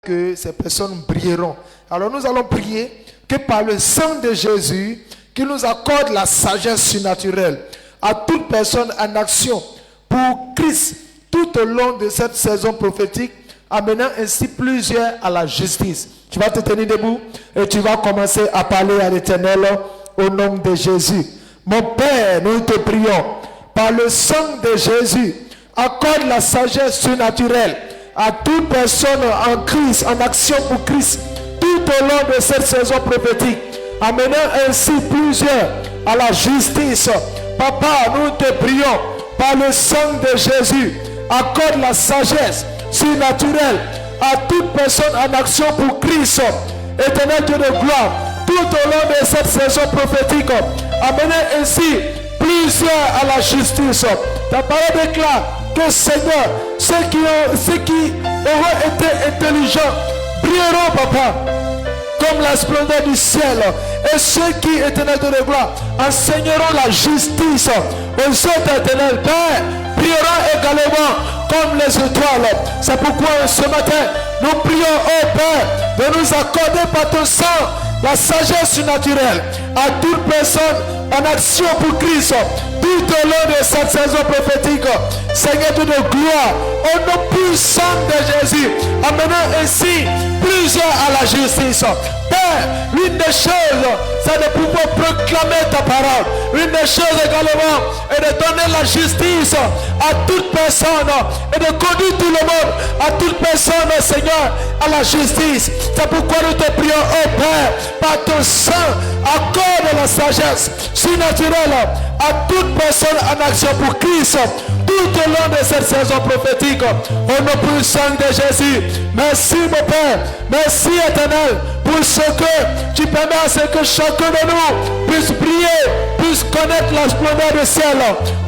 que ces personnes brilleront. Alors nous allons prier que par le sang de Jésus, qu'il nous accorde la sagesse surnaturelle à toute personne en action pour Christ tout au long de cette saison prophétique, amenant ainsi plusieurs à la justice. Tu vas te tenir debout et tu vas commencer à parler à l'Éternel au nom de Jésus. Mon Père, nous te prions, par le sang de Jésus, accorde la sagesse surnaturelle à toute personne en Christ, en action pour Christ, tout au long de cette saison prophétique, amenant ainsi plusieurs à la justice. Papa, nous te prions, par le sang de Jésus, accorde la sagesse surnaturelle à toute personne en action pour Christ, Éternel Dieu de gloire, tout au long de cette saison prophétique, amenant ainsi plusieurs à la justice. Ta parole déclare que Seigneur, ceux qui auront été intelligents brilleront, papa, comme la splendeur du ciel. Et ceux qui, éternel de gloire, enseigneront la justice aux autres, éternel Père, brilleront également comme les étoiles. C'est pourquoi ce matin, nous prions au Père de nous accorder par ton sang la sagesse surnaturelle à toute personne en action pour Christ tout au long de cette saison prophétique. Seigneur de gloire, au nom puissant de Jésus, amenant ainsi plusieurs à la justice. Père, l'une des choses, c'est de pouvoir proclamer ta parole. L'une des choses également est de donner la justice à toute personne et de conduire tout le monde, à toute personne, Seigneur, à la justice. C'est pourquoi nous te prions, oh Père, par ton sang, accorde la sagesse surnaturelle à toute personne en action pour Christ tout au long de cette saison prophétique. Au nom puissant de Jésus, merci mon Père, merci éternel, pour ce que tu permets à ce que chacun de nous puisse briller, puisse connaître la splendeur du ciel.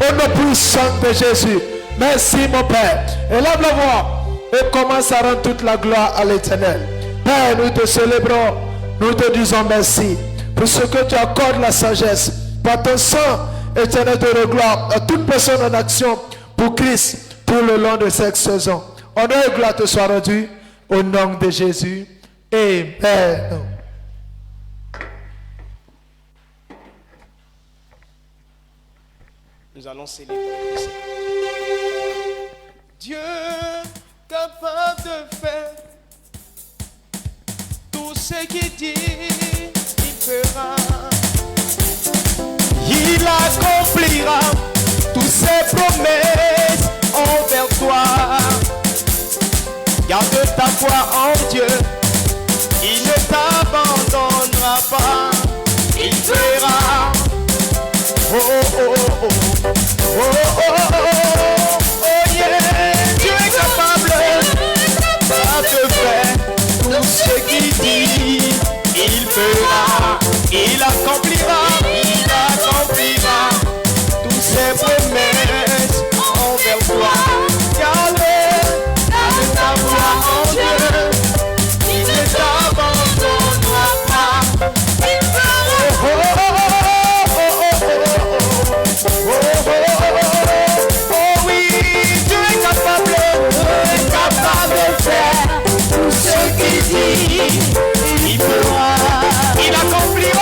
Au nom puissant de Jésus, merci mon Père. Élève la voix et commence à rendre toute la gloire à l'Éternel. Père, nous te célébrons, nous te disons merci pour ce que tu accordes la sagesse par ton sang, éternel de gloire, à toute personne en action pour Christ tout le long de cette saison. Honneur et gloire te soit rendu au nom de Jésus. Amen. Nous allons célébrer Dieu capable de faire tout ce qu'il dit, il fera. Il accomplira toutes ses promesses envers toi. Garde ta foi en Dieu, il ne t'abandonnera pas. Il fera. Oh oh oh oh oh oh oh oh oh yeah. Dieu est capable de faire tout ce qu'il dit. Il fera, il accomplira tous ses promesses envers toi. Garde ta foi en Dieu, il ne t'abandonnera pas. Il fera. Oh oh oh oh oh oh oh oui, Dieu est capable de faire tout ce qu'il dit. Il fera, il accomplira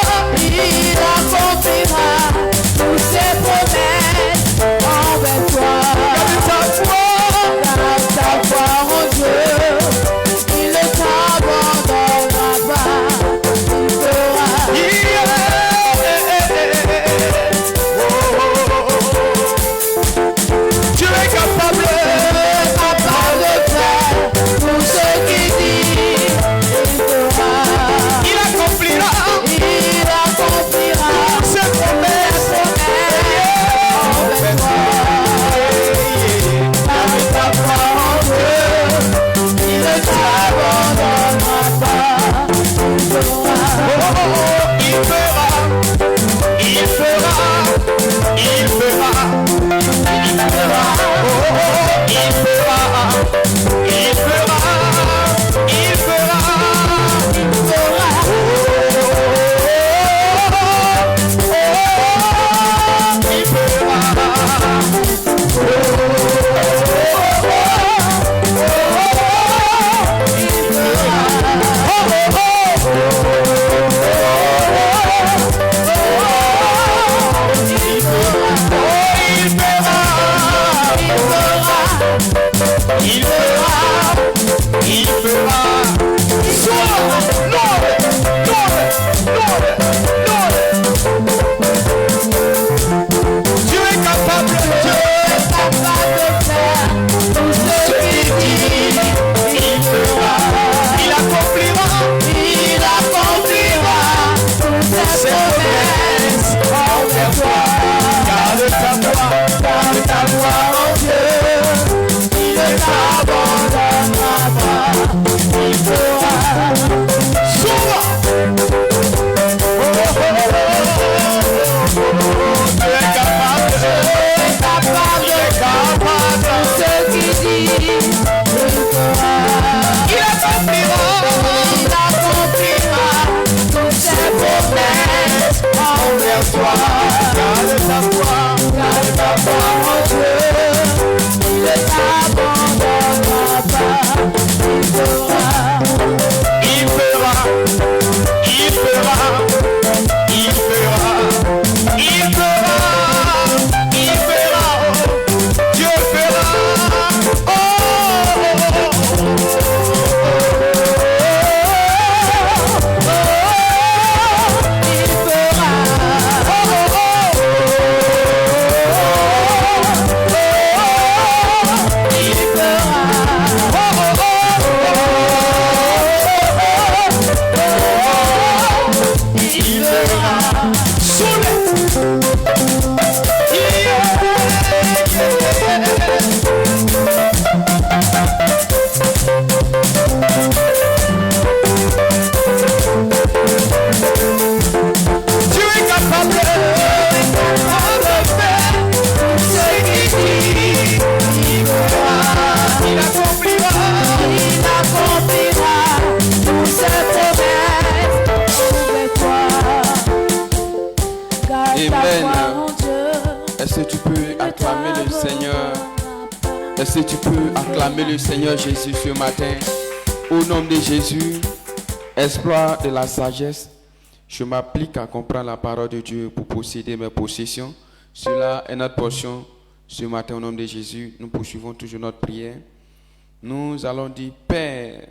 Est-ce que tu peux acclamer le Seigneur Jésus ce matin? Au nom de Jésus, exploit de la sagesse, je m'applique à comprendre la parole de Dieu pour posséder mes possessions. Cela est notre portion ce matin au nom de Jésus. Nous poursuivons toujours notre prière. Nous allons dire, Père,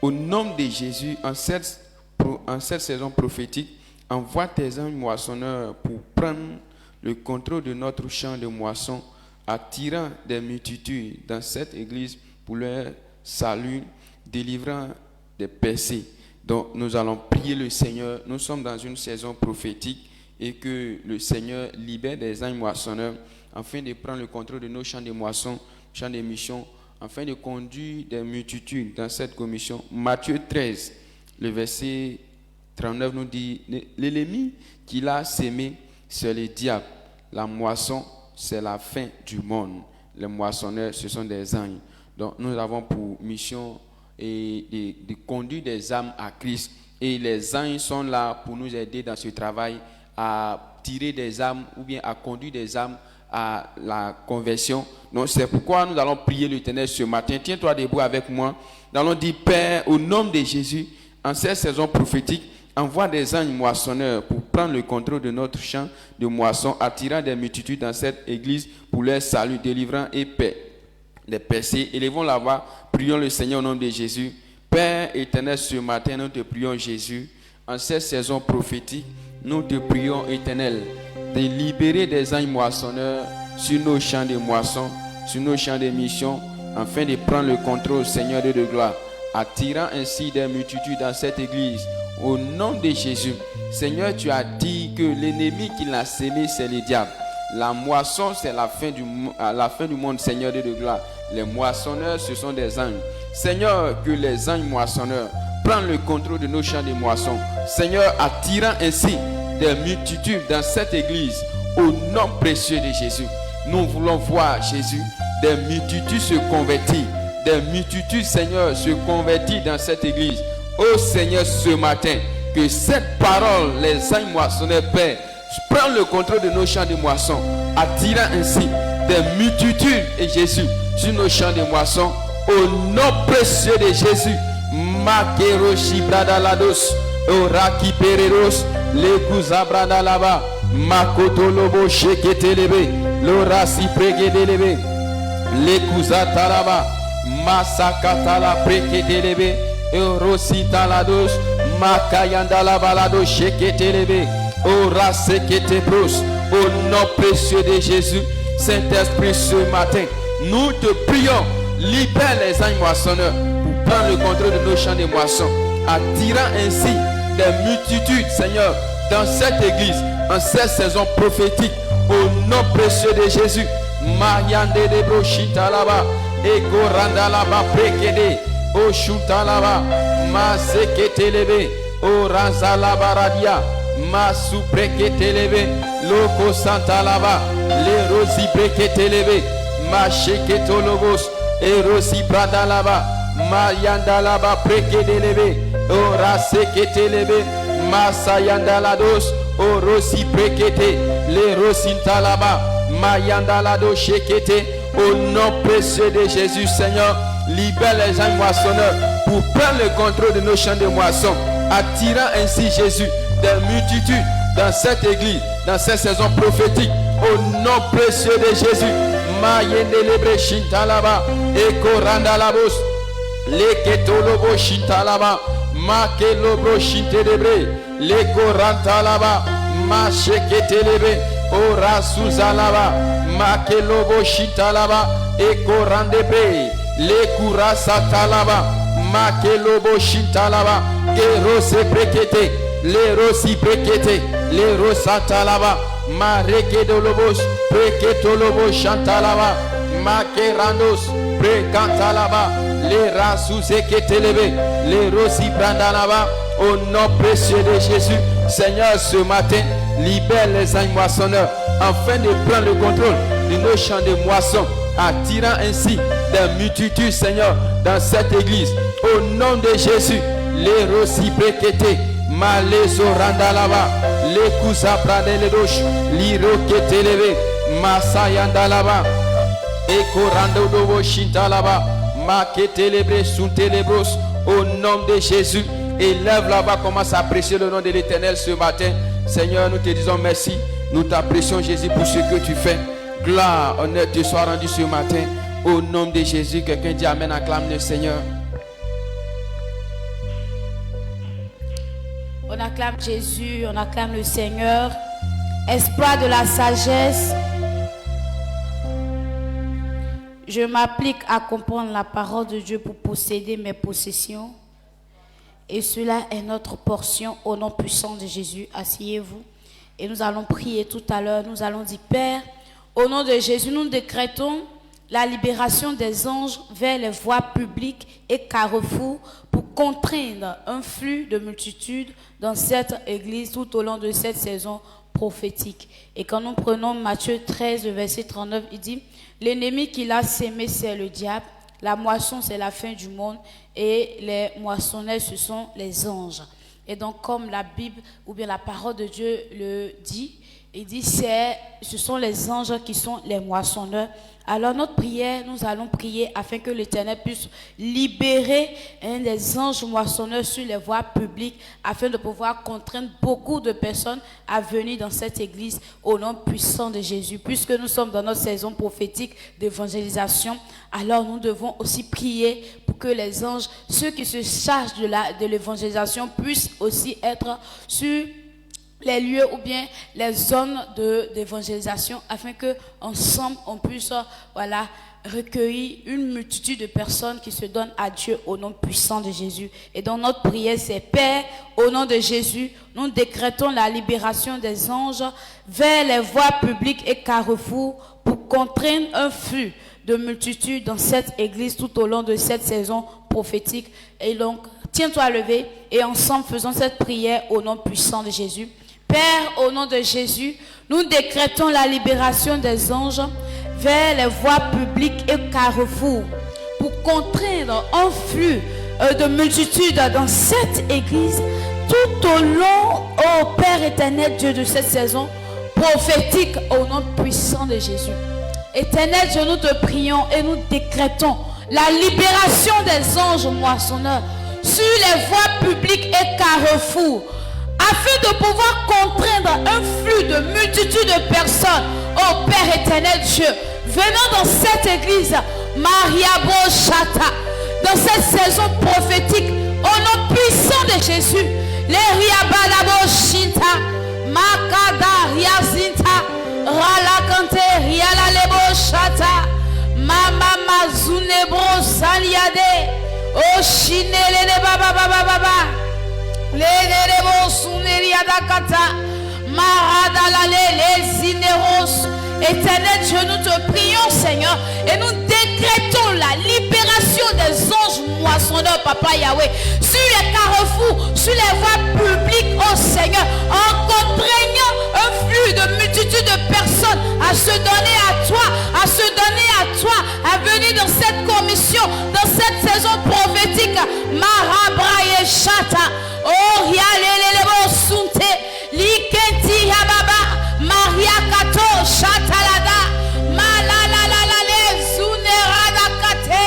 au nom de Jésus, en cette saison prophétique, envoie tes anges moissonneurs pour prendre le contrôle de notre champ de moisson, attirant des multitudes dans cette église pour leur salut, délivrant des percées. Donc nous allons prier le Seigneur. Nous sommes dans une saison prophétique et que le Seigneur libère des anges moissonneurs afin de prendre le contrôle de nos champs de moisson, champs de mission, afin de conduire des multitudes dans cette commission. Matthieu 13, le verset 39 nous dit, l'ennemi qu'il a sémé, c'est le diable. La moisson, c'est la fin du monde. Les moissonneurs, ce sont des anges. Donc nous avons pour mission de conduire des âmes à Christ. Et les anges sont là pour nous aider dans ce travail à tirer des âmes ou bien à conduire des âmes à la conversion. Donc c'est pourquoi nous allons prier l'Éternel ce matin. Tiens-toi debout avec moi. Nous allons dire, Père, au nom de Jésus, en cette saison prophétique, envoie des anges moissonneurs pour prendre le contrôle de notre champ de moisson, attirant des multitudes dans cette église pour leur salut, délivrant et paix. Les percées, élevons la voix, prions le Seigneur au nom de Jésus. Père éternel, ce matin, nous te prions Jésus. En cette saison prophétique, nous te prions éternel de libérer des anges moissonneurs sur nos champs de moisson, sur nos champs de mission, afin de prendre le contrôle, Seigneur de gloire, attirant ainsi des multitudes dans cette église. Au nom de Jésus, Seigneur, tu as dit que l'ennemi qui l'a sémé, c'est le diable. La moisson, c'est la fin du monde, Seigneur de gloire. Les moissonneurs, ce sont des anges. Seigneur, que les anges moissonneurs prennent le contrôle de nos champs de moisson. Seigneur, attirant ainsi des multitudes dans cette église. Au nom précieux de Jésus, nous voulons voir, Jésus, des multitudes se convertir. Des multitudes, Seigneur, se convertir dans cette église. Ô Seigneur, ce matin, que cette parole, les anges moissonneurs, Père, prennent le contrôle de nos champs de moisson, attirant ainsi des multitudes, et Jésus, sur nos champs de moisson, au nom précieux de Jésus. Makeroshi bradalados, oraki pereros, le kuzabrada laba, makoto lobo sheketelebe, lorasi pregedelebe, le kuzatalaba, masakatala preketelebe, Eurosi talados, makayanda la balado sheketelebe, ora seketebros. Au nom précieux de Jésus, Saint-Esprit, ce matin, nous te prions, libère les anges moissonneurs pour prendre le contrôle de nos champs de moisson, attirant ainsi des multitudes, Seigneur, dans cette église, en cette saison prophétique, au nom précieux de Jésus. Mayande de brochita là-bas, et goranda là-bas, prekede. O shutalaba, ma seketelebe, o razalaba radia, ma supreketelebe, loko santalaba, le rosi preketelebe, ma sheketolobos, e rosi pradalaba, ma yandalaba prekedelebe, o raseketelebe, ma sayandalados, o rosi prekete, le rosintalaba, ma yandalado shekete. Au nom précieux de Jésus, Seigneur, libère les anges moissonneurs pour prendre le contrôle de nos champs de moisson, attirant ainsi Jésus des multitudes dans cette église, dans cette saison prophétique. Au nom précieux de Jésus, Mayendelebre Shintalaba, Eko Randalabos, Leketolobo Shintalaba, Makelobro Shintelebre, Leko Rantalaba, Masheketelebe, Ora Suzalaba, Makelobo Shitalaba, Eko Randebe, Le Kurasa Talaba, Makelobo Shitalaba, Gero se prekete, Le Rosi prekete, Le Rosa Talaba, Marekedolobos, Preketolobo Chantalaba, Makerandos, Prekantalaba, Le Rasuzeketelebe, Le Rosi Brandalaba. Au nom précieux de Jésus, Seigneur, ce matin, libère les anges moissonneurs afin de prendre le contrôle de nos champs de moisson, attirant ainsi des multitudes, Seigneur, dans cette église. Au nom de Jésus, les rosi prekete, malezo randalaba, les kusa pradeledosh, liro ketelebe, masayandalaba, Ekorando dobo shinta là-bas. Maketelebre suntelebros. Au nom de Jésus. Élève là-bas, commence à apprécier le nom de l'Éternel ce matin. Seigneur, nous te disons merci. Nous t'apprécions, Jésus, pour ce que tu fais. Gloire, honneur te soit rendu ce matin. Au nom de Jésus, quelqu'un dit Amen, acclame le Seigneur. On acclame Jésus, on acclame le Seigneur. Espoir de la sagesse. Je m'applique à comprendre la parole de Dieu pour posséder mes possessions. Et cela est notre portion au nom puissant de Jésus. Asseyez-vous. Et nous allons prier tout à l'heure. Nous allons dire, Père, au nom de Jésus, nous décrétons la libération des anges vers les voies publiques et carrefours pour contraindre un flux de multitudes dans cette église tout au long de cette saison prophétique. Et quand nous prenons Matthieu 13, verset 39, il dit, l'ennemi qui l'a sémé, c'est le diable. La moisson, c'est la fin du monde. Et les moissonneurs, ce sont les anges. Et donc, comme la Bible ou bien la parole de Dieu le dit, il dit, ce sont les anges qui sont les moissonneurs. Alors notre prière, nous allons prier afin que l'Éternel puisse libérer des anges moissonneurs sur les voies publiques afin de pouvoir contraindre beaucoup de personnes à venir dans cette église au nom puissant de Jésus. Puisque nous sommes dans notre saison prophétique d'évangélisation, alors nous devons aussi prier pour que les anges, ceux qui se chargent de l'évangélisation, puissent aussi être sur les lieux ou bien les zones d'évangélisation afin que ensemble on puisse recueillir une multitude de personnes qui se donnent à Dieu au nom puissant de Jésus. Et donc notre prière c'est Père, au nom de Jésus, nous décrétons la libération des anges vers les voies publiques et carrefours pour contraindre un flux de multitudes dans cette église tout au long de cette saison prophétique. Et donc tiens-toi levé et ensemble faisons cette prière au nom puissant de Jésus. Père, au nom de Jésus, nous décrétons la libération des anges vers les voies publiques et carrefours pour contraindre un flux de multitudes dans cette église tout au long, ô Père éternel Dieu de cette saison prophétique au nom puissant de Jésus. Éternel Dieu, nous te prions et nous décrétons la libération des anges moissonneurs sur les voies publiques et carrefours afin de pouvoir contraindre un flux de multitudes de personnes, ô Père éternel Dieu, venant dans cette église, Maria Boshata, dans cette saison prophétique, au nom puissant de Jésus, les Riabalabo Shinta, Makada Riazinta, Ralakante Rialalebo Shata, Mama Mazunebro Saliade, Oshinele Baba Baba Baba. Éternel Dieu, nous te prions Seigneur et nous décrétons la libération des anges moissonneurs, Papa Yahweh, sur les carrefours, sur les voies publiques, oh Seigneur, en contraignant un flux de multitudes de personnes à se donner à toi, à venir dans cette commission, dans cette saison prophétique. Marabraye Shata, oh Rialelebo Sunte, Likenti Yababa, Maria Kato Shatalada, Malalalale Zunerada Kate,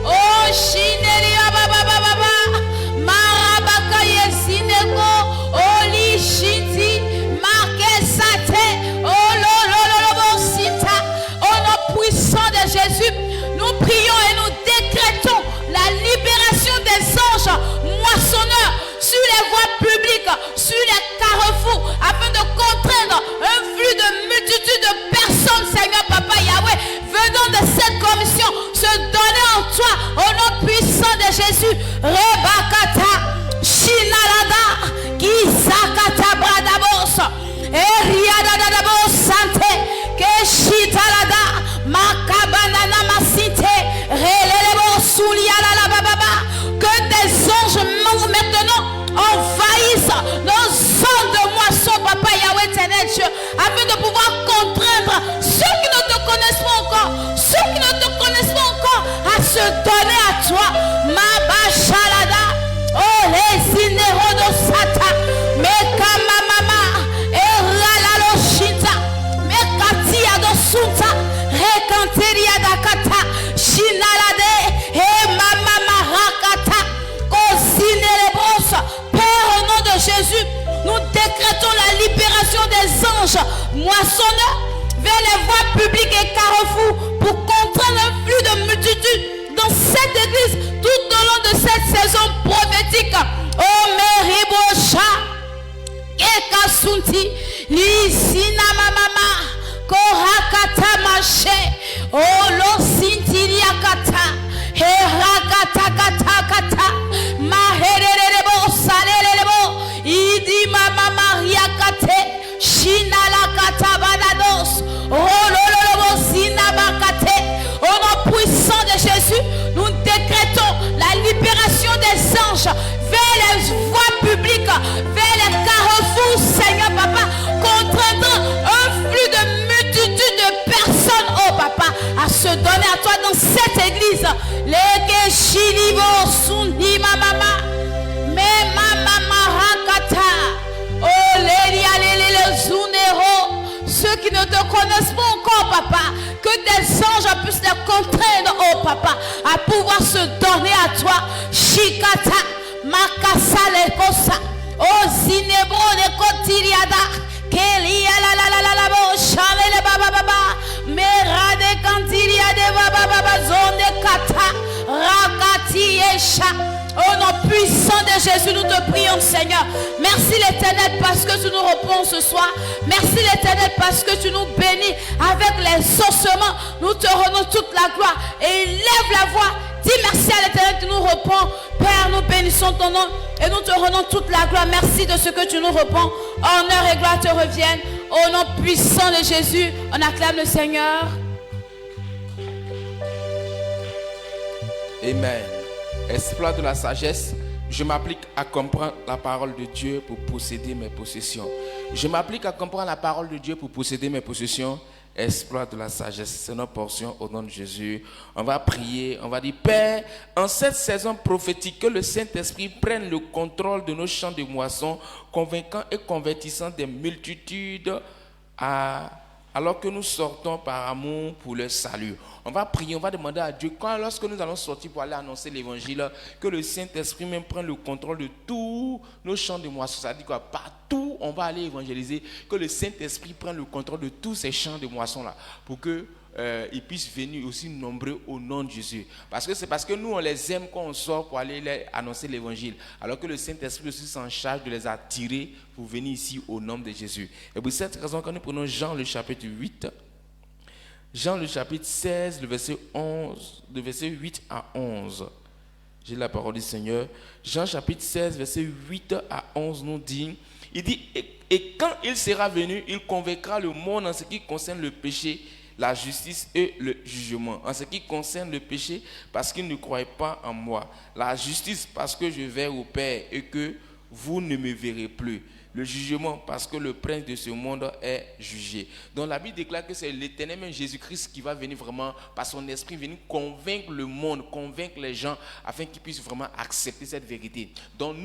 oh Shineri Baba, Marabaka Yesinego, Oli Shinti, Marquesate, oh Lolo Sita, au nom puissant de Jésus, nous prions et nous décrétons la libération des anges moissonneurs sur les voies publiques, sur les carrefours, afin de contraindre un flux de multitudes de personnes, Seigneur Papa Yahweh, venant de cette commission, se donner en toi, au nom puissant de Jésus. Rebakata, Shinalada, Gisakata Bradabos, Eriadadabos Sante, Keshitalada, Makabanana Masite, Relelebo Suliala Baba, que des anges maintenant envahissent nos zones de moisson, Papa Yahweh éternel Dieu, afin de pouvoir contraindre ceux qui ne te connaissent pas encore, à se donner à toi. Mabashalada, oh les inérodosata, Mekama Mama, Eralalo Shinta, Mekatia do Sunta, Recanteria da Père, au nom de Jésus, nous décrétons la libération des anges moissonneurs vers les voies publiques et carrefours pour contraindre un flux de multitudes dans cette église tout au long de cette saison prophétique. Oh Meribosha, Ekasunti, Lisina Mama, Korakata Mache, Oh Losintiriakata, Herakata Kata Kata, Mahererebo Salelebo, Idi Mama Maria Kate, Shinala Kata Banados, Oh Lolobo Sinabakate. Au nom puissant de Jésus, nous décrétons la libération des anges vers les voies publiques, vers les carrefours, Seigneur Papa, contraindant un flux de multitude de personnes, oh Papa, à se donner à toi dans cette église. Les Shilibo Sundima Mama, mais Mama Rakata, oh Lélia Lélé Zunero. Ceux qui ne te connaissent pas encore, Papa, que des anges puissent les contraindre, oh Papa, à pouvoir se donner à toi. Shikata, Makasa Lekosa, oh Zinebro de Kotiriada, Kelia la bo, Chale le Baba Baba, Mera de Kantiria de Baba Baba, Zone Kata, Rakati Esha. Au nom puissant de Jésus, nous te prions, Seigneur. Merci l'Éternel parce que tu nous réponds ce soir. Merci l'Éternel parce que tu nous bénis avec les ossements. Nous te rendons toute la gloire. Et lève la voix. Dis merci à l'Éternel qui nous répond. Père, nous bénissons ton nom et nous te rendons toute la gloire. Merci de ce que tu nous réponds. Honneur et gloire te reviennent. Au nom puissant de Jésus, on acclame le Seigneur. Amen. Exploit de la sagesse, je m'applique à comprendre la parole de Dieu pour posséder mes possessions. Je m'applique à comprendre la parole de Dieu pour posséder mes possessions. Exploit de la sagesse, c'est notre portion au nom de Jésus. On va prier, on va dire: Père, en cette saison prophétique, que le Saint-Esprit prenne le contrôle de nos champs de moisson, convainquant et convertissant des multitudes alors que nous sortons par amour pour le salut. On va prier, on va demander à Dieu, lorsque nous allons sortir pour aller annoncer l'évangile, que le Saint-Esprit même prenne le contrôle de tous nos champs de moisson. Ça dit quoi? Partout on va aller évangéliser, que le Saint-Esprit prenne le contrôle de tous ces champs de moisson-là, pour que ils puissent venir aussi nombreux au nom de Jésus. Parce que c'est parce que nous on les aime quand on sort pour aller annoncer l'évangile, alors que le Saint-Esprit aussi s'en charge de les attirer pour venir ici au nom de Jésus. Et pour cette raison, quand nous prenons Jean le chapitre 8, Jean le chapitre 16, le verset 8 à 11. J'ai la parole du Seigneur. Jean chapitre 16, verset 8 à 11 nous dit, il dit, et quand il sera venu, il convaincra le monde en ce qui concerne le péché, la justice et le jugement. En ce qui concerne le péché, parce qu'il ne croit pas en moi. La justice, parce que je vais au Père et que vous ne me verrez plus. Le jugement, parce que le prince de ce monde est jugé. Donc la Bible déclare que c'est l'Éternel même Jésus-Christ qui va venir vraiment, par son esprit, venir convaincre le monde, convaincre les gens, afin qu'ils puissent vraiment accepter cette vérité. Donc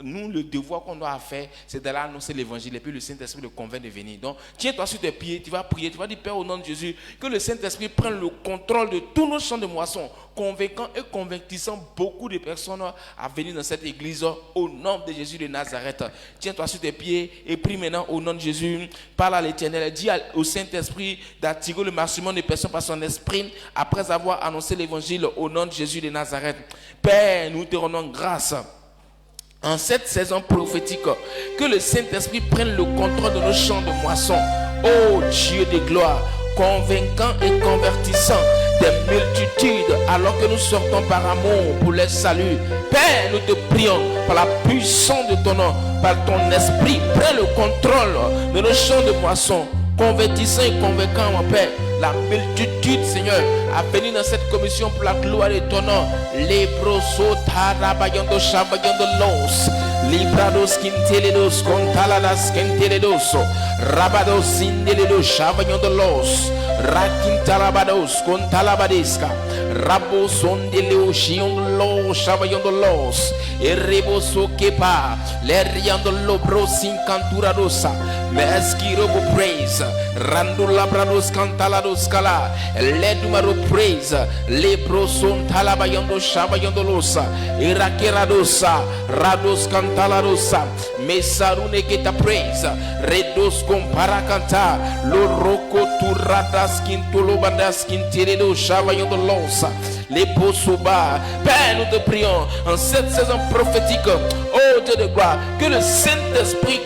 nous, le devoir qu'on doit faire, c'est d'aller annoncer l'évangile et puis le Saint-Esprit le convainc de venir. Donc, tiens-toi sur tes pieds, tu vas prier, tu vas dire: Père, au nom de Jésus, que le Saint-Esprit prenne le contrôle de tous nos champs de moisson, convainquant et convertissant beaucoup de personnes à venir dans cette église au nom de Jésus de Nazareth. Tiens-toi sur tes pieds et prie maintenant au nom de Jésus. Parle à l'Éternel, dis au Saint-Esprit d'attirer le maximum de personnes par son esprit après avoir annoncé l'évangile au nom de Jésus de Nazareth. Père, nous te rendons grâce. En cette saison prophétique, que le Saint-Esprit prenne le contrôle de nos champs de moisson. Ô Dieu de gloire, convainquant et convertissant des multitudes alors que nous sortons par amour pour le salut. Père, nous te prions par la puissance de ton nom, par ton esprit, prends le contrôle de nos champs de moisson, convertissant et convainquant, mon Père, la multitude, Seigneur, à venir dans cette commission pour la gloire de ton nom. Les brosos tarabayando shabayando los, librados quinteledos contaladas quinteledos, rabados indeledos shabayando los, raquintalabados contalabadesca, rabos ondeleo shion los shabayando los, erreboso quepa, leriando lobros sin canturadosa, mesquirobo praise, randula brados cantalados. Ledumaro praise, leproson talabayando shabayando losa, irakeradosa, rados cantalarosa. Mesarune que ta praise. Redos comparakanta. Loroko turadas quintolobandas quinteredo chavaillon de l'once. Les beaux soubas. Père, nous te prions en cette saison prophétique, oh Dieu de gloire, que le Saint-Esprit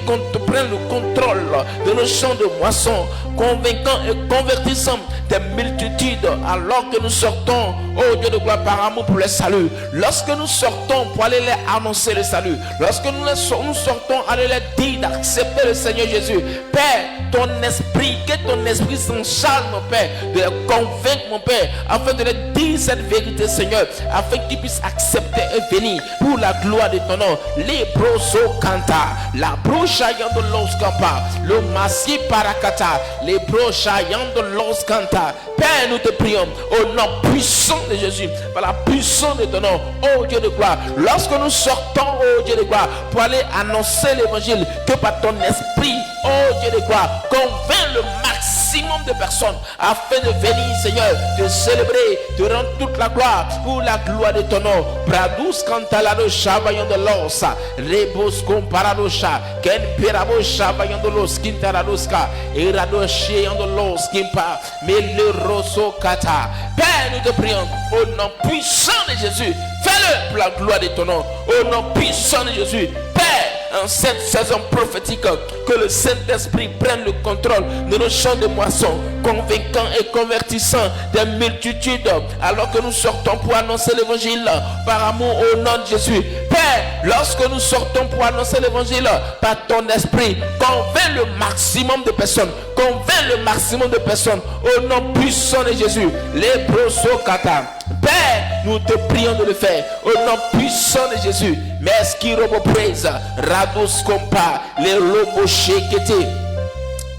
prenne le contrôle de nos champs de moisson, convainquant et convertissant des multitudes alors que nous sortons, oh Dieu de gloire, par amour pour le salut. Lorsque nous sortons pour aller les annoncer le salut, lorsque nous sortons aller les dire d'accepter le Seigneur Jésus, Père, ton esprit, que ton esprit s'en charge, mon Père, de les convaincre, mon Père, afin de les dire cette vérité, Seigneur, afin qu'ils puissent accepter et venir pour la gloire de ton nom. Les broso canta, la brochaillant de l'os campa, le massi paracata, les brochaillant de l'os canta. Père, nous te prions au nom puissant de Jésus, par la puissance de ton nom, oh Dieu de gloire. Lorsque nous sortons, oh Dieu de gloire, pour aller annoncer l'évangile, que par ton esprit, oh Dieu de gloire, convainc le maximum de personnes afin de venir, Seigneur, te célébrer, te rendre toute la gloire pour la gloire de ton nom. Bradus cantalado chavaillon de l'os, rebos comparadocha, ken pirabo chavaillon de l'os, quintaradoska, et radochion de l'os, kimpa, mais le rosso kata. Père, nous te prions au nom puissant de Jésus, fais-le pour la gloire de ton nom, au nom puissant de Jésus. Père, en cette saison prophétique, que le Saint-Esprit prenne le contrôle de nos champs de moisson, convainquant et convertissant des multitudes, alors que nous sortons pour annoncer l'évangile par amour au nom de Jésus. Père, lorsque nous sortons pour annoncer l'évangile par ton esprit, convainc le maximum de personnes, convainc le maximum de personnes au nom puissant de Jésus. Les prosokata. Père, nous te prions de le faire au nom puissant de Jésus. Merci, robo praise, rados compa, les robo shekete.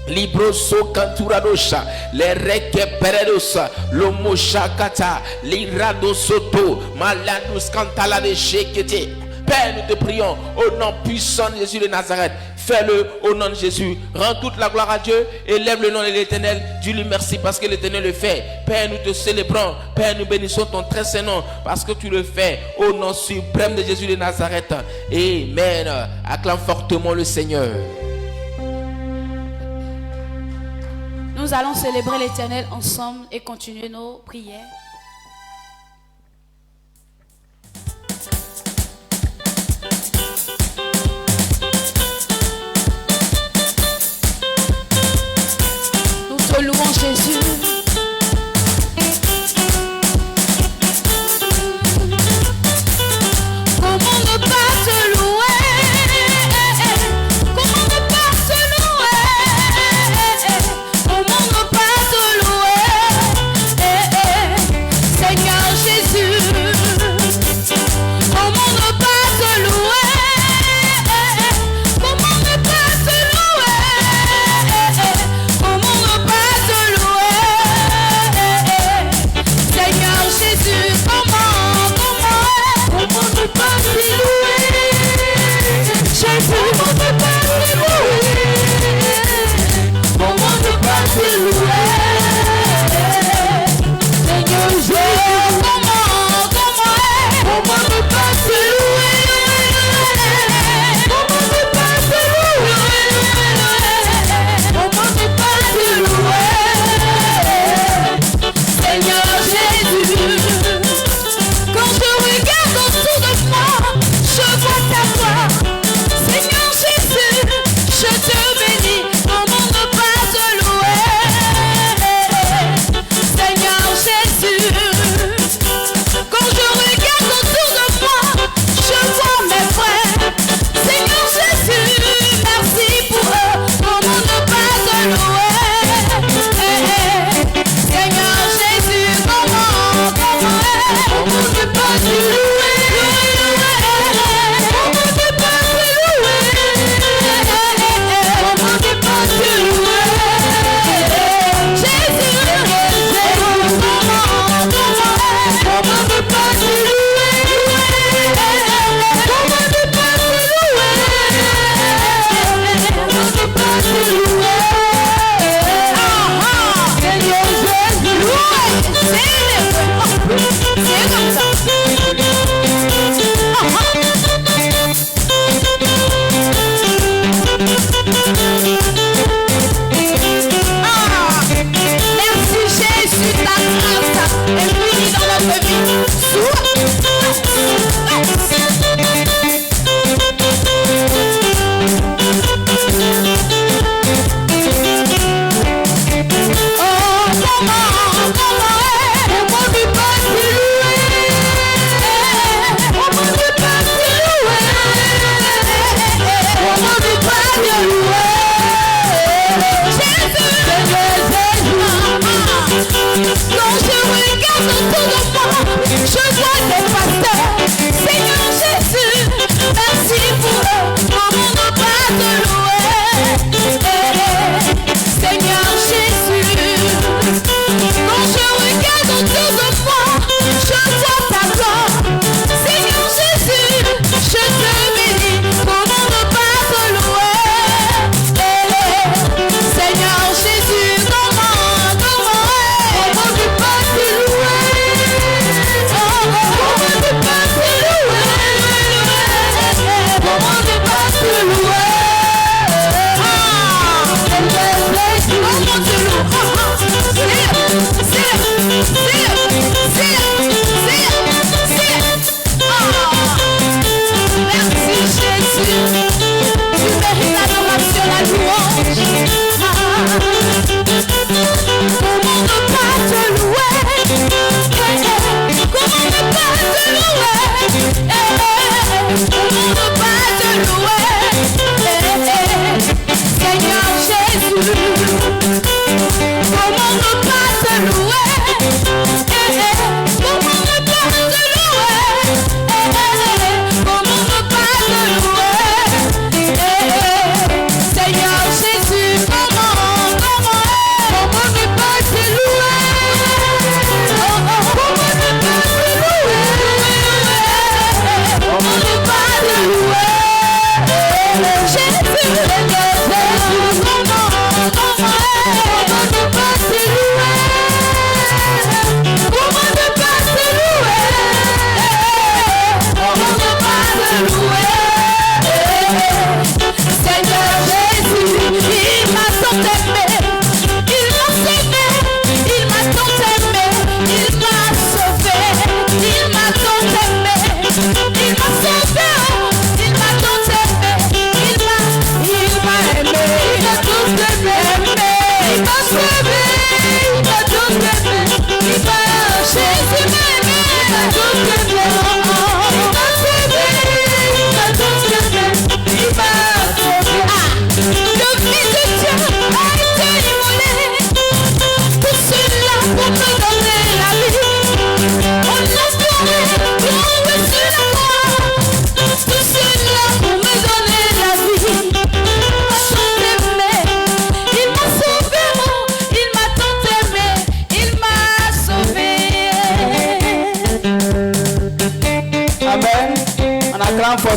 Libroso canturadosha, les reke peredosa, le moshakata, l'irado soto, maladus cantala de shekete. Père, nous te prions au nom puissant de Jésus de Nazareth. Fais-le au nom de Jésus. Rends toute la gloire à Dieu. Élève le nom de l'Éternel. Dis-lui merci parce que l'Éternel le fait. Père, nous te célébrons. Père, nous bénissons ton très saint nom parce que tu le fais au nom suprême de Jésus de Nazareth. Amen. Acclame fortement le Seigneur. Nous allons célébrer l'Éternel ensemble et continuer nos prières. Nous te louons Jésus. Comment ne pas te louer?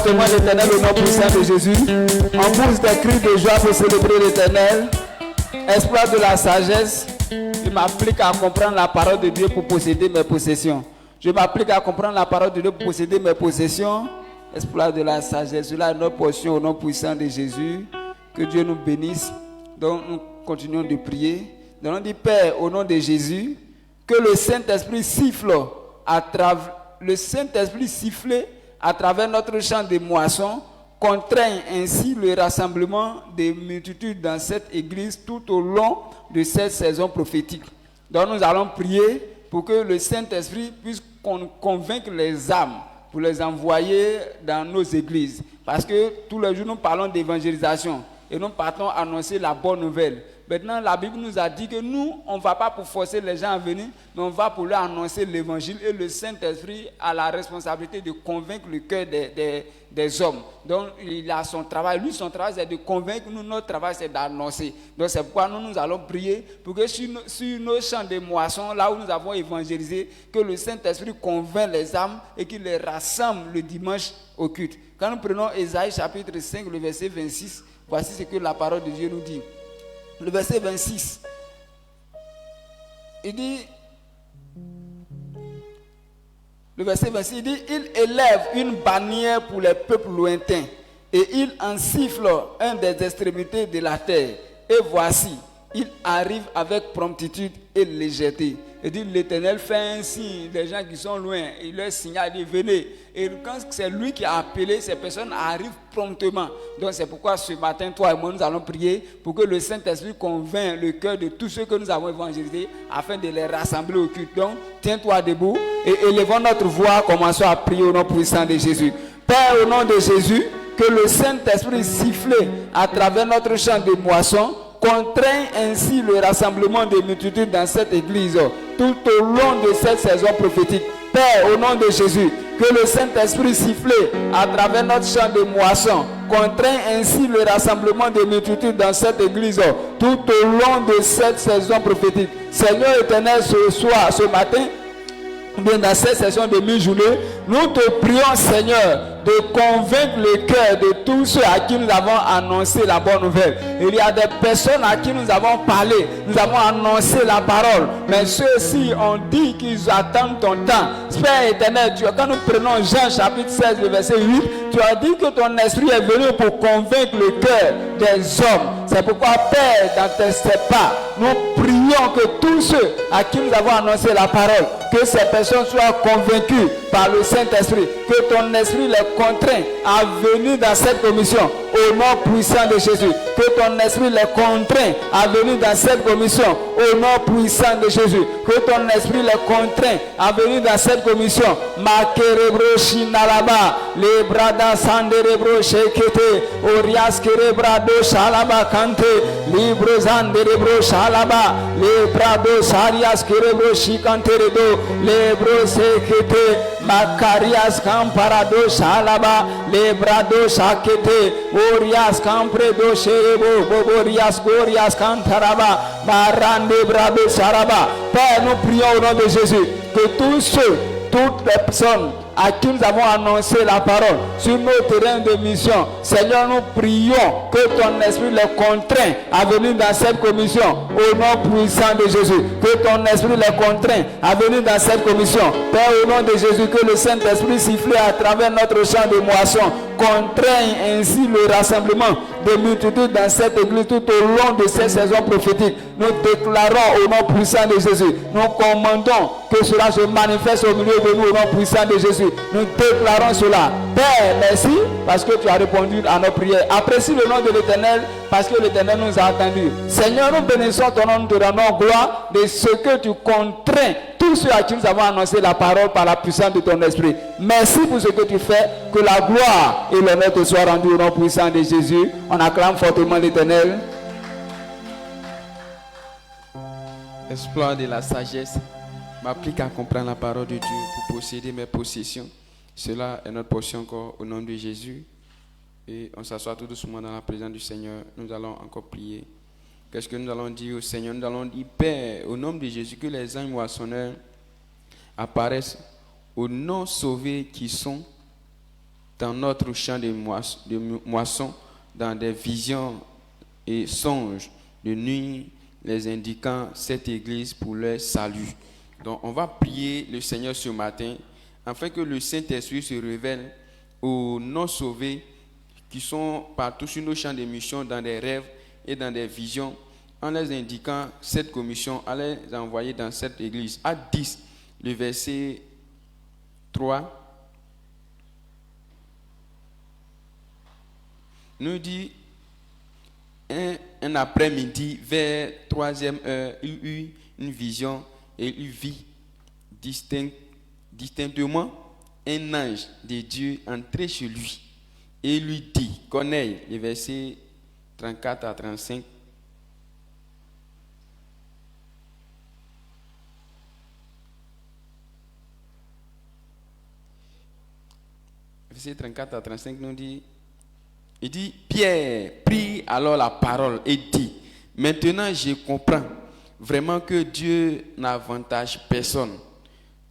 fortement l'Éternel au nom puissant de Jésus. On pousse des cris de joie pour célébrer l'Éternel. Exploit de la sagesse. Je m'applique à comprendre la parole de Dieu pour posséder mes possessions. Je m'applique à comprendre la parole de Dieu pour posséder mes possessions. Exploit de la sagesse. Cela est notre portion au nom puissant de Jésus. Que Dieu nous bénisse. Donc nous continuons de prier. Donc on dit Père, au nom de Jésus, que le Saint-Esprit siffle à travers le Saint-Esprit sifflé à travers notre champ de moisson, contraigne ainsi le rassemblement des multitudes dans cette église tout au long de cette saison prophétique. Donc nous allons prier pour que le Saint-Esprit puisse convaincre les âmes pour les envoyer dans nos églises. Parce que tous les jours nous parlons d'évangélisation et nous partons annoncer la bonne nouvelle. Maintenant, la Bible nous a dit que nous, on ne va pas pour forcer les gens à venir, mais on va pour leur annoncer l'évangile et le Saint-Esprit a la responsabilité de convaincre le cœur des hommes. Donc, il a son travail. Lui, son travail, c'est de convaincre. Nous, notre travail, c'est d'annoncer. Donc, c'est pourquoi nous allons prier pour que sur nos champs de moisson, là où nous avons évangélisé, que le Saint-Esprit convainc les âmes et qu'il les rassemble le dimanche au culte. Quand nous prenons Ésaïe chapitre 5, le verset 26, voici ce que la parole de Dieu nous dit. Le verset 26, il dit, il dit, il élève une bannière pour les peuples lointains et il en siffle un des extrémités de la terre. Et voici, il arrive avec promptitude et légèreté. Il dit, l'Éternel fait un signe, les gens qui sont loin, il leur signale, il dit, venez. Et quand c'est lui qui a appelé, ces personnes arrivent promptement. Donc c'est pourquoi ce matin, toi et moi, nous allons prier pour que le Saint-Esprit convainc le cœur de tous ceux que nous avons évangélisés afin de les rassembler au culte. Donc, tiens-toi debout et élevons notre voix, commençons à prier au nom puissant de Jésus. Père, au nom de Jésus, que le Saint-Esprit sifflé à travers notre champ de moisson contraint ainsi le rassemblement des multitudes dans cette église tout au long de cette saison prophétique. Père, au nom de Jésus, que le Saint-Esprit sifflé à travers notre champ de moisson contraint ainsi le rassemblement des multitudes dans cette église tout au long de cette saison prophétique. Seigneur éternel, ce soir, ce matin, bien dans cette session de mi-journée, nous te prions, Seigneur, de convaincre le cœur de tous ceux à qui nous avons annoncé la bonne nouvelle. Il y a des personnes à qui nous avons parlé, nous avons annoncé la parole, mais ceux-ci ont dit qu'ils attendent ton temps. Père éternel, quand nous prenons Jean chapitre 16, le verset 8, tu as dit que ton esprit est venu pour convaincre le cœur des hommes. C'est pourquoi, Père, dans tes pas, nous prions que tous ceux à qui nous avons annoncé la parole, que ces personnes soient convaincues par le Saint-Esprit, que ton esprit les contraint à venir dans cette commission au nom puissant de Jésus, que ton esprit les contraint à venir dans cette commission au nom puissant de Jésus, que ton esprit les contraint à venir dans cette commission. Makerebro shinalaba, les brada sanderebro shekete, orias kerebrado shalaba kante, libro zanderebro shalaba, les brado sarias kerebro shikanteredo, les bro sekete, makarias kamparado shalaba, les brado shakete, orias kampredo sherebo, boborias gorias kantaraba, marande brado sharaba. Père, nous prions au nom de Jésus que tous ceux, toutes les personnes à qui nous avons annoncé la parole sur nos terrains de mission, Seigneur, nous prions que ton esprit les contraint à venir dans cette commission au nom puissant de Jésus, que ton esprit les contraint à venir dans cette commission. Père, au nom de Jésus, que le Saint-Esprit sifflé à travers notre champ de moisson contraigne ainsi le rassemblement des multitudes dans cette église tout au long de cette saison prophétique. Nous déclarons au nom puissant de Jésus, nous commandons que cela se manifeste au milieu de nous au nom puissant de Jésus. Nous déclarons cela. Père, merci parce que tu as répondu à nos prières. Apprécie le nom de l'Éternel parce que l'Éternel nous a attendus. Seigneur, nous bénissons ton nom, nous te rendons gloire de ce que tu contrains tous ceux à qui nous avons annoncé la parole par la puissance de ton esprit. Merci pour ce que tu fais. Que la gloire et l'honneur te soient rendus au nom puissant de Jésus. On acclame fortement l'Éternel. Exploit de la sagesse m'applique à comprendre la parole de Dieu pour posséder mes possessions. Cela est notre portion encore au nom de Jésus. Et on s'assoit tout doucement dans la présence du Seigneur. Nous allons encore prier. Qu'est-ce que nous allons dire au Seigneur? Nous allons dire, Père, au nom de Jésus, que les anges moissonneurs apparaissent aux non sauvés qui sont dans notre champ de moisson, dans des visions et songes de nuit, les indiquant cette église pour leur salut. Donc on va prier le Seigneur ce matin afin que le Saint-Esprit se révèle aux non-sauvés qui sont partout sur nos champs de mission, dans des rêves et dans des visions, en les indiquant cette commission, à les envoyer dans cette église. Acte 10, le verset 3, nous dit, un après-midi, vers 3e heure, il eut une vision et il vit distinctement un ange de Dieu entrer chez lui et lui dit, Corneille, les versets 34 à 35, verset 34 à 35 nous dit, il dit, Pierre prit alors la parole et dit, maintenant je comprends vraiment que Dieu n'avantage personne.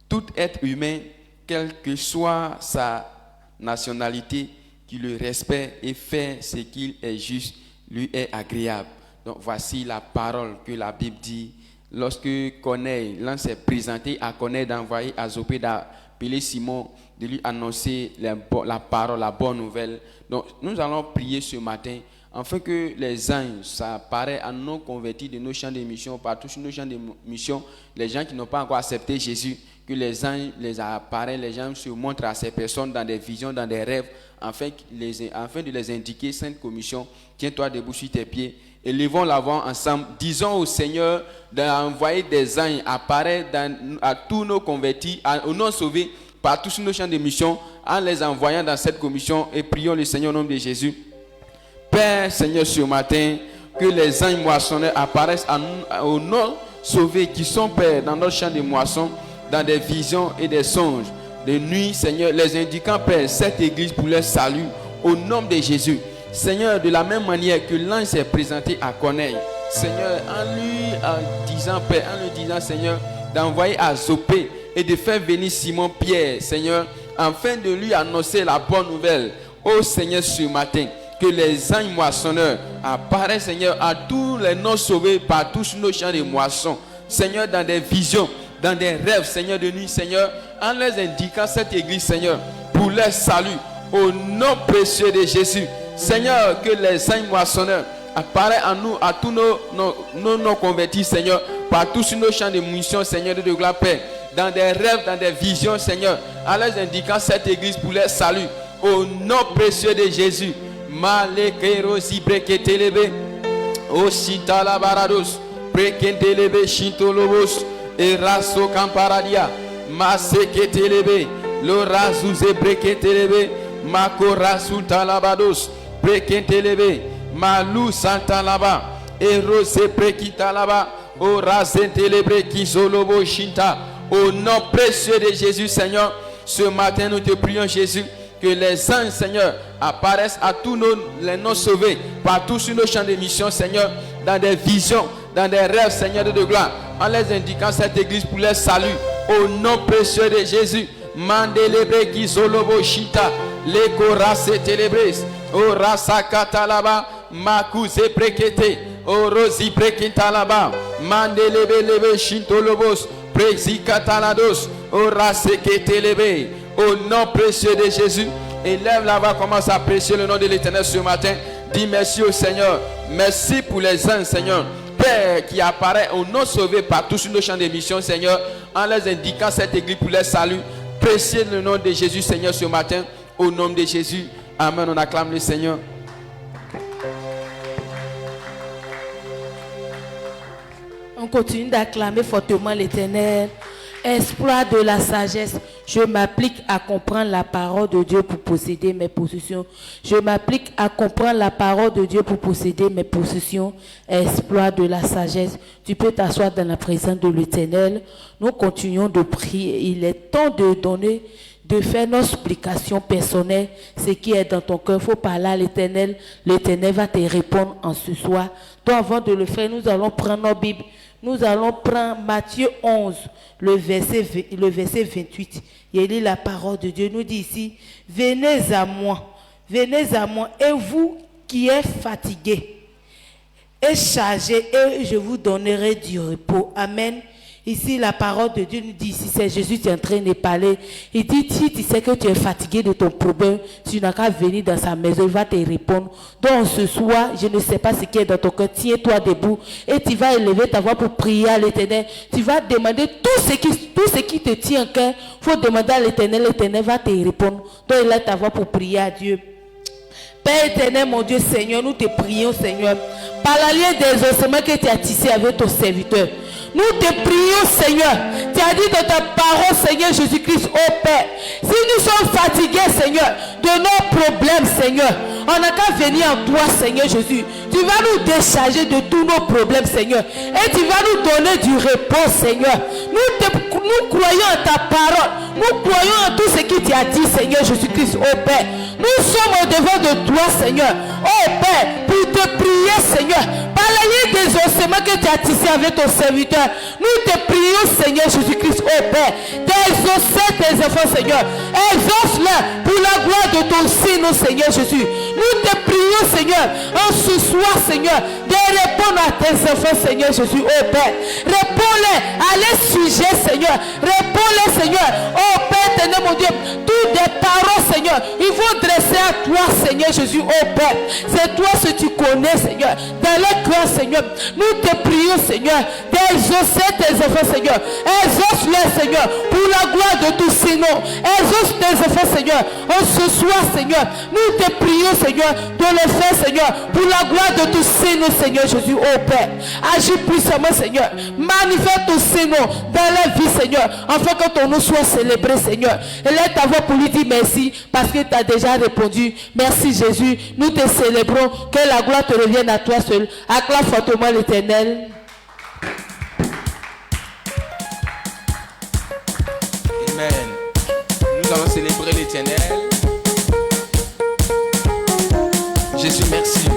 Tout être humain, quelle que soit sa nationalité, qui le respecte et fait ce qu'il est juste, lui est agréable. Donc voici la parole que la Bible dit. Lorsque Corneille, l'un s'est présenté à Corneille d'envoyer à Jopé d'appeler Simon, de lui annoncer la parole, la bonne nouvelle. Donc nous allons prier ce matin afin que les anges s'apparaissent à nos convertis de nos champs de mission, partout sur nos champs de mission, les gens qui n'ont pas encore accepté Jésus, que les anges les apparaissent, les gens se montrent à ces personnes dans des visions, dans des rêves, afin de les indiquer, Sainte Commission, tiens-toi debout sur tes pieds, et levons l'avant ensemble, disons au Seigneur d'envoyer des anges apparaître à tous nos convertis, aux non-sauvés, partout sur nos champs de mission, en les envoyant dans cette commission, et prions le Seigneur au nom de Jésus. Père, Seigneur, ce matin, que les anges moissonneurs apparaissent aux non-sauvés qui sont, Père, dans notre champ de moisson, dans des visions et des songes de nuit, Seigneur, les indiquant, Père, cette église pour leur salut, au nom de Jésus. Seigneur, de la même manière que l'ange s'est présenté à Corneille, Seigneur, en lui disant, Père, en lui disant, Seigneur, d'envoyer à Jopé et de faire venir Simon Pierre, Seigneur, afin de lui annoncer la bonne nouvelle. Ô Seigneur, ce matin, que les anges moissonneurs apparaissent, Seigneur, à tous les non-sauvés partout sur nos champs de moisson. Seigneur, dans des visions, dans des rêves, Seigneur, de nuit, Seigneur, en les indiquant cette église, Seigneur, pour leur salut, au nom précieux de Jésus. Seigneur, que les anges moissonneurs apparaissent à nous, à tous nos convertis, Seigneur, partout sur nos champs de mission, Seigneur, de gloire, Père, dans des rêves, dans des visions, Seigneur, en les indiquant cette église pour leur salut, au nom précieux de Jésus. Malekerosi breketelebe, osita la barados, brekentelebe shintolobos, eraso kamparadia, maseketelebe, lorazuze breketelebe, makorasu talabados, brekentelebe, malou santalaba, erose brekitalaba, orazentelebe kisolobo shinta. Au nom précieux de Jésus, Seigneur, ce matin nous te prions, Jésus, que les anges, Seigneur, apparaissent à tous les non-sauvés, partout sur nos champs de mission, Seigneur, dans des visions, dans des rêves, Seigneur de gloire, en les indiquant cette église pour leur salut. Au nom précieux de Jésus, Mandelebre qui solobo shita, les koras telebres, o rasa katalaba, makuze prekete, o rosi prekitalaba, mandelebe lebe shintolobos, prezi katalados, o rase ketelebe. Au nom précieux de Jésus, élève là-bas, commence à apprécier le nom de l'Éternel ce matin. Dis merci au Seigneur. Merci pour les anges, Seigneur. Père qui apparaît aux non-sauvés partout sur nos champs de mission, Seigneur, en les indiquant cette église pour leur salut. Précieux le nom de Jésus, Seigneur, ce matin. Au nom de Jésus. Amen. On acclame le Seigneur. On continue d'acclamer fortement l'Éternel. Exploit de la sagesse. Je m'applique à comprendre la parole de Dieu pour posséder mes possessions. Je m'applique à comprendre la parole de Dieu pour posséder mes possessions. Exploit de la sagesse. Tu peux t'asseoir dans la présence de l'Éternel. Nous continuons de prier. Il est temps de donner, de faire nos explications personnelles. Ce qui est dans ton cœur, il faut parler à l'Éternel. L'Éternel va te répondre en ce soir. Donc avant de le faire, nous allons prendre nos Bibles Nous allons prendre Matthieu 11, le verset 28. Il lit la parole de Dieu. Nous dit ici, venez à moi, et vous qui êtes fatigués et chargés, et je vous donnerai du repos. Amen. Ici, la parole de Dieu nous dit, ici, c'est Jésus qui est en train de parler. Il dit, si tu sais que tu es fatigué de ton problème, tu n'as qu'à venir dans sa maison, il va te répondre. Donc ce soir, je ne sais pas ce qui est dans ton cœur, tiens-toi debout et tu vas élever ta voix pour prier à l'Éternel. Tu vas demander tout ce qui te tient en cœur. Il faut demander à l'Éternel, l'Éternel va te répondre. Donc élève ta voix pour prier à Dieu. Père éternel, mon Dieu, Seigneur, nous te prions, Seigneur, par la lien des ossements que tu as tissé avec ton serviteur. Nous te prions, Seigneur. Tu as dit dans ta parole, Seigneur Jésus-Christ, ô Père, si nous sommes fatigués, Seigneur, de nos problèmes, Seigneur, on n'a qu'à venir en toi, Seigneur Jésus. Tu vas nous décharger de tous nos problèmes, Seigneur. Et tu vas nous donner du repos, Seigneur. Nous croyons en ta parole. Nous croyons en tout ce qui tu as dit, Seigneur Jésus-Christ, ô Père. Nous sommes au devant de toi, Seigneur. Ô Père, pour te prier, Seigneur, par la ligne des ossements que tu as tissé avec ton serviteur. Nous te prions, Seigneur Jésus-Christ, ô Père, d'exaucer tes enfants, Seigneur. Exauce-les pour la gloire de ton Seigneur, Seigneur Jésus. Nous te prions, Seigneur, en ce soir, Seigneur, de répondre à tes enfants, Seigneur Jésus, ô Père. Réponds-les à les sujets, Seigneur. Réponds-les, Seigneur. Ô Père, éternel, mon Dieu, toutes des paroles, Seigneur, ils vont dresser à toi, Seigneur Jésus, ô Père. C'est toi ce que tu connais, Seigneur. Dans les cœurs, Seigneur, nous te prions, Seigneur, d'exaucer tes enfants, Seigneur. Exauce-les, Seigneur, pour la gloire de tous ces noms. Exauce tes enfants, Seigneur. En ce soir, Seigneur, nous te prions, Seigneur, de le faire, Seigneur, pour la gloire de tous ces noms, Seigneur Jésus, ô Père. Agis puissamment, Seigneur. Manifeste tous ces noms dans la vie, Seigneur, afin que ton nom soit célébré, Seigneur. Et laisse ta voix pour lui dire merci, parce que tu as déjà répondu. Merci, Jésus. Nous te célébrons. Que la gloire te revienne à toi seul. Acclame fortement l'Éternel. Amen. Nous allons célébrer l'Éternel. Jésus, merci.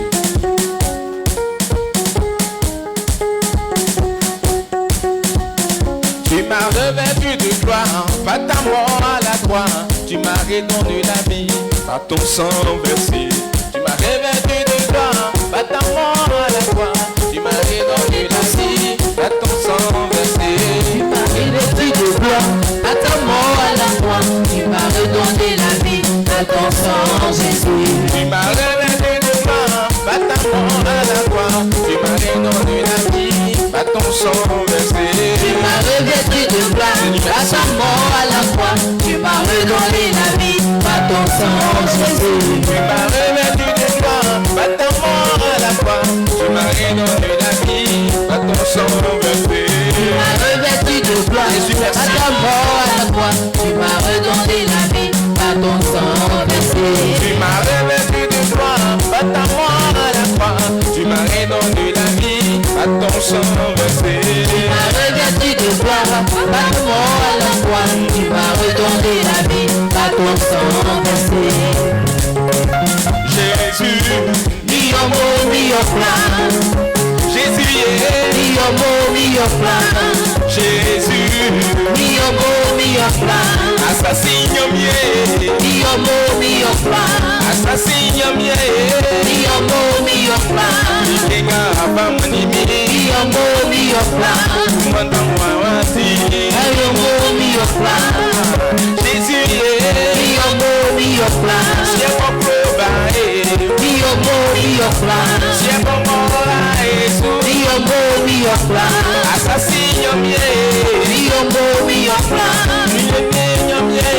Tu m'as revêtu de gloire, par ta mort à la croix. Tu m'as redonné la vie, par ton sang versé. Tu m'as revêtu de gloire, par ta mort à la croix. Tu m'as redonné la vie, par ton sang versé. Tu m'as revêtu de gloire, À ta mort à la croix, tu m'as redonné la vie, à ton sang, Jésus. Tu m'as revêtu de gloire, par ta mort à la croix. Tu m'as redonné la vie, par ton sang versé. Tu m'as revêtu de gloire, à ta mort à la croix, tu m'as redonné la vie, à ton sang, Jésus. Tu m'as revêtu de gloire, par ta mort à la croix. Tu m'as redonné la vie, par ton sang versé. Tu m'as revêtu de gloire, à ta mort à la croix, tu m'as redonné la vie, à ton sang versé. Tu m'as revêtu de gloire, par ta mort à la croix. Tu m'as redonné la vie, par ton sang versé. Tu m'as revêtu de gloire, à ta mort à la croix, tu m'as redonné la vie, à ton sang versé. Jésus, Mio mo, mio plan. Jésus est Mio mo, mio plan. Jésus, Mio mo, mio plan. assassino mie, Mio mo, mio plan. assassino mie, Mio mo, mio plan. Kenga abamani mi, Mio mo, mio plan. mandangwa wasi. Mio mo, mio plan. Jésus est Mio mo, mio plan. siamo probae, Mio mo, mio plan. siamo mora Gesù, Mio mo, mio plan. assassino mie, Mio mo, mio plan. mio mie,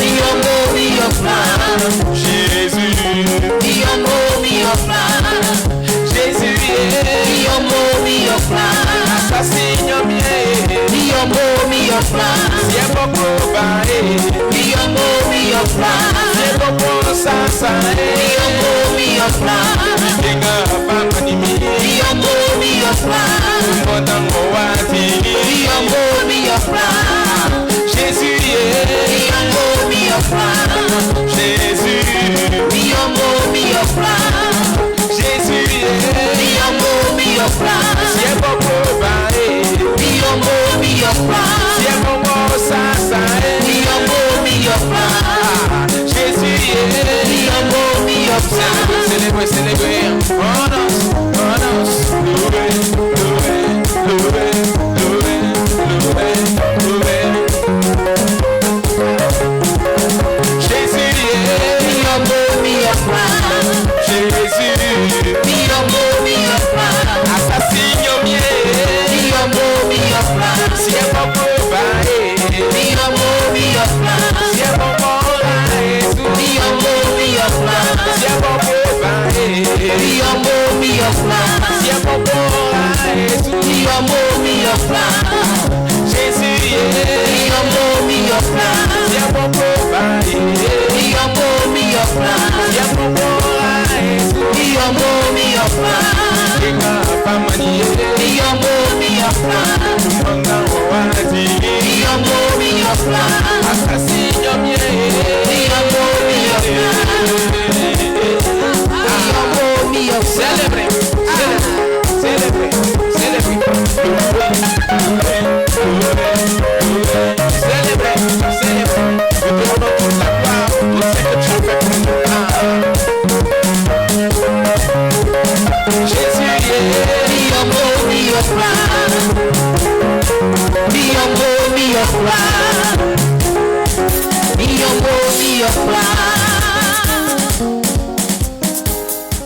Mio mo, mio plan. Jésus, Mio mo, mio plan. Jésus est Mio mo, mio plan. assassino mie, Mio mo, mio plan. siamo probae, Mio mo, mio plan. siamo prosasae, Mio mo, mio plan. Kenga abamani mi, Mio mo, mio plan. mandangwa wasi. Mio mo, mio plan. Jésus est Mio mo, mio plan. Jésus, Mio mo, mio plan. Jésus est Mio mo, mio plan. siamo probae,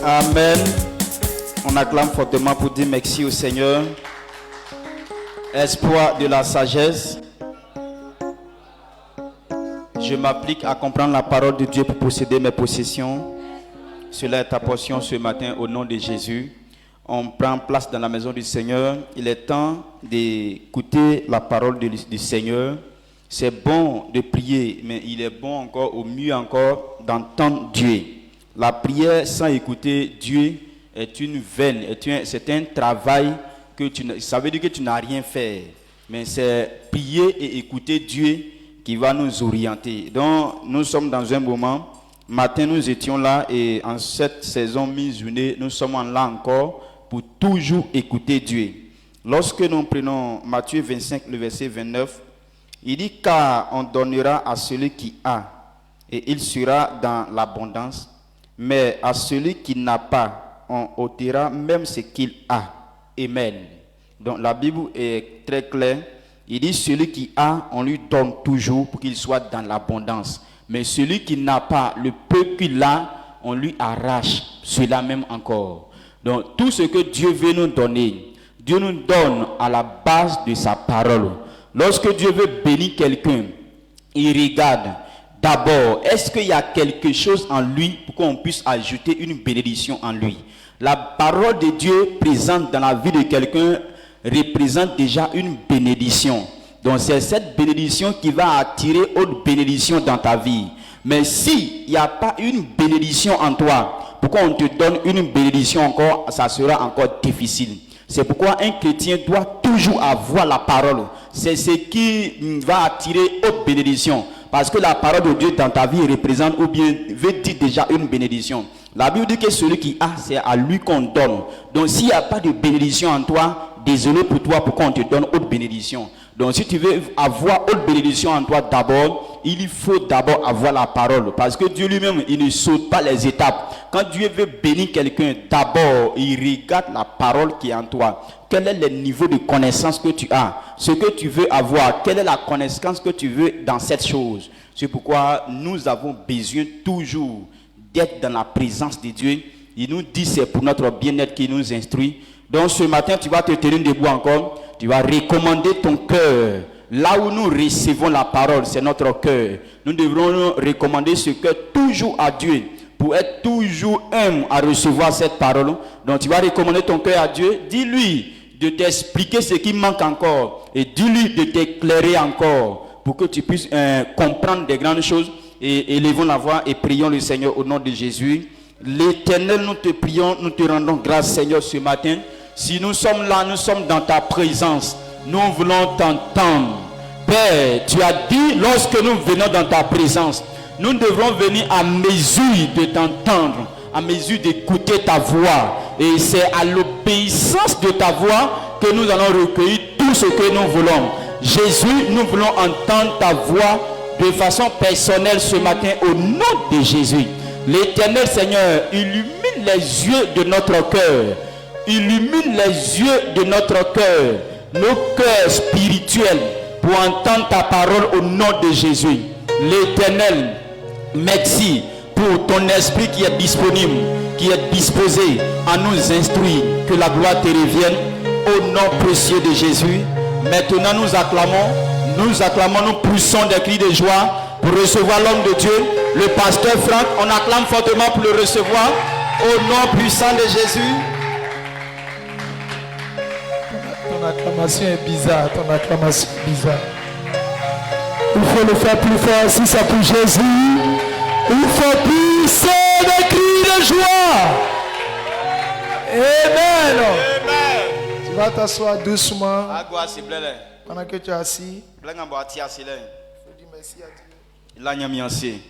Amen. On acclame fortement pour dire merci au Seigneur. Espoir de la sagesse. Je m'applique à comprendre la parole de Dieu pour posséder mes possessions. Cela est ta portion ce matin au nom de Jésus. On prend place dans la maison du Seigneur. Il est temps d'écouter la parole du Seigneur. C'est bon de prier, mais il est bon encore, au mieux encore, d'entendre Dieu. La prière sans écouter Dieu est une vaine, c'est un travail ça veut dire que tu n'as rien fait. Mais c'est prier et écouter Dieu qui va nous orienter. Donc nous sommes dans un moment, matin nous étions là et en cette saison mi-journée, nous sommes là encore pour toujours écouter Dieu. Lorsque nous prenons Matthieu 25, le verset 29, il dit car on donnera à celui qui a et il sera dans l'abondance, mais à celui qui n'a pas, on ôtera même ce qu'il a. Amen. Donc la Bible est très claire. Il dit celui qui a, on lui donne toujours pour qu'il soit dans l'abondance. Mais celui qui n'a pas, le peu qu'il a, on lui arrache cela même encore. Donc tout ce que Dieu veut nous donner, Dieu nous donne à la base de sa parole. Lorsque Dieu veut bénir quelqu'un, il regarde d'abord, est-ce qu'il y a quelque chose en lui pour qu'on puisse ajouter une bénédiction en lui? La parole de Dieu présente dans la vie de quelqu'un représente déjà une bénédiction. Donc c'est cette bénédiction qui va attirer autre bénédiction dans ta vie. Mais s'il n'y a pas une bénédiction en toi, pourquoi on te donne une bénédiction encore, ça sera encore difficile. C'est pourquoi un chrétien doit toujours avoir la parole. C'est ce qui va attirer autre bénédiction. Parce que la parole de Dieu dans ta vie représente ou bien veut dire déjà une bénédiction. La Bible dit que celui qui a, c'est à lui qu'on donne. Donc s'il n'y a pas de bénédiction en toi, désolé pour toi, pourquoi on te donne autre bénédiction. Donc si tu veux avoir autre bénédiction en toi d'abord, il faut d'abord avoir la parole. Parce que Dieu lui-même, il ne saute pas les étapes. Quand Dieu veut bénir quelqu'un, d'abord, il regarde la parole qui est en toi. Quel est le niveau de connaissance que tu as? Ce que tu veux avoir, quelle est la connaissance que tu veux dans cette chose? C'est pourquoi nous avons besoin toujours d'être dans la présence de Dieu. Il nous dit c'est pour notre bien-être qu'il nous instruit. Donc ce matin, tu vas te tenir debout encore. Tu vas recommander ton cœur. Là où nous recevons la parole, c'est notre cœur. Nous devrons recommander ce cœur toujours à Dieu pour être toujours humble à recevoir cette parole. Donc tu vas recommander ton cœur à Dieu. Dis-lui de t'expliquer ce qui manque encore et dis-lui de t'éclairer encore pour que tu puisses comprendre des grandes choses. Et élevons la voix et prions le Seigneur au nom de Jésus. L'Éternel, nous te prions, nous te rendons grâce Seigneur ce matin. Si nous sommes là, nous sommes dans ta présence. Nous voulons t'entendre. Père, tu as dit lorsque nous venons dans ta présence, nous devrons venir à mesure de t'entendre, à mesure d'écouter ta voix. Et c'est à l'obéissance de ta voix que nous allons recueillir tout ce que nous voulons. Jésus, nous voulons entendre ta voix de façon personnelle ce matin au nom de Jésus. L'Éternel Seigneur, illumine les yeux de notre cœur. Illumine les yeux de notre cœur, nos cœurs spirituels, pour entendre ta parole au nom de Jésus. L'Éternel, merci pour ton esprit qui est disponible, qui est disposé à nous instruire. Que la gloire te revienne au nom précieux de Jésus. Maintenant nous acclamons, nous poussons des cris de joie pour recevoir l'homme de Dieu, le pasteur Franck. On acclame fortement pour le recevoir au nom puissant de Jésus. Ton acclamation est bizarre. Ton acclamation est bizarre. Il faut le faire plus fort si c'est pour Jésus. Il faut pousser des cris de joie. Amen. Amen. Tu vas t'asseoir doucement Agua si blele. pendant que tu es assis. Blenga bo ati asile. Il faut dire merci à Dieu La nyami ansi.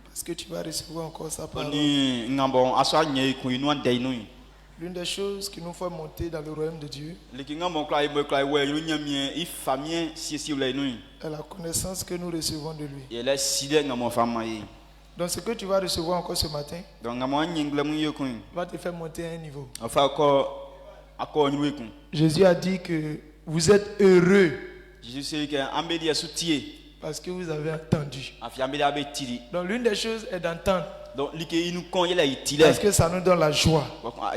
parce que tu vas recevoir encore sa parole. Oni ngambo aso anye ku inu ande inu. L'une des choses qui nous fait monter dans le royaume de Dieu Liki ngambo klai bo klai we yu nyami i famien si ule inu. est la connaissance que nous recevons de lui. Yele side ngambo fama yi. Donc ce que tu vas recevoir encore ce matin Donc ngambo nyingle mu yekun. va te faire monter à un niveau. Enfin ako inu yekun. Jésus a dit que vous êtes heureux Jésus sait que ambeli asoutié. parce que vous avez entendu. Afi ambeli abe tiri. Donc l'une des choses est d'entendre Donc like inu kon yele itile. parce que ça nous donne la joie.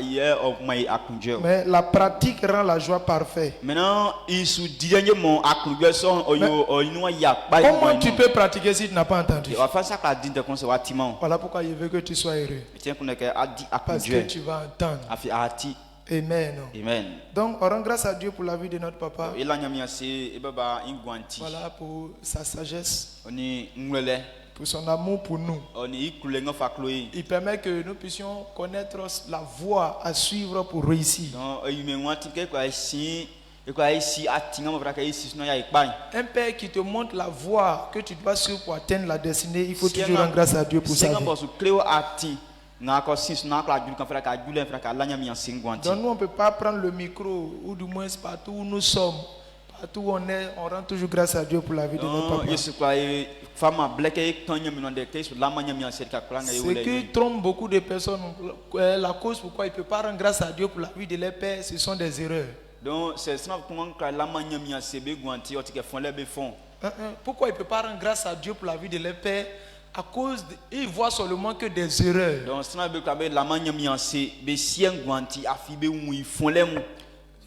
Hier au mai akunje. Mais la pratique rend la joie parfaite. Maintenant, il se dit que mon akunje son oyo inu ya ba. Comment tu peux pratiquer si tu n'as pas entendu? On va faire ça quand dit de conservativement. Voilà pourquoi il veut que tu sois heureux. Tiens qu'on est a dit Parce que akunje. tu vas entendre. Afi ati. Amen. Amen. Donc on rend grâce à Dieu pour la vie de notre papa. Il a nyami ase e baba ingwanti. Voilà pour sa sagesse, Oni ngwele. pour son amour pour nous. Oni ikule ngofa kloyi. Il permet que nous puissions connaître la voie à suivre pour réussir. Donc yume ngwanti ke kwa isi e kwa isi atinga mo vraka isi sino ya ikpai. Un père qui te montre la voie que tu dois suivre pour atteindre la destinée, il faut toujours rendre grâce à Dieu pour ça. Singa bosu kleo ati. Na ko sis na kla jul kan fraka jul fraka la nyami ase ngwanti. Donc nous on ne peut pas prendre le micro, ou du moins partout où nous sommes, partout où on est, on rend toujours grâce à Dieu pour la vie de notre papa. Yesu kwa fama black e kanya mi nonde ke sur la manya mi ase ka klanga Ce qui trompe beaucoup de personnes, la cause pourquoi ils ne peuvent pas rendre grâce à Dieu pour la vie de leur père, ce sont des erreurs. Donc c'est ça comment la manya mi ase be gwanti o ti ke fon le be fon. Pourquoi ils ne peuvent pas rendre grâce à Dieu pour la vie de leur père? À cause ils voient seulement que des erreurs. Donc ça be ka be la manya mi ase be sien gwanti afi be mu fon le mu.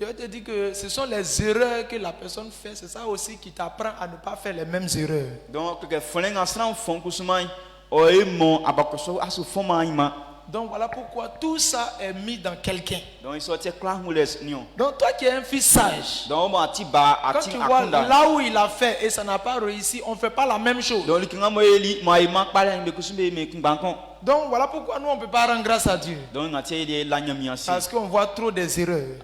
Je te dis que ce sont les erreurs que la personne fait. C'est ça aussi qui t'apprend à ne pas faire les mêmes erreurs. Donc que fon le ngasran fon kusumai o e mo abakoso asu fon ma ima. Donc voilà pourquoi tout ça est mis dans quelqu'un. Donc il sortait clair mules nion. Donc toi qui es un fils sage, Donc mo ati ba quand ati tu vois akunda. là où il a fait et ça n'a pas réussi, on ne fait pas la même chose. Donc likinga mo eli ma ima pala be kusumbe me kumbankon. Donc voilà pourquoi nous on ne peut pas rendre grâce à Dieu. Donc ngati eli la nyami ase. Parce qu'on voit trop des erreurs.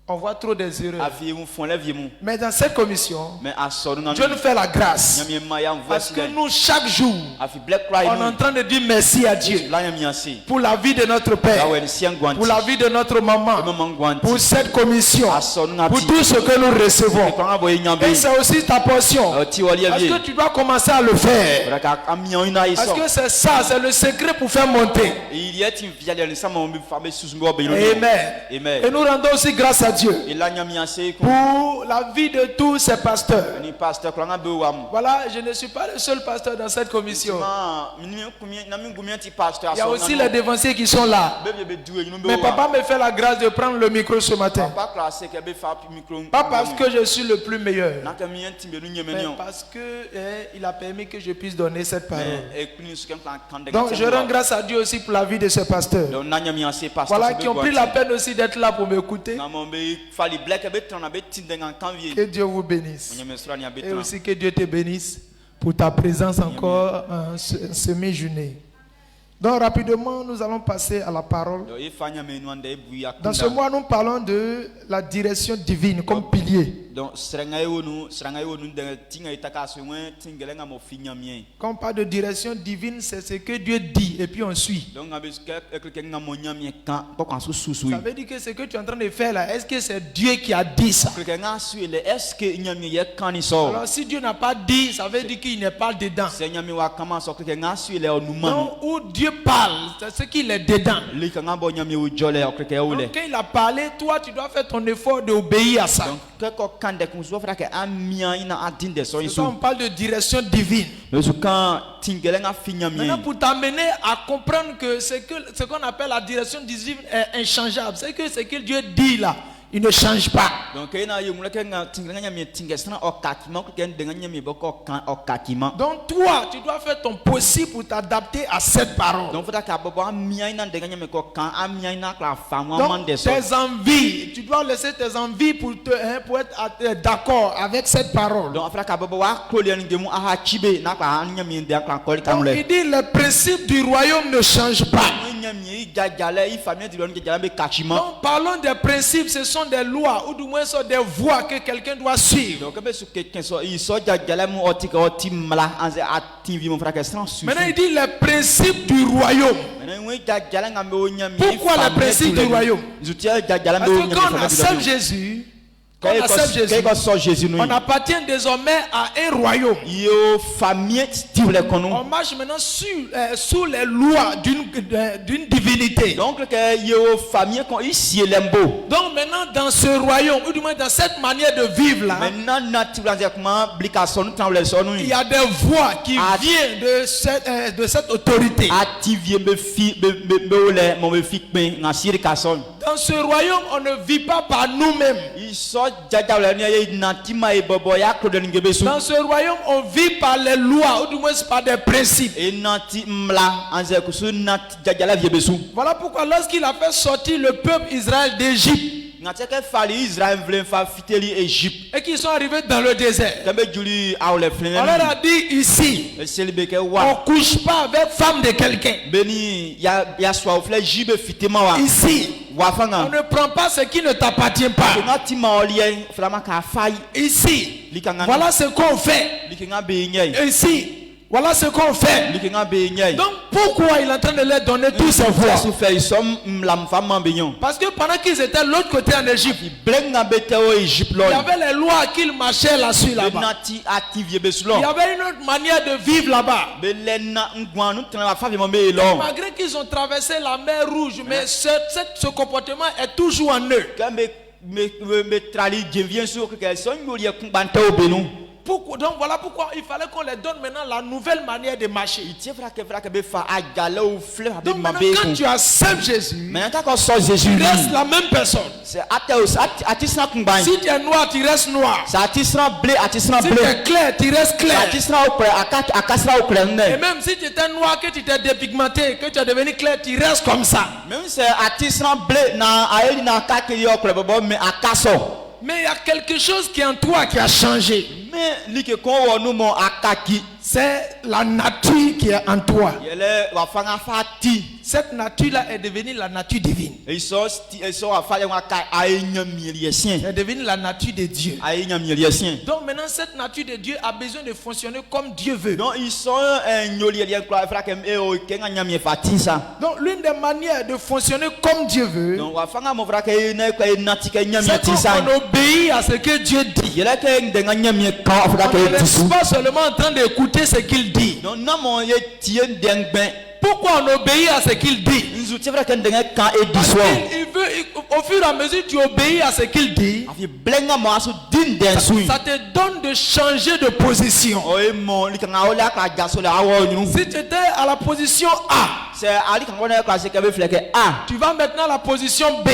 On voit trop des erreurs. Afi mu fon le vie mu. Mais dans cette commission, Mais asoru ngami. Dieu nous fait la grâce. Nyami ma ya Parce voici. que nous, chaque jour, Afi black cry on est en train de dire merci à Dieu la nyami ase. pour la vie de notre Père, La wen sien gwanti. pour la vie de notre maman, maman gwanti. pour cette commission, Asoru ngati. pour tout ce que nous recevons. Quand boy nyambe. Et c'est aussi ta portion. Ti wali Parce vie. que tu dois commencer à le faire. Raka amion ina iso. Parce que c'est ça, c'est le secret pour faire monter. Il y a une via le sama on fabe susumbo be. Amen. Amen. Et nous rendons aussi grâce à Dieu Et la nyami ase ko pour la vie de tous ces pasteurs. ni pasteur klanga be wam. Voilà, je ne suis pas le seul pasteur dans cette commission. Ma mini kumien na min gumien ti pasteur Il y a aussi les dévanciers qui sont là. be doué nous be. Mais papa me fait la grâce de prendre le micro ce matin. Papa classé que be fa micro. Pas parce que je suis le plus meilleur, na ka mien timbe nu nyeme mais nion. parce que il a permis que je puisse donner cette parole. Et kuni su kan kande. Donc je rends grâce à Dieu aussi pour la vie de ces pasteurs. Donc na nyami ase pasteur. Voilà, qui ont pris la peine aussi d'être là pour m'écouter. Na mo be fali black be tron na be tindenga kanvie. Que Dieu vous bénisse. Nyame sura ni Et abetan. aussi que Dieu te bénisse pour ta présence encore en ce mi-journée. Donc rapidement, nous allons passer à la parole. Donc il fanya me no ande bu ya. Dans ce mois, nous parlons de la direction divine comme pilier. Donc sranga yo nu de tinga itaka so wen tingelenga mo finya mien. Quand on parle de direction divine, c'est ce que Dieu dit et puis on suit. Donc nga mo nyamie kan pokon so susu. Ça veut dire que ce que tu es en train de faire là, est-ce que c'est Dieu qui a dit ça? Nga su le est-ce que nyamie ye kan ni so. Alors si Dieu n'a pas dit, ça veut dire qu'il n'est pas dedans. C'est nyamie wa kama so nga su le onu manu. Donc où Dieu parle, c'est ce qu'il est dedans. Le nga bo nyamie wo jole okreke o le. Donc quand il a parlé, toi tu dois faire ton effort d'obéir à ça. Donc que kan de kun so fra ke amia ina adin de so C'est isu. ça, on parle de direction divine. Le su kan tingelenga finya Maintenant, mien. pour t'amener à comprendre que ce qu'on appelle la direction divine est inchangeable, c'est que ce que Dieu dit là, il ne change pas. Donc Donc toi, tu dois faire ton possible pour t'adapter à cette parole. Donc tes envies, tu dois laisser tes envies pour être d'accord avec cette parole. Donc il dit le principe du royaume ne change pas. Donc parlons des principes, ce sont des lois ou du moins sont des voies que quelqu'un doit suivre. Maintenant il dit les principes du royaume. Pourquoi les principes du royaume? Parce que quand on accepte Jésus, on appartient désormais à un royaume. On marche maintenant sous les lois d'une divinité. Donc maintenant dans ce royaume, ou du moins dans cette manière de vivre là, il y a des voix qui viennent de cette autorité. Dans ce royaume, on ne vit pas par nous-mêmes. Dans ce royaume, on vit par les lois, ou du moins par des principes. Voilà pourquoi lorsqu'il a fait sortir le peuple Israël d'Égypte, et qu'ils sont arrivés dans le désert, on leur a dit ici, on ne couche pas avec femme de quelqu'un. Ici, on ne prend pas ce qui ne t'appartient pas. Ici, voilà ce qu'on fait. Ici, voilà ce qu'on fait. Donc pourquoi il est en train de leur donner tous ces voix? Parce que pendant qu'ils étaient de l'autre côté en Égypte, il y avait les lois qu'ils marchaient là-dessus là-bas. Il y avait une autre manière de vivre là-bas. Malgré qu'ils ont traversé la mer Rouge, mais ce comportement est toujours en eux. Donc voilà pourquoi il fallait qu'on les donne maintenant la nouvelle manière de marcher. Donc maintenant quand tu acceptes Jésus, tu restes la même personne. Si tu es noir, tu restes noir. Si tu es clair, tu restes clair. Et même si tu étais noir, que tu t'es dépigmenté, que tu es devenu clair, tu restes comme ça. Mais il y a quelque chose qui est en toi qui a changé. C'est la nature qui est en toi. Cette nature-là est devenue la nature divine. Elle est devenue la nature de Dieu. Donc maintenant, cette nature de Dieu a besoin de fonctionner comme Dieu veut. Donc l'une des manières de fonctionner comme Dieu veut, c'est qu'on obéit à ce que Dieu dit. On ne reste pas seulement en train d'écouter ce qu'il dit. Pourquoi on obéit à ce qu'il dit? Parce qu'il veut, au fur et à mesure que tu obéis à ce qu'il dit, ça te donne de changer de position. Si tu étais à la position A, tu vas maintenant à la position B,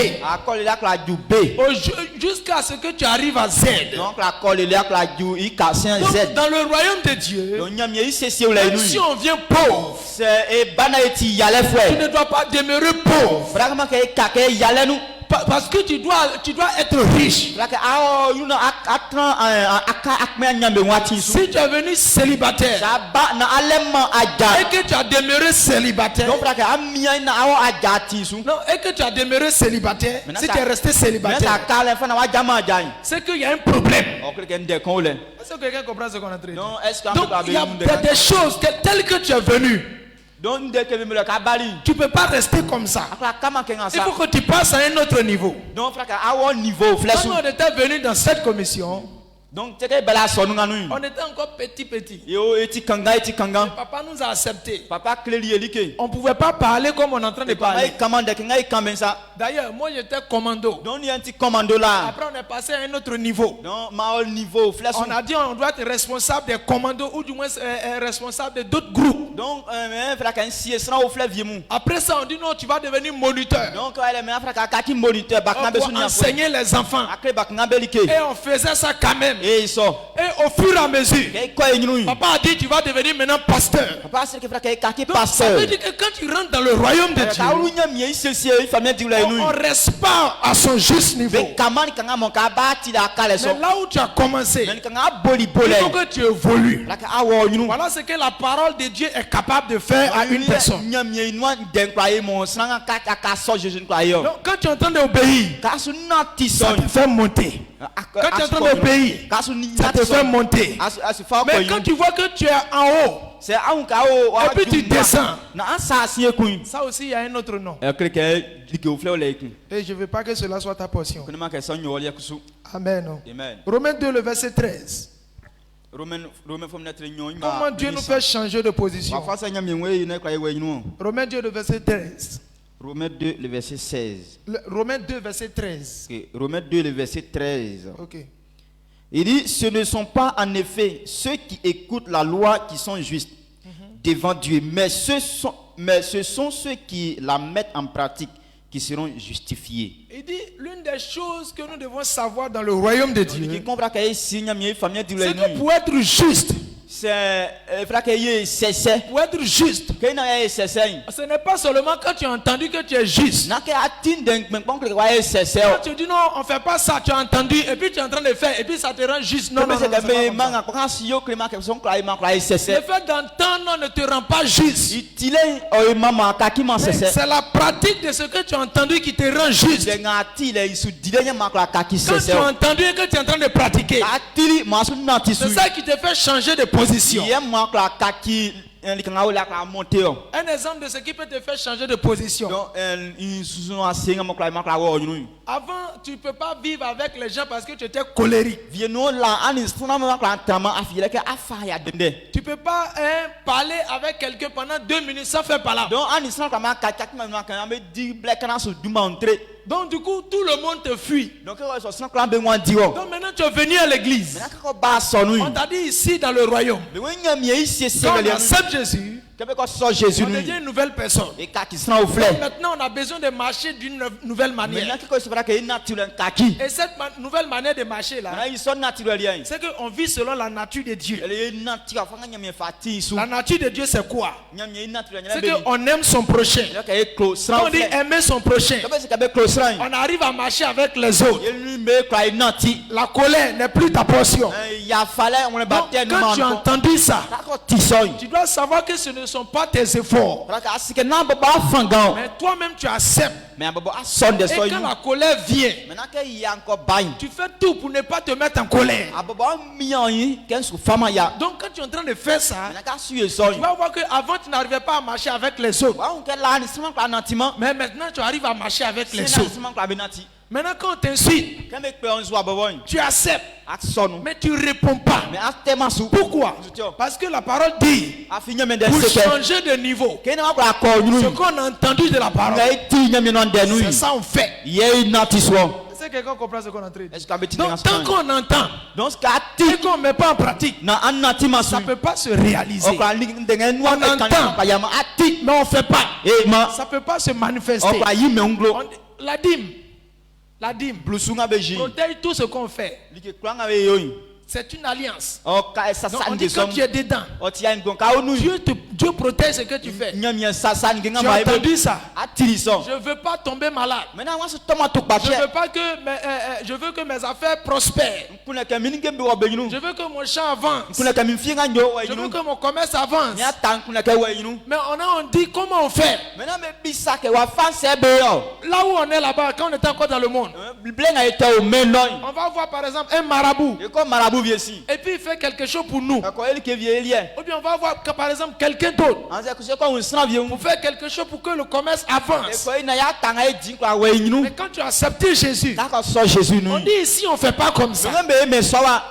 jusqu'à ce que tu arrives à Z. Donc, dans le royaume de Dieu, même si on vient pauvre, tu ne dois pas demeurer pauvre. Parce que tu dois être riche. Si tu es venu célibataire et que tu as demeuré célibataire, et que tu as demeuré célibataire, si tu es resté célibataire, c'est qu'il y a un problème. Est-ce que quelqu'un comprend ce qu'on a traité? Donc il y a des choses telles que tu es venu. Tu ne peux pas rester comme ça. Il faut que tu passes à un autre niveau. Quand on était venu dans cette commission, Donc teke bala sonu nganu. On était encore petit. Yo eti kanga. Papa nous a acceptés. Papa cleli elike. On ne pouvait pas parler comme on est en train de parler. Ngai commande ngai kambensa. D'ailleurs, moi j'étais commando. Donc il y a un petit commando là. Après on est passé à un autre niveau. Donc ma niveau flash. On a dit on doit être responsable des commandos ou du moins responsable de d'autres groupes. Donc frère kan si sera au fleuve yemu. Après ça on dit non, tu vas devenir moniteur. Donc elle me frère ka ki moniteur bakna On doit enseigner les enfants. Akre bakna belike. Et on faisait ça quand même. Et ils sont. Et au fur et à mesure, Papa a dit tu vas devenir maintenant pasteur. Papa c'est que frère ka Donc, ça veut dire que quand tu rentres dans le royaume de Dieu, on reste pas à son juste niveau. Mais là où tu as commencé, il faut que tu évolues. Voilà ce que la parole de Dieu est capable de faire à une personne. Donc quand tu es en train d'obéir, ça te fait monter. Quand tu es en train d'obéir, ça te fait monter. Mais quand tu vois que tu es en haut, et puis tu descends, ça aussi il y a un autre nom. Et je ne veux pas que cela soit ta portion. Amen. Romains 2, le verset 13. Comment Dieu nous fait changer de position. Romains 2, le verset 13. Romains 2, le verset 16. Romains 2, verset 13. Okay. Romains 2, le verset 13. Ok. Il dit, ce ne sont pas en effet ceux qui écoutent la loi qui sont justes devant Dieu, mais ce sont ceux qui la mettent en pratique qui seront justifiés. Il dit, l'une des choses que nous devons savoir dans le royaume de Dieu, c'est que pour être juste, pour être juste, ce n'est pas seulement quand tu as entendu que tu es juste. Quand tu dis non, on ne fait pas ça, tu as entendu, et puis tu es en train de faire, et puis ça te rend juste. Non, le fait d'entendre ne te rend pas juste. C'est la pratique de ce que tu as entendu qui te rend juste. Quand tu as entendu et que tu es en train de pratiquer, c'est ça qui te fait changer de position. Un exemple de ce qui peut te faire changer de position. Avant, tu ne peux pas vivre avec les gens parce que tu étais colérique. Tu ne peux pas parler avec quelqu'un pendant 2 minutes sans faire parler. Donc du coup, tout le monde te fuit. Donc maintenant tu es venu à l'église. On t'a dit ici dans le royaume, quand on accepte Jésus, on devient une nouvelle personne. Donc maintenant on a besoin de marcher d'une nouvelle manière. Et cette nouvelle manière de marcher là, c'est qu'on vit selon la nature de Dieu. La nature de Dieu c'est quoi? C'est qu'on aime son prochain. Quand on dit aimer son prochain, on arrive à marcher avec les autres. La colère n'est plus ta portion. Donc, quand tu as entendu ça, tu dois savoir que ce ne sont pas tes efforts. Mais toi-même tu acceptes. Et quand la colère vient, tu fais tout pour ne pas te mettre en colère. Donc quand tu es en train de faire ça, tu vas voir qu'avant tu n'arrivais pas à marcher avec les autres. Mais maintenant tu arrives à marcher avec les autres. Maintenant quand on t'insulte, tu acceptes, mais tu ne réponds pas. Pourquoi? Parce que la parole dit, pour changer de niveau, ce qu'on a entendu de la parole, c'est ça on fait. Est-ce que quelqu'un comprend ce qu'on est en train de dire? Donc tant qu'on entend et qu'on ne met pas en pratique, ça ne peut pas se réaliser. On entend, mais on ne fait pas. Ça ne peut pas se manifester. La dîme protège tout ce qu'on fait. C'est une alliance. Donc on dit que tu es dedans. Dieu protège ce que tu fais. Tu as entendu ça? Je ne veux pas tomber malade. Je veux que mes affaires prospèrent. Je veux que mon champ avance. Je veux que mon commerce avance. Mais on dit comment on fait? Là où on est là-bas, quand on était encore dans le monde, on va voir par exemple un marabout. Et puis il fait quelque chose pour nous. Ou bien on va voir que, par exemple quelqu'un d'autre pour faire quelque chose pour que le commerce avance. Mais quand tu as accepté Jésus, on dit ici on ne fait pas comme ça.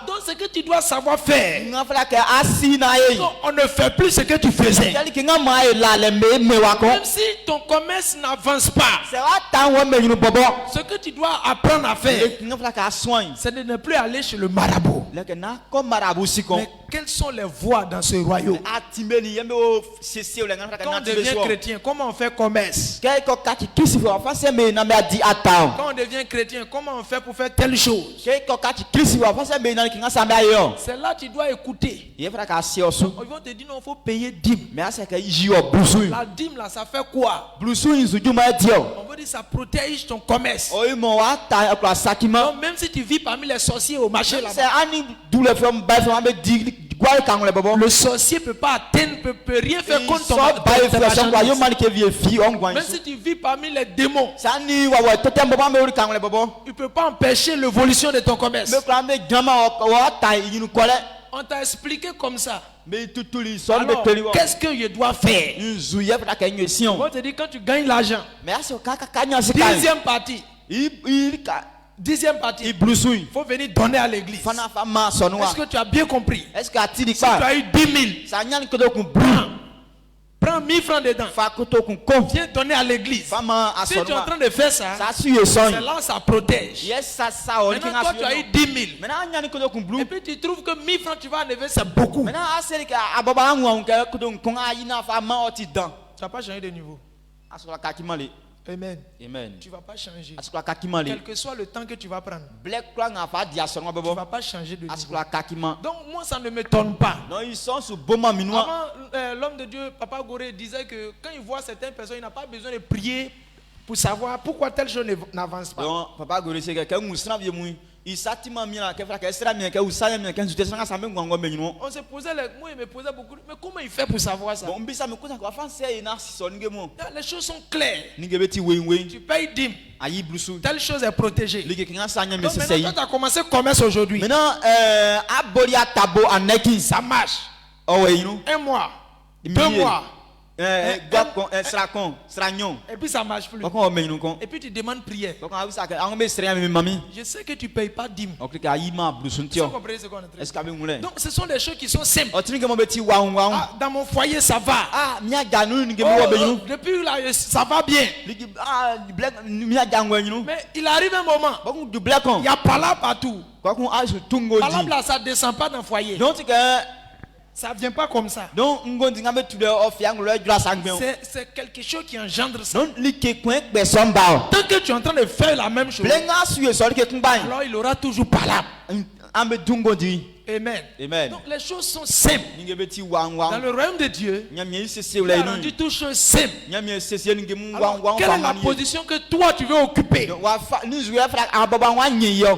Donc ce que tu dois savoir faire. nga fala ke asi na ye Non, on ne fait plus ce que tu faisais. yali ke nga ma e la le me wa ko Même si ton commerce n'avance pas, se wa tan wo me nyunu bobo ce que tu dois apprendre à faire, nga fala ka soin c'est de ne plus aller chez le marabout. le ke na ko marabu si ko Mais quelles sont les voies dans ce royaume? atime ni yembe o sese o le nga fala ka Quand na on tibe devient so chrétien, comment on fait commerce? ke ko ka ki kisi wa fa se me na me adi ata Quand on devient chrétien, comment on fait pour faire telle chose? ke ko ka ki kisi wa fa se me na ki nga sa me ayo C'est là que tu dois écouter. ye fala ka si o so Ils vont te dire non, il faut payer dîme. mais asa ke ji o blusu La dîme là, ça fait quoi? blusu yin su juma dio On veut dire ça protège ton commerce. o mo wa ta ko sakima Donc même si tu vis parmi les sorciers au marché c'est là-bas, ani dou le fam ba fam be di gwal kan le bobo le sorcier peut pas atteindre, peut rien faire contre ton so ba e ta fo so kwa yo marchandise. man ke vie fi on gwan Même si tu vis parmi les démons, sani wa totem bobo me uri kan le bobo il ne peut pas empêcher l'évolution de ton commerce. me kwa me jama o ta yinu kole On t'a expliqué comme ça. me tutuli so me Alors, teli wo qu'est-ce que je dois faire? nzu ye fata ka nyo sion On te dit quand tu gagnes l'argent, mais aso ka ka nya se kan dixième partie, dixième partie, i il blusu faut venir donner à l'église. fana fa ma so no Est-ce que tu as bien compris? est-ce que atidi Si tu as pa eu 10 000, sa nya ko do kun bru prends 1000 francs dedans. fa ko to kun ko Viens donner à l'église. fa ma Si tu aso es en no train de faire ça, sa su ye so c'est là où ça protège. yes sa o ni Maintenant, toi, tu as eu kinga 10 000. maintenant nya ko do kun bru Et puis tu trouves que 1000 francs, tu vas enlever, c'est beaucoup. Tu maintenant aseri ka ababa anwa ka ko do kun ayi na fa ma oti dan n'as pas changé de niveau. aso ka kimale Amen. amen Tu ne vas pas changer. aso ka kimale Quel que soit le temps que tu vas prendre, black croix nga fa dia so tu bobo ne vas pas changer de aso niveau. ka kima Donc moi, ça ne m'étonne pas. non ils sont sous boma minwa Avant, l'homme de Dieu, Papa Goré, disait que quand il voit certaines personnes, il n'a pas besoin de prier pour savoir pourquoi telle chose n'avance pas. donc papa gore se ka musna bi mu isati ma mina ka fra ka sera mi ka usaya mi ka nzute sanga sambe ngwango menyo On se posait, moi, il me posait beaucoup. Mais comment il fait pour savoir ça? bon mbisa me kusa kwa fanse e na si so nge mo Les choses sont claires. ninge beti wen Tu payes dîme. ayi blusu Telle chose est protégée. lige kinga sanya me Donc se maintenant, sei quand tu as commencé commerce aujourd'hui, maintenant aboli atabo aneki ça marche. oh we you Un mois, know 2 mois, gakon sranyon et puis ça marche plus. bako o menyo kon Et puis tu demandes prière. bako awisa ka an me sera mi mami Je sais que tu ne payes pas dîme. o klika ayi ma blusu Vous ntio comprenez ce qu'on est en train de est-ce dire? que be ngule Donc ce sont des choses qui sont simples. o tinge mo beti wa Ah, dans mon foyer, ça va. ah miya ganu ninge Oh, mo benyo depuis là, ça va bien. lige ah black miya gangwe you know Mais il arrive un moment, bako du black on il y a palabre partout. bako asu tungo Palabre di là, ça ne descend pas dans le foyer. donc que Ça ne vient pas comme ça. donc ngondi ngabe tu de off yang lo jura sangbe C'est quelque chose qui engendre ça. donc like kwen be somba Tant que tu es en train de faire la même chose, blenga suye so ke kumbai alors il aura toujours palabre. ambe dungo di Amen. amen Donc les choses sont simples. ninge beti wang Dans wang le royaume de Dieu, nyamye sese il wala a inu rendu toutes choses simples. nyamye sese ninge mu Alors, wang wang quelle est la famani position que toi tu veux occuper? wa fa ni zuya fra ababa wan yin yo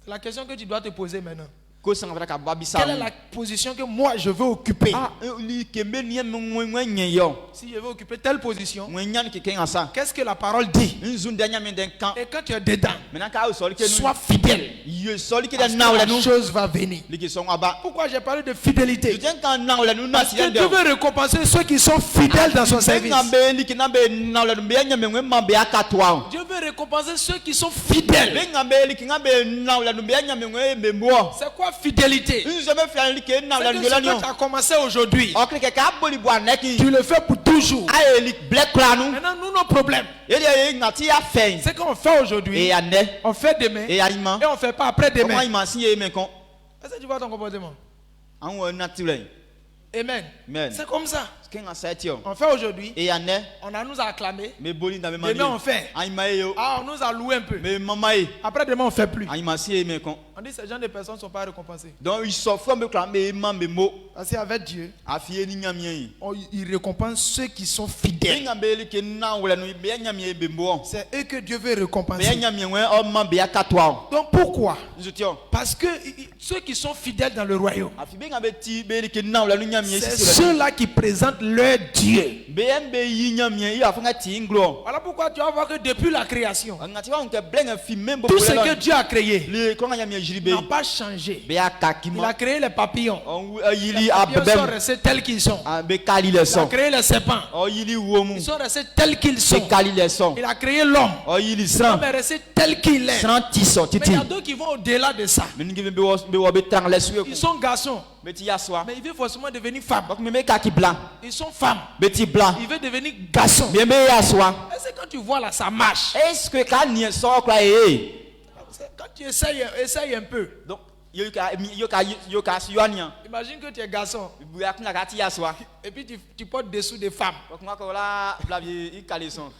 C'est la question que tu dois te poser maintenant. ko sanga fra ka babisa Quelle est la position que moi je veux occuper? ah li kembe ni mwen yin yo Si je veux occuper telle position, mwen nyan ke ken asa qu'est-ce que la parole dit? nzun de nyamye den kan Et quand tu es dedans, mena ka so ke nu sois fidèle. ye so ke Parce den que na wala la nu chose va venir. like so aba Pourquoi j'ai parlé de fidélité? tu ten kan na wala nu na Parce si que den Dieu veut récompenser ceux qui sont fidèles dans son service. ngambe like na be na wala nu be nyamye mwen ma be akatwa Dieu veut récompenser ceux qui sont fidèles. benga be like ngabe na wala nu be nyamye mwen be mo C'est quoi fidélité? nzo me fi like na C'est wala que nu ce la que nyo tu as commencé aujourd'hui, o klike ka boli bo aneki tu le fais pour toujours. aye like black clan Maintenant, nous, nos problèmes, ele ngati ya fe c'est qu'on fait aujourd'hui, e ya ne on fait demain, e ya ima et on ne fait pas après comment demain. il m'a signé men kon Est-ce que tu vois ton comportement? an wo naturel Amen. Amen. C'est comme ça. sken asatio On fait aujourd'hui, e ya ne on a nous acclamé. me boli na me Demain, mani on fait. an ima yo Ah, on nous a loué un peu. me mama e Après demain, on ne fait plus. an ima signé men kon On dit que ces gens de personnes ne sont pas récompensés. donc il s'offre me clan me ma me mo Parce qu'avec Dieu, afie ni nyamie il récompense ceux qui sont fidèles. benga be like na wala nu be nyamie be mo C'est eux que Dieu veut be récompenser. nyamie wen o ma be akatwa Donc pourquoi? nzutio Parce que ceux qui sont fidèles dans le royaume, afi benga be ti be like na wala nu nyamie c'est sisi ceux-là qui présentent leur Dieu. be yi nyamie ya fanga ti nglo Voilà pourquoi tu vas voir que depuis la création, ngati wa nke blenga fi membo tout ce que Dieu a créé, le ko nyamie n'a pas changé. be ya Il kakima a créé les papillons. on Les yili papillons sont abem restés tels qu'ils sont. be kali les Il a son créé les serpents. on yili womu Ils sont restés tels qu'ils be sont. kali les son Il a créé l'homme. on yili L'homme sran est resté tel qu'il est. sran tiso Mais il titi y a d'autres qui vont au-delà de ça. me ngi be wo be tang les suye Ils sont garçons. be ti ya soa Mais ils veulent forcément devenir femmes. donc me be kaki blanc Ils sont femmes. be ti blanc Ils veulent devenir garçons. me be ya soa Est-ce que quand tu vois là, ça marche? est-ce que ka ni so kra e Quand tu essayes un peu. donc yo ka yoania Imagine que tu es garçon. bu ya kuna ka ti ya soa Et puis tu portes dessous des femmes. donc moi ko la blabi i kali son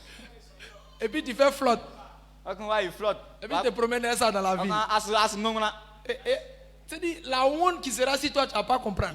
Et puis tu fais flotte. donc wa i flotte Et puis tu te promènes ça dans la vie. as ngona C'est-à-dire la honte qui sera si toi tu ne vas pas comprendre.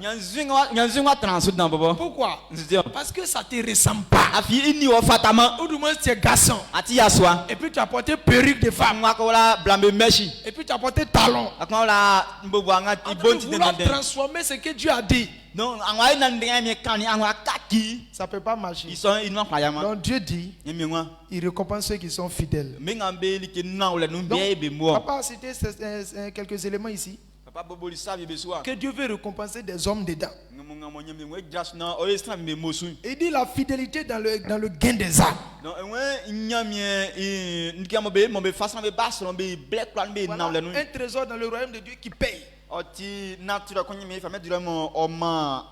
nyanzingwa transud na bobo Pourquoi? ndio Parce que ça ne te ressemble pas. afi ini wo fatama Ou du moins tu es garçon. ati ya soa Et puis tu as porté perruque de femme. moi ko la blambe meshi Et puis tu as porté talon. akwa la mbobo anga En train ibonti de vouloir den transformer ce que Dieu a dit. non angwa ina ndenga mi kani angwa kaki Ça ne peut pas marcher. ils sont ils n'ont pas yama Donc Dieu dit, yemi ngwa il récompense ceux qui sont fidèles. menga mbeli ke na ole nu Donc, be be mo Papa a cité quelques éléments ici papa bobo li sabi be soa que Dieu veut récompenser des hommes dedans. ngamo nyemi ngwe jas na o estra me mosu Il dit la fidélité dans le gain des âmes. non enwe nyami ndikamo be fasana be basro be black plan be na Voilà ole nu un trésor dans le royaume de Dieu qui paye. oti natura ko nyemi fa me dure mo o ma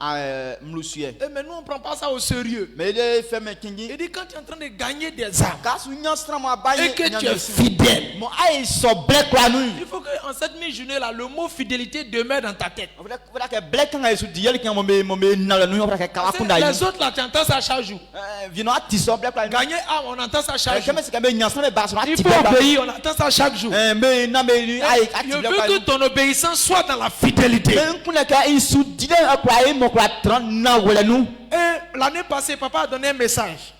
mlusuye Mais nous on ne prend pas ça au sérieux. mais de fait me kingi Il dit quand tu es en train de gagner des âmes kasu nyastra mo abaye et que tu es fidèle, mo ai so black plan nu il faut qu'en cette mi-journée là, le mot fidélité demeure dans ta tête. Voilà que black kan esu diel kan mo be na le nu voilà que kala Parce que kunda les autres là, tu entends ça chaque jour. vino ati so black plan Gagner âme, on entend ça chaque jour. kama se kabe nyastra me basro Il ati faut obéir, on entend ça chaque jour. me na me ni ai ati Je veux black que ton obéissance soit dans la fidélité. ben kuna ka isu dile akwa mo kwa 30 na wala nu Et l'année passée, papa a donné un message.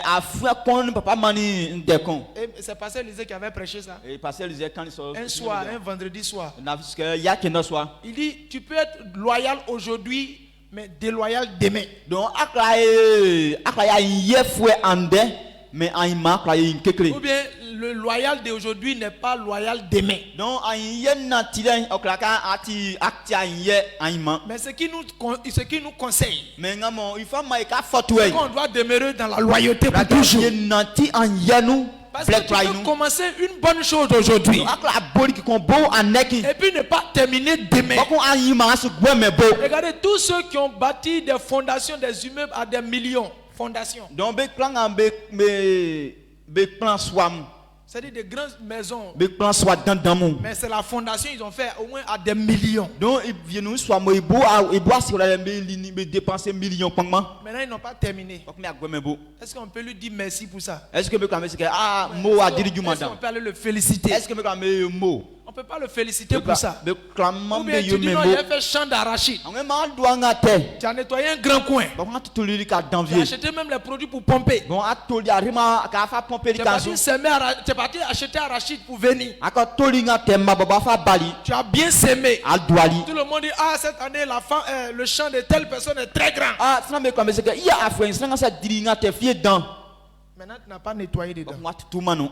afu kon papa mani ndekon Et c'est Pasteur Lisée qui avait prêché ça. et passer les quand so Un soir, un vendredi soir. na fiske ya ke no soir Il dit, tu peux être loyal aujourd'hui, mais déloyal demain. donc akla ya yefwe ande mais aima akla yin kekle Ou bien le loyal d'aujourd'hui n'est pas loyal demain. donc ayen na tilen akla ka ati akti ayen aima Mais ce qui nous conseille, mais ngamo il faut ma ka fotwe on doit demeurer dans la loyauté pour toujours. nanti anyanu Parce que tu peux commencer une bonne chose aujourd'hui akla boli ki kon bon aneki et puis ne pas terminer demain. bako ayima su gweme bo Regardez tous ceux qui ont bâti des fondations, des immeubles à des millions. Fondations. donc be plan be plan swam C'est-à-dire des grandes maisons. be plan swat dans mon Mais c'est la fondation, ils ont fait au moins à des millions. donc il vient nous soit mo ibo si la be dépenser millions pangma Maintenant, ils n'ont pas terminé. bako me agweme bo Est-ce qu'on peut lui dire merci pour ça? est-ce que me quand que mo a diri du Est-ce qu'on madame peut aller le féliciter? est-ce que me quand mo On ne peut pas le féliciter pour ça. be clamement Ou be bien tu yo dis me non, bo il a fait champ d'arachide. on ma do ngate Tu as nettoyé un grand coin. bako tutuli ka Tu as danvier acheté même les produits pour pomper. bon atoli arima ka fa pomper Tu es kasu parti semer, tu es parti acheter arachide pour venir. aka toli ngate ma baba fa bali Tu as bien semé. adwali Tout le monde dit, ah, cette année, le champ de telle personne est très grand. ça me comme que il y a afin ça ça diri ngate fie dans Maintenant, tu n'as pas nettoyé dedans. bako tout mano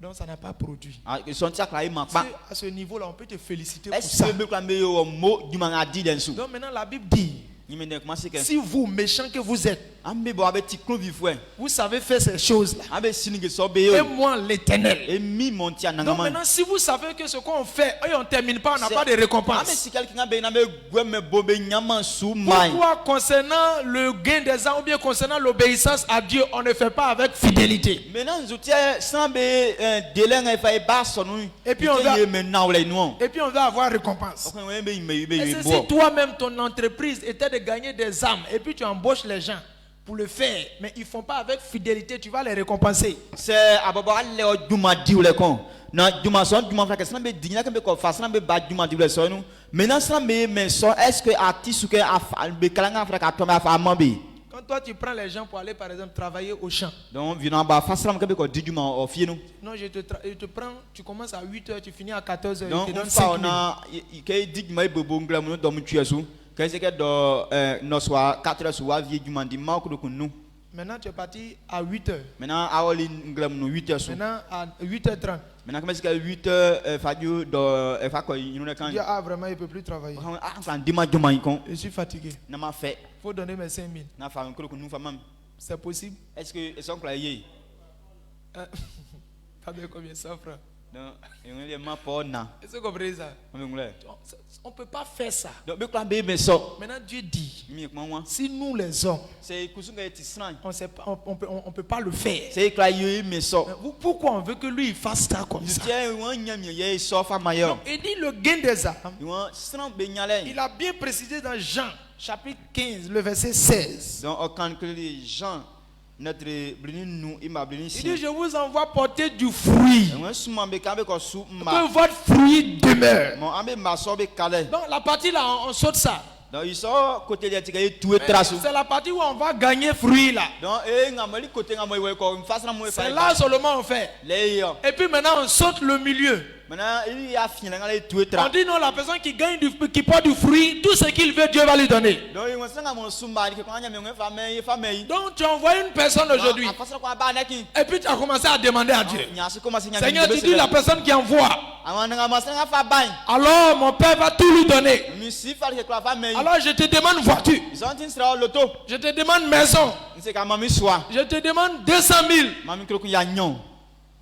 Donc, ça n'a pas produit. ils sont tia klaim ma pa À ce niveau-là, on peut te féliciter pour est-ce ça. que me quand me mo du manga di densu Donc, maintenant, la Bible dit, ni me comment c'est que si vous, méchants que vous êtes, ambe bo abe ti klon vivre vous savez faire ces choses-là, abe sininge so be et yo moi, l'Éternel. et mi monti Donc ananga maintenant, si vous savez que ce qu'on fait, et on ne termine pas, on n'a pas de abe récompense. si quelqu'un be na me gweme bobe nyama su mai Pourquoi concernant le gain des âmes ou bien concernant l'obéissance à Dieu, on ne fait pas avec fidélité? maintenant zoutia sans be délai nga fa ba sonu Et puis on va- maintenant le nous Et puis on va avoir récompense. on be me Et be c'est bo si toi-même, ton entreprise était de gagner des âmes, et puis tu embauches les gens pour le faire, mais ils ne font pas avec fidélité, tu vas les récompenser. c'est ababo alle o duma diule kon na duma son duma fa que ça be digna que be ko fa ça be ba duma diule so nu maintenant ça me mais so est-ce que artiste que a be kalanga fra ka to ma fa mambi Quand toi tu prends les gens pour aller par exemple travailler au champ, donc vino ba fa ça que be ko diguma o fie nu non, je te prends, tu commences à 8h, tu finis à 14h, donc je te on donne fa 5 000. ona ke digma bobo ngla do mu tuesu que c'est que do no soit 4 heures soit vie du mandi ma ko nu Maintenant, tu es parti à 8h. Maintenant, awali nglam no 8h so. Maintenant, à 8h30. Maintenant, comme c'est 8h, fadio do fa ko yinu kan. Dieu, ah, vraiment, il ne peut plus travailler. Ah, fa ndima joma yikon. Je suis fatigué. Na ma fait. Il faut donner mes 5 000. Na fa ko ko nu fa mam. C'est possible? Est-ce que son claye? Pas bien combien 100 francs. Non, il y a ma pour na. Est-ce que vous comprenez ça? On ne peut pas faire ça. Donc, be kwa be me so. Maintenant, Dieu dit, Mi ko moi. si nous les hommes, C'est kusunga tisran. on peut pas le faire. C'est claye me so. Mais pourquoi on veut que lui il fasse ça comme ça? Tiens, won nyam ye so fa mayo. Donc, il dit le gain des âmes. Won sran be nyale. Il a bien précisé dans Jean, chapitre 15, le verset 16. Donc, quand que les gens notre blini nous il m'a blini Il si. dit, je vous envoie porter du fruit. Won suma be ka be ko su ma. Que votre fruit demeure. Mon ambe ma so be kale. Donc la partie là, on saute ça. Donc, ils sont côté de tika tout trasu. C'est la partie où on va gagner fruit là. Donc, ngamali côté ngamoi we ko face na mo C'est là seulement on fait. Et puis maintenant on saute le milieu. Maintenant, il y a fini ngale tout On trasu. dit non, la personne qui gagne qui porte du fruit, tout ce qu'il veut, Dieu va lui donner. Donc, ils vont sanga mon sumba ni ko anya me famille. Donc tu envoies une personne aujourd'hui. Face na ko ba na ki. Et puis tu as commencé à demander à Dieu. Nyasi ko masi nyami. Seigneur, tu dis la personne qui envoie. Alors mon Père va tout lui donner. Alors je te demande voiture. Je te demande maison. Je te demande 200 000.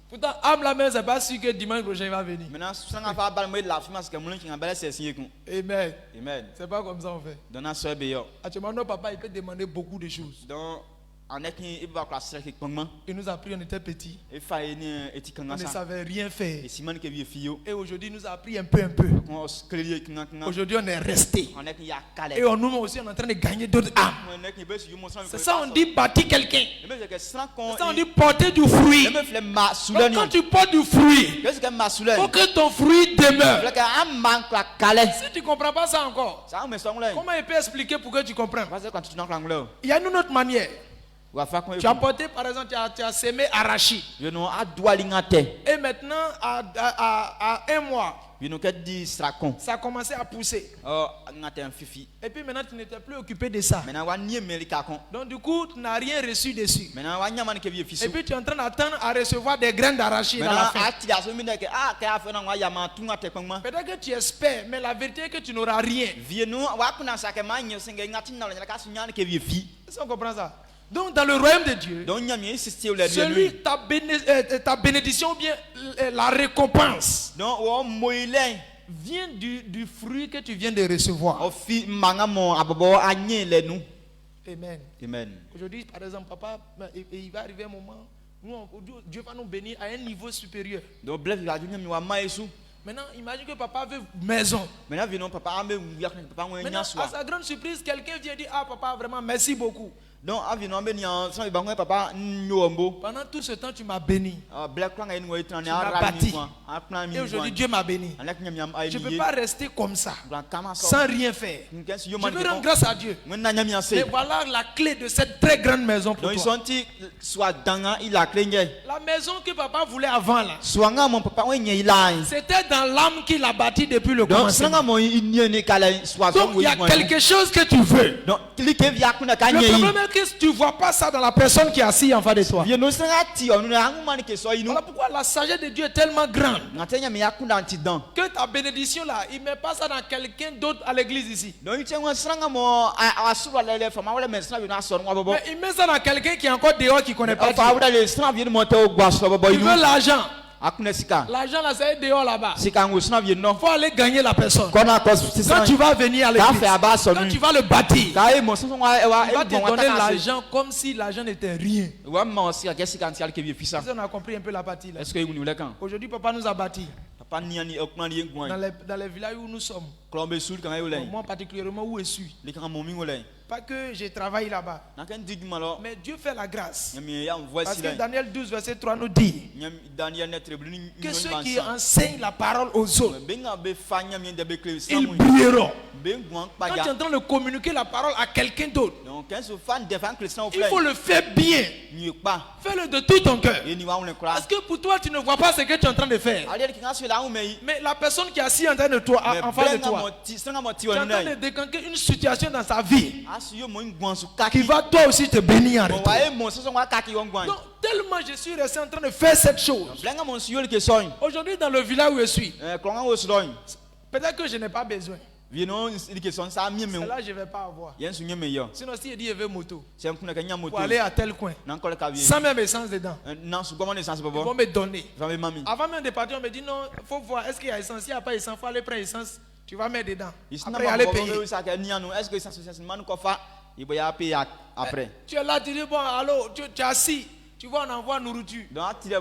Pourtant, âme la main, c'est pas sûr que dimanche prochain il va venir. Amen. Amen. C'est pas comme ça on fait. Actuellement, notre papa il peut demander beaucoup de choses. Il nous a appris, on était petits. On ne savait rien faire. Et aujourd'hui, il nous a appris un peu. Aujourd'hui, on est resté. Et on, nous aussi, on est en train de gagner d'autres âmes. C'est ça, on dit bâtir quelqu'un. C'est ça, on dit porter du fruit. Donc, quand tu portes du fruit, il faut que ton fruit demeure. Si tu ne comprends pas ça encore, comment il peut expliquer pour que tu comprennes? Il y a une autre manière. Tu as porté, par exemple, tu as semé arachide. Et maintenant, à un mois, ça a commencé à pousser. Et puis maintenant, tu n'étais plus occupé de ça. Donc du coup, tu n'as rien reçu dessus. Et puis tu es en train d'attendre à recevoir des graines d'arachide à la fin. Peut-être que tu espères, mais la vérité est que tu n'auras rien. Est-ce qu'on comprend ça? Donc dans le royaume de Dieu, ta bénédiction ou bien la récompense vient du fruit que tu viens de recevoir. Amen. Amen. Aujourd'hui, par exemple, papa, il va arriver un moment où Dieu va nous bénir à un niveau supérieur. Maintenant, imagine que papa veut maison. Maintenant, à sa grande surprise, quelqu'un vient dire, ah papa, vraiment, merci beaucoup. Pendant tout ce temps, tu m'as béni. Tu m'as bâti. Et aujourd'hui, Dieu m'a béni. Je ne peux pas rester comme ça, sans rien faire. Je veux rendre grâce à Dieu. Et voilà la clé de cette très grande maison pour toi. La maison que papa voulait avant là, c'était dans l'âme qu'il a bâti depuis le commencement. Donc il y a quelque chose que tu veux. Le problème est que tu ne vois pas ça dans la personne qui est assise en face de toi. Voilà pourquoi la sagesse de Dieu est tellement grande que ta bénédiction là, il ne met pas ça dans quelqu'un d'autre à l'église ici. Mais il met ça dans quelqu'un qui est encore dehors qui ne connaît pas Dieu. Il veut l'argent. L'argent là, c'est dehors là-bas. Il faut aller gagner la personne. Quand tu vas venir à l'église, quand tu vas le bâtir, il va te donner l'argent comme si l'argent n'était rien. On a compris un peu la partie là. Aujourd'hui, papa nous a bâti. Dans les villages où nous sommes. Moi particulièrement où je suis. Pas que je travaille là-bas. Mais Dieu fait la grâce. Parce que Daniel 12 verset 3 nous dit que ceux qui enseignent la parole aux autres, ils brilleront. Quand tu es en train de communiquer la parole à quelqu'un d'autre, Donc, quand ce fan devant Christian au Il faut le faire bien. n'y est pas. Fais-le de tout ton cœur. Et n'y va on le croit. Parce que pour toi, tu ne vois pas ce que tu es en train de faire. Alors, il y a là où mais Mais la personne qui est assise en train de toi, en face de toi, tu es en train de décanter une situation dans sa vie qui va toi aussi te bénir en retour. Donc, tellement je suis resté en train de faire cette chose. Aujourd'hui, dans le village où je suis, peut-être que je n'ai pas besoin. C'est là je ne vais pas avoir. Sinon, si il dit il veut moto, pour aller à tel coin, sans même essence dedans, ils vont me donner. Avant même de partir, on me dit non, il faut voir, est-ce qu'il y a essence? S'il n'y a pas essence, il faut aller prendre essence, tu vas mettre dedans. Après, aller payer. Après. Tu es là, tu dis bon, allô, tu es assis, tu vois, on envoie nourriture. Allez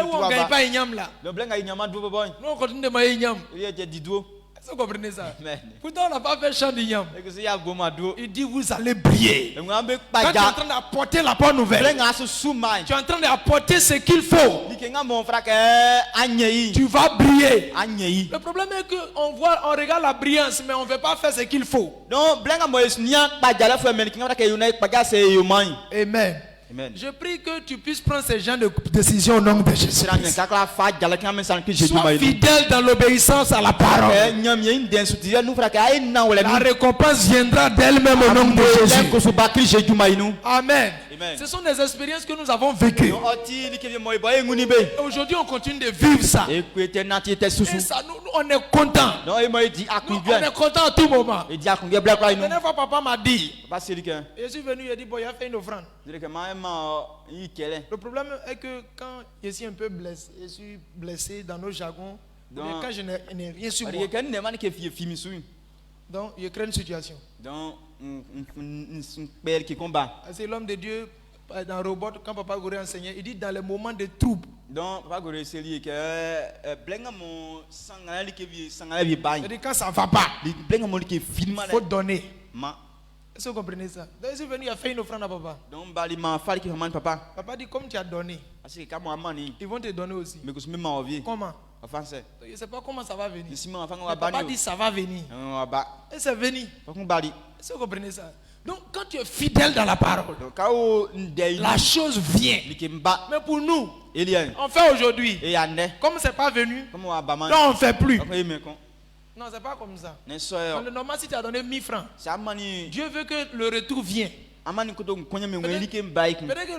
où on ne gagne pas Ignam là. Nous, on continue de manger Ignam. Est-ce que vous comprenez ça? Pourtant, on n'a pas fait chant d'Ignam. Il dit vous allez briller. Quand tu es en train d'apporter la bonne nouvelle, tu es en train d'apporter ce qu'il faut. Tu vas briller. Le problème est qu'on voit, on regarde la brillance, mais on ne veut pas faire ce qu'il faut. Amen. Amen. Je prie que tu puisses prendre ce genre de décision au nom de Jésus. Sois fidèle dans l'obéissance à la parole. La récompense viendra d'elle-même au nom de Jésus. Amen. Amen. Ce sont des expériences que nous avons vécues. Aujourd'hui, on continue de vivre ça. Et ça, nous, on est content. On est content à tout moment. La dernière fois, papa m'a dit, je suis venu, il a dit, bon, il a fait une offrande. Le problème est que quand je suis un peu blessé, je suis blessé dans nos jargons, quand je n'ai rien sur moi. Donc, je crée une situation. C'est l'homme de Dieu dans le robot, quand Papa Goré enseignait, il dit dans les moments de trouble. Donc, Papa Goré, c'est lui que il dit quand ça ne va pas, il faut donner. Est-ce que vous comprenez ça? Donc, il est venu, il a fait une offrande à Papa. Papa dit comme tu as donné, ils vont te donner aussi. Comment? Je ne sais pas comment ça va venir. Mais papa dit ça va venir. Et c'est venu. Est-ce que vous comprenez ça? Donc quand tu es fidèle dans la parole, la chose vient. Mais pour nous, on fait aujourd'hui. Comme ce n'est pas venu, non, on ne fait plus. Non, ce n'est pas comme ça. Le normal, si tu as donné 1000 francs, Dieu veut que le retour vienne. Peut-être que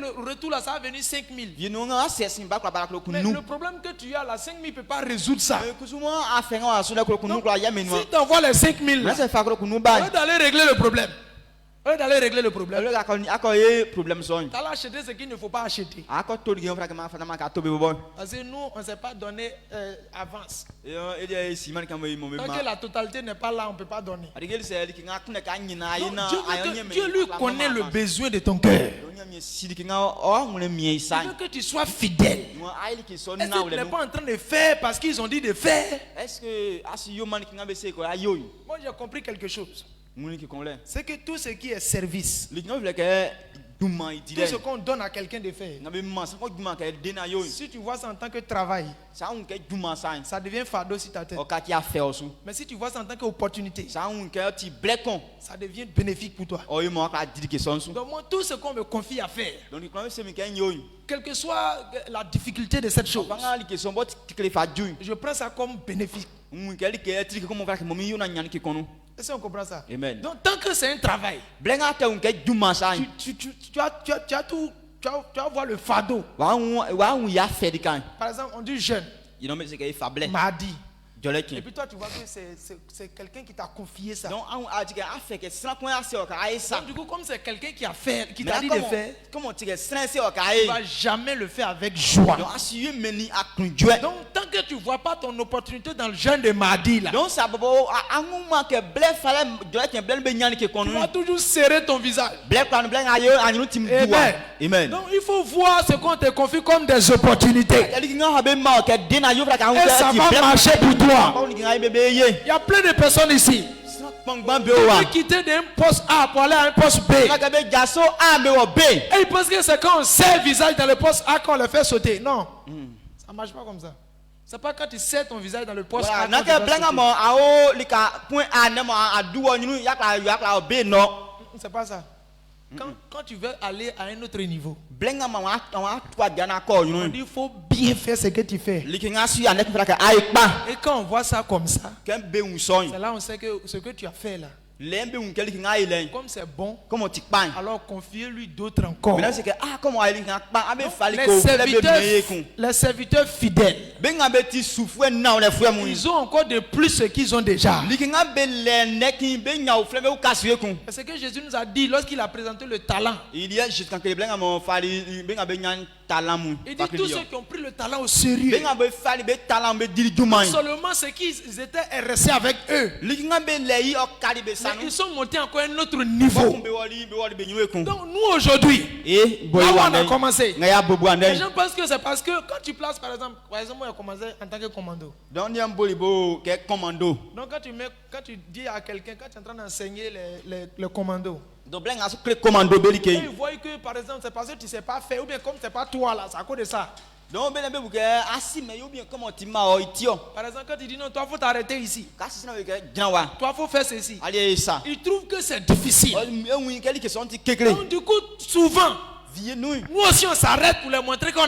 le retour là, ça va venir 5000. Mais le problème que tu as là, 5000 ne peut pas résoudre ça. Donc, si tu envoies les 5000 là, d'aller régler le problème. D'aller régler le problème. Tu as acheté ce qu'il ne faut pas acheter. Parce que nous, on ne s'est pas donné avance. Tant que la totalité n'est pas là, on ne peut pas donner. Donc, Dieu lui connaît le besoin de ton cœur. Il veut que tu sois fidèle. Est-ce que tu n'es pas en train de faire parce qu'ils ont dit de faire? Moi, j'ai compris quelque chose. C'est que tout ce qui est service, tout ce qu'on donne à quelqu'un de faire, si tu vois ça en tant que travail, ça devient fardeau sur ta tête. Mais si tu vois ça en tant qu'opportunité, ça devient bénéfique pour toi. Donc moi, tout ce qu'on me confie à faire, quelle que soit la difficulté de cette chose, je prends ça comme bénéfique. Est-ce qu'on comprend ça? Amen. Donc tant que c'est un travail, tu vas voir le fardeau. Par exemple, on dit jeune, mardi. Et puis toi, tu vois que c'est quelqu'un qui t'a confié ça. Donc, du coup, comme c'est quelqu'un qui a fait, qui t'a dit de faire, tu ne vas jamais le faire avec joie. Donc, tant que tu ne vois pas ton opportunité dans le jeûne de mardi, là, tu vas toujours serrer ton visage. Amen. Donc, il faut voir ce qu'on te confie comme des opportunités. Et ça va marcher pour toi. Il y a plein de personnes ici qui veulent quitter d'un poste A pour aller à un poste B. Et ils pensent que c'est quand on serre le visage dans le poste A qu'on le fait sauter. Non, ça ne marche pas comme ça. C'est pas quand tu serres ton visage dans le poste A qu'on le fait sauter. c'est pas ça. Quand tu veux aller à un autre niveau, blenga ma wa toi gana ko on yunu dit il faut bien faire ce que tu fais. likinga su anek fraka ay pa Et quand on voit ça comme ça, kem be un son c'est là on sait que ce que tu as fait là, lembe un kel likinga ay len comme c'est bon, comment tu pan alors confie-lui d'autres encore. maintenant c'est que comment ay likinga pa abe fali Les ko serviteurs fidèles, benga be ti souffre na on les frères mon ils ont encore de plus ce qu'ils ont déjà. likinga be le neki be nya o frère be o kasue kun C'est ce que Jésus nous a dit lorsqu'il a présenté le talent. il y a jusqu'à que blenga mon fali benga be nya talent mon Il dit tous ceux qui ont pris le talent au sérieux, benga be fali be talent be diri duman seulement ceux qui étaient restés avec eux, likinga be leyi o kali be mais sanu ils sont montés encore à un autre niveau. be wali be nyue kun Donc nous aujourd'hui, boy là où on wanda a commencé, ngaya bobo les andai gens pensent que c'est parce que quand tu places par exemple moi j'ai commencé en tant que commando. donc ni amboli bo ke commando Donc quand tu dis à quelqu'un, quand tu es en train d'enseigner les commandos, donc blenga su clé commando be et like ils voient que par exemple c'est parce que tu ne sais pas faire, ou bien comme c'est pas toi là, c'est à cause de ça. donc be be buke asi me yo bien comment tu ma o itio Par exemple quand tu dis non, toi faut t'arrêter ici, kasi na ke janwa toi faut faire ceci, ali ça ils trouvent que c'est difficile. oui quel que sont ti kekle Donc du coup souvent, vie nous nous aussi on s'arrête pour leur montrer qu'on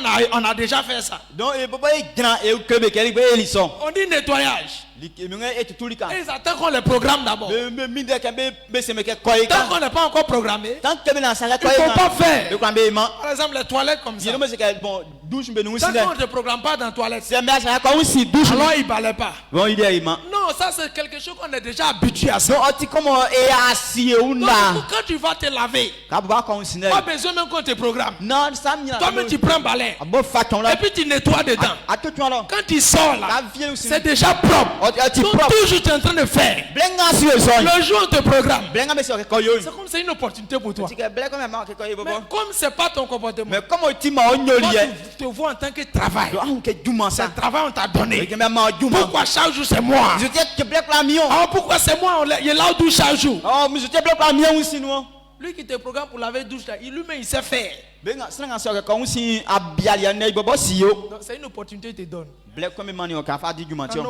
a déjà fait ça. donc e baba e grand e kebe quel be elison On dit nettoyage. like me e tutulika Et ils attendent qu'on les programme d'abord. me minde ke be se me ke koy Tant ka qu'on n'est pas encore programmé, tant que me na sa il koy ne faut pas faire. be kwa be ma Par exemple les toilettes comme ça. je me se que bon douche be nous Tant si qu'on ne te programme pas dans la toilette, c'est mais ça ko si douche alors ils ne balaient pas. bon il est ma Non, ça c'est quelque chose qu'on est déjà habitué à ça. donc oti comment e asi e Donc, una quand tu vas te laver, ka ba ko si na pas besoin même qu'on te programme. non ça mi Toi-même tu prends un balai abo fa ton et là puis tu nettoies dedans. a tout toi là Quand tu sors la là, vie aussi c'est déjà propre. tu Donc propre toujours tu es en train de faire. blenga si e son Le jour où on te programme, blenga me se ke koyo c'est comme c'est une opportunité pour toi. tu que blenga me ma ke koyo Mais bobo comme c'est pas ton comportement, mais comment tu ma onyoli toi, e tu te vois en tant que travail. donc on ke juma C'est ça le travail on t'a donné. que me ma juma Pourquoi chaque jour c'est moi? je te que blek la mion Alors pourquoi c'est moi? Il est là où chaque jour. oh mais je te blek la mion aussi non Lui qui te programme pour laver douche là, il lui-même il sait faire. benga sanga so ke ko si abiali ne bobo si yo Donc c'est une opportunité qu'il te donne. blek comme mani o ka fa di juma Quand tio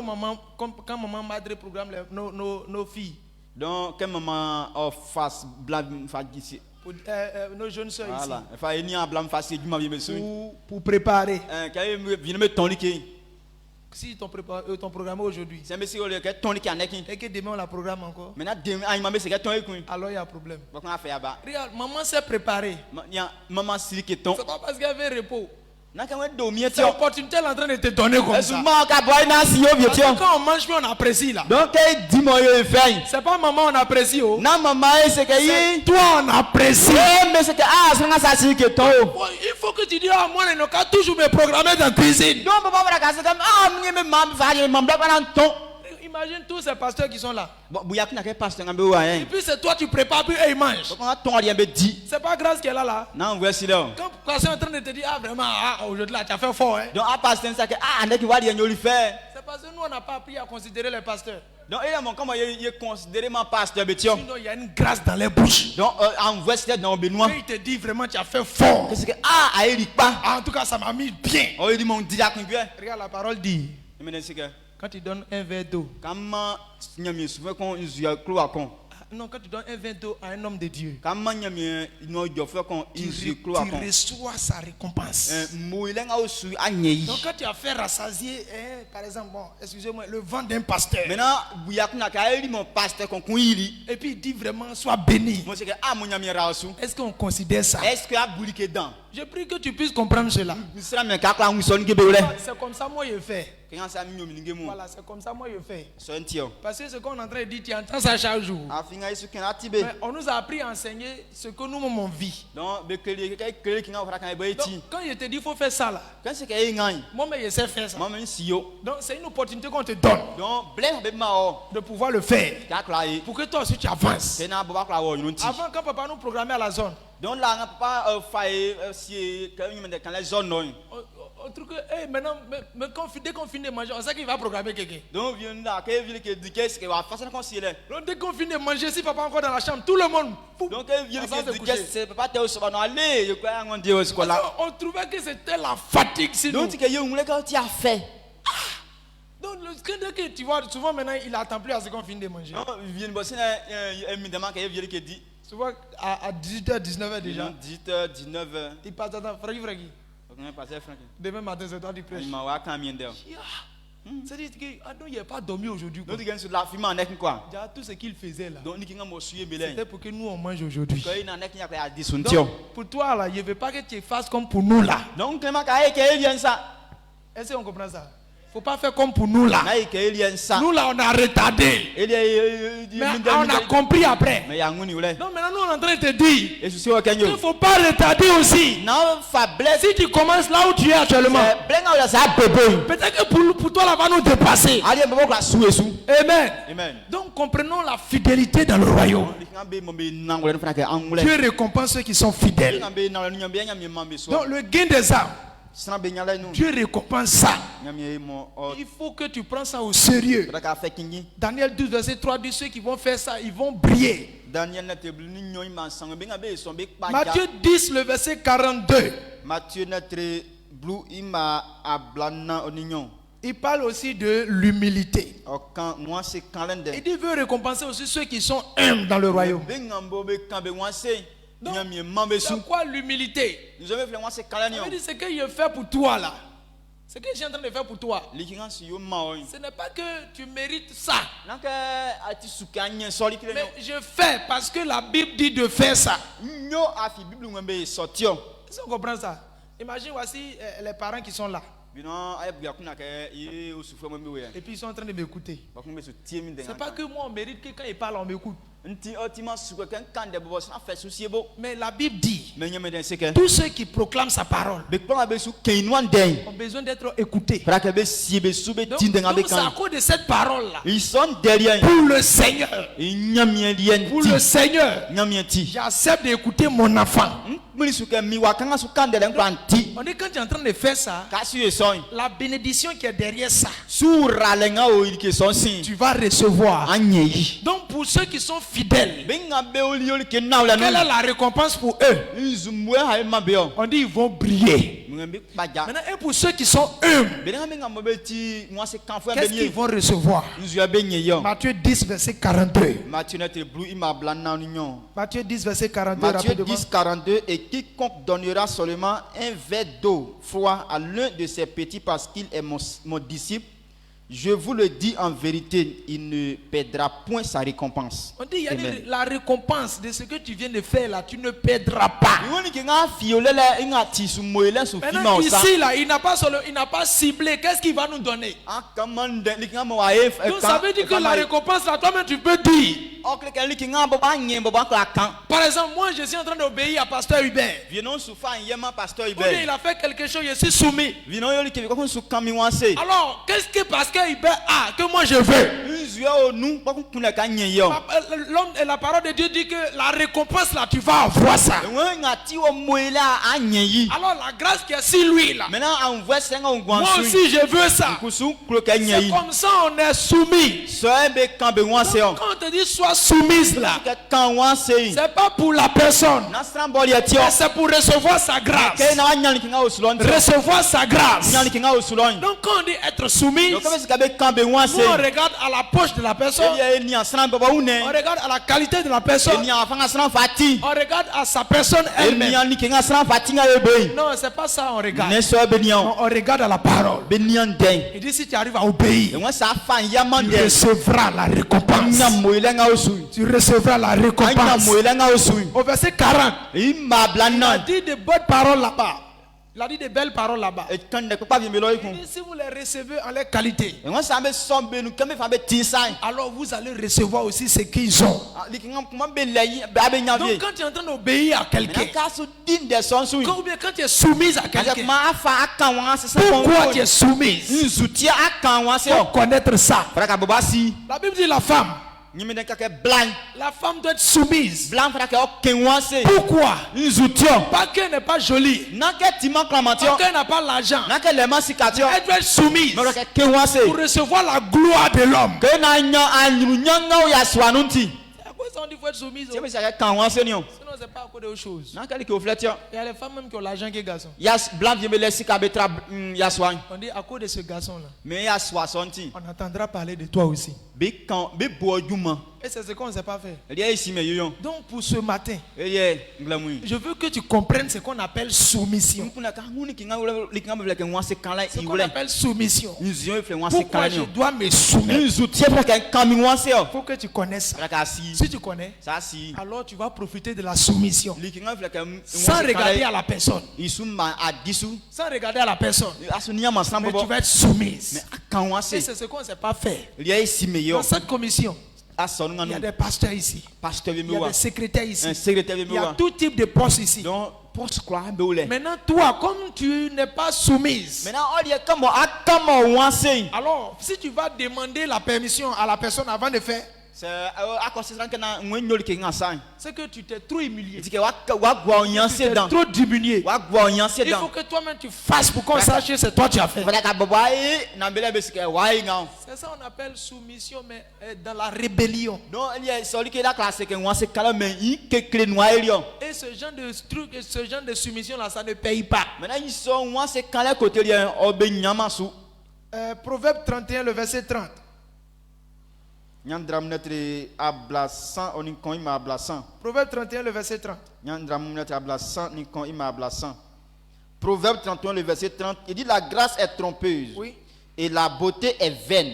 quand maman madre programme nos filles, donc que maman o face blam fa gisi pour, nos jeunes soeurs voilà fa eni a blam fa si juma bi me ici, su pour préparer. ka vient me ton liki Si ton programme aujourd'hui c'est monsieur le que ton liki aneki et que demain on la programme encore, maintenant demain ay mame c'est que ton ekun alors il y a un problème. ba ko fa ya ba Regarde, maman s'est préparée. maman si que ton C'est pas parce qu'il y avait repos. na ka we do mi C'est tio l'opportunité elle est en train de te donner comme est-ce ça. ma ka boy na si yo bi Parce tio que quand on mange, on apprécie là. donc dis moi yo fait C'est pas maman on apprécie. Oh. na maman c'est que C'est toi on apprécie. mais c'est que sanga ça si que ton Il faut que tu dises à moi, il n'a qu'à toujours me programmer dans la cuisine. donc papa va ka c'est comme me mam fa je mam black na ton Imagine tous ces pasteurs qui sont là. bon bouya kuna ke pasteur ngambe wa Et puis c'est toi tu prépares, puis eux ils mangent. donc on ton rien be dit C'est pas grâce qu'elle est là. na on voit si là Quand c'est en train de te dire, ah vraiment, aujourd'hui là tu as fait fort. Hein. donc pasteur ça que nek wa di nyoli faire C'est parce que nous on n'a pas appris à considérer les pasteurs. donc il mon comment il considérer mon pasteur betio Sinon il y a une grâce dans les bouches. donc en voit si dans benoît Et il te dit vraiment tu as fait fort. qu'est-ce que Eric pas En tout cas ça m'a mis bien. oh il dit mon diacre bien Regarde la parole dit, mais c'est que quand tu donnes un verre d'eau, comment nyami souvent qu'on usia clo akon non quand tu donnes un verre d'eau à un homme de Dieu, comment nyami no jo fait qu'on usia clo tu akon reçois sa récompense. mo ile nga osu anyei Donc quand tu as fait rassasier, par exemple, bon, excusez-moi, le ventre d'un pasteur, maintenant bouya kuna ka eri mon pasteur qu'on kuili et puis il dit vraiment, sois béni. moi c'est que mon nyami raosu Est-ce qu'on considère ça? est-ce que abuli ke dan Je prie que tu puisses comprendre cela. sera men ka kla unson ke beule C'est comme ça moi je fais. quand ça mi nyomi ngemu Voilà, c'est comme ça moi je fais. so ntio Parce que ce qu'on est en train de dire, tu entends ça chaque jour. afinga isu ken atibe Mais on nous a appris à enseigner ce que nous-mêmes on vit. donc be kele ki nga fara kan be Donc ti quand je te dis il faut faire ça là, quand c'est que e ngai moi-même je sais faire ça. moi men si yo Donc c'est une opportunité qu'on te donne donc bleng be ma o de pouvoir le faire. ka kla e Pour que toi aussi tu avances. c'est na boba kla wo yunti Avant quand papa nous programmait à la zone, donc là nga papa faye si quand il me quand les zones non on trouve que maintenant, mais dès qu'on finit de manger, on sait qu'il va programmer quelqu'un. donc vient là que ville que dit qu'est-ce que va faire ça comme si là Donc dès qu'on finit de manger, si papa est encore dans la chambre, tout le monde. Pouf, donc ville on va se que dit coucher. qu'est-ce c'est papa te so non aller je crois on dit aussi Parce là qu'on trouvait que c'était la fatigue sinon. donc que yo on quand tu as fait Donc le scandale que tu vois, souvent maintenant il attend plus à ce qu'on finit de manger. non vient bosser na me demande que ville que dit Souvent à 18h, 19h déjà. 18h, 19h. Il passe dans Fragui. On est passé Franck. Demain matin, c'est toi qui prêches. Il m'a dit combien d'heures. C'est-à-dire qu'il n'a pas dormi aujourd'hui. Donc, il y a sur la fumée en est quoi. Il y a tout ce qu'il faisait là. Donc, il y a un C'était pour que nous on mange aujourd'hui. quand il en est qui a dit son Donc, tion. pour toi là, je ne veux pas que tu fasses comme pour nous là. Donc, comment il y a ça? Est-ce qu'on comprend ça? Il ne faut pas faire comme pour nous là. Il y a ça. Nous là, on a retardé. Mais on a compris après. Mais il y a un nouvel. Non, maintenant nous on est en train de te dire Et je suis au Kenya. qu'il ne faut pas retarder aussi. Non, faiblesse. Si tu commences là où tu es actuellement, peut-être que pour toi là va nous dépasser. Amen. Amen. Donc comprenons la fidélité dans le royaume. Dieu récompense ceux qui sont fidèles. Donc le gain des âmes, Dieu récompense ça. Il faut que tu prends ça au sérieux. Daniel 12 verset 3 dit ceux qui vont faire ça, ils vont briller. Matthieu 10 le verset 42. Il parle aussi de l'humilité. Il dit veut récompenser aussi ceux qui sont humbles dans le royaume. C'est quoi l'humilité? Ça veut dire ce que je fais pour toi là. Ce que je suis en train de faire pour toi. Ce n'est pas que tu mérites ça. Mais je fais parce que la Bible dit de faire ça. Est-ce qu'on comprend ça? Imagine voici les parents qui sont là. Et puis ils sont en train de m'écouter. C'est pas que moi on mérite que quand ils parlent on m'écoute. Mais la Bible dit tous ceux qui proclament sa parole ont besoin d'être écoutés. Donc c'est à cause de cette parole là, pour le Seigneur, j'accepte d'écouter mon enfant. On dit quand tu es en train de faire ça, la bénédiction qui est derrière ça, tu vas recevoir. Donc pour ceux qui sont fidèles, quelle est la récompense pour eux? On dit ils vont briller. Maintenant, et pour ceux qui sont humbles, qu'est-ce qu'ils vont recevoir? Matthieu 10 verset 42. Matthieu 10 verset 42. Matthieu 10 42. Et quiconque donnera seulement un verre d'eau froid à l'un de ses petits parce qu'il est mon disciple, je vous le dis en vérité, il ne perdra point sa récompense. On dit, il y a la récompense de ce que tu viens de faire là, tu ne perdras pas. Maintenant ici là, il n'a pas ciblé, qu'est-ce qu'il va nous donner? Donc ça veut dire que la récompense là, toi-même tu peux dire. Par exemple, moi je suis en train d'obéir à Pasteur Hubert. Il a fait quelque chose, je suis soumis. Alors, qu'est-ce que Pasteur Hubert a que moi je veux? L'homme et la parole de Dieu dit que la récompense là, tu vas avoir ça. Alors la grâce qui est sur lui là, moi aussi je veux ça. C'est comme ça on est soumis. Donc, quand on te dit sois soumise là, c'est pas pour la personne, c'est pour recevoir sa grâce. Recevoir sa grâce. Donc quand on dit être soumise, nous on regarde à la poche de la personne, on regarde à la qualité de la personne, on regarde à sa personne elle-même. Non, c'est pas ça on regarde. On regarde à la parole. Il dit si tu arrives à obéir, tu recevras la récompense. Tu recevras la récompense. Au verset 40, il a dit de bonnes paroles là-bas. Il a dit de belles paroles là-bas. Il dit si vous les recevez en leur qualité, alors vous allez recevoir aussi ce qu'ils ont. Donc quand tu es en train d'obéir à quelqu'un, ou bien quand tu es soumise à quelqu'un, pourquoi tu es soumise? Pour connaître ça. La Bible dit la femme doit être soumise. Pourquoi? Pas qu'elle n'est pas jolie, pas qu'elle n'a pas l'argent. Elle doit être soumise pour recevoir la gloire de l'homme. C'est à quoi ça on dit qu'il faut être soumise? Sinon non, c'est pas à cause de choses. Nan kali ki o flet yo. Il y a les femmes même qui ont l'argent qui est garçon. Yas blanc vie me laisse ka betra ya soin. On dit à cause de ce garçon-là, Mais ya 60. on entendra parler de toi aussi. Be kan be bo djuma. Et c'est ce qu'on ne sait pas faire. Ele ya isi me yoyon. Donc pour ce matin, Eye nglamui. je veux que tu comprennes ce qu'on appelle soumission. Nkuna ka nguni ki nga li nga me vle ke wanse kan la Ce qu'on iwle. appelle soumission. Nzion e fle wanse Pourquoi kan je yo. dois me soumettre? Nzu tie fle ke kan mi wanse yo. Il faut que tu connaisses ça. Ra ka si. Si tu connais, Sa si. alors tu vas profiter de la soumission. Li ki nga vle ke Sans regarder à la personne. Isu ma adisu. Sans regarder à la personne. Asu ni ma san Mais bobo. tu vas être soumise. Mais akan Et wanse. c'est ce qu'on ne sait pas faire. Li ya isi me yo. Dans cette commission, Asonu il y a nganu. des pasteurs ici. Pasteur Il y me a wa. des secrétaires ici. Un secrétaire Il me y a wa. tout type de postes ici. Donc poste quoi be ole. Maintenant, toi, comme tu n'es pas soumise, Maintenant on dit comme akamo wanse. alors si tu vas demander la permission à la personne avant de faire, C'est à cause de na ngwenyoli ke ngasan. c'est que tu t'es trop humilié. Dit que wa gwa Tu onyanse t'es dan. trop diminué. Wa gwa onyanse Il faut dan. que toi-même tu fasses pour qu'on sache que c'est toi qui as fait. Fala ka babay na mbele be sike wa nga. C'est ça qu'on appelle soumission, mais dans la rébellion. Donc il y a celui qui est la classe que wanse kala mais i ke clé noir lion. Et ce genre de truc, ce genre de soumission-là, ça ne paye pas. Maintenant ils sont wanse kala côté lien obe nyama su. Proverbe 31, le verset 30. Nyandram netre abla 100 oni kon ima abla 100. Proverbe 31, le verset 30. Nyandram netre abla 100 ni kon ima abla 100. Proverbe 31 le verset 30, il dit la grâce est trompeuse. Oui. Et la beauté est vaine.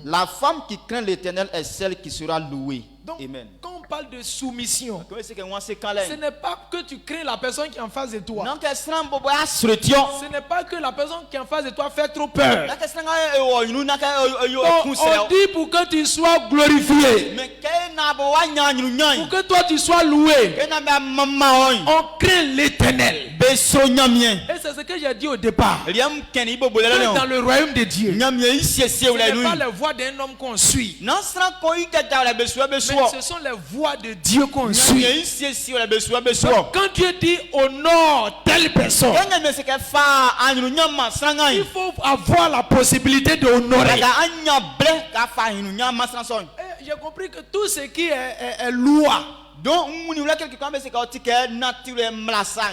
La femme qui craint l'Éternel est celle qui sera louée. Donc, Amen. quand on parle de soumission, Comment c'est que moi c'est quand là? ce n'est pas que tu crées la personne qui est en face de toi. Non que sram bobo a sretion. Ce n'est pas que la personne qui est en face de toi fait trop peur. Na que sram o yunu na ka yo Donc, kunse. on dit pour que tu sois glorifié, Mais que na bo wa nya nyunu pour nyan. que toi tu sois loué, Que na ba mama on. on craint l'éternel. Be so nyamien. Et c'est ce que j'ai dit au départ. Liam ken ibo bolele Que dans no. le royaume de Dieu, Nyamien ici ce ou la n'est pas lui. les voix d'un homme qu'on suit, Non sram ko ikata la beso mais beso. ce sont les voix de Dieu qu'on Nyamien suit. ici ou la beso beso. Donc, quand Dieu dit honore telle personne, Quand me c'est que fa anyunu nyama srangan. il faut avoir la possibilité de honorer. Daga anya ble ka fa anyunu nyama sranson. Et j'ai compris que tout ce qui est loi Donc on ou la quelque quand c'est que tike naturel mlasan.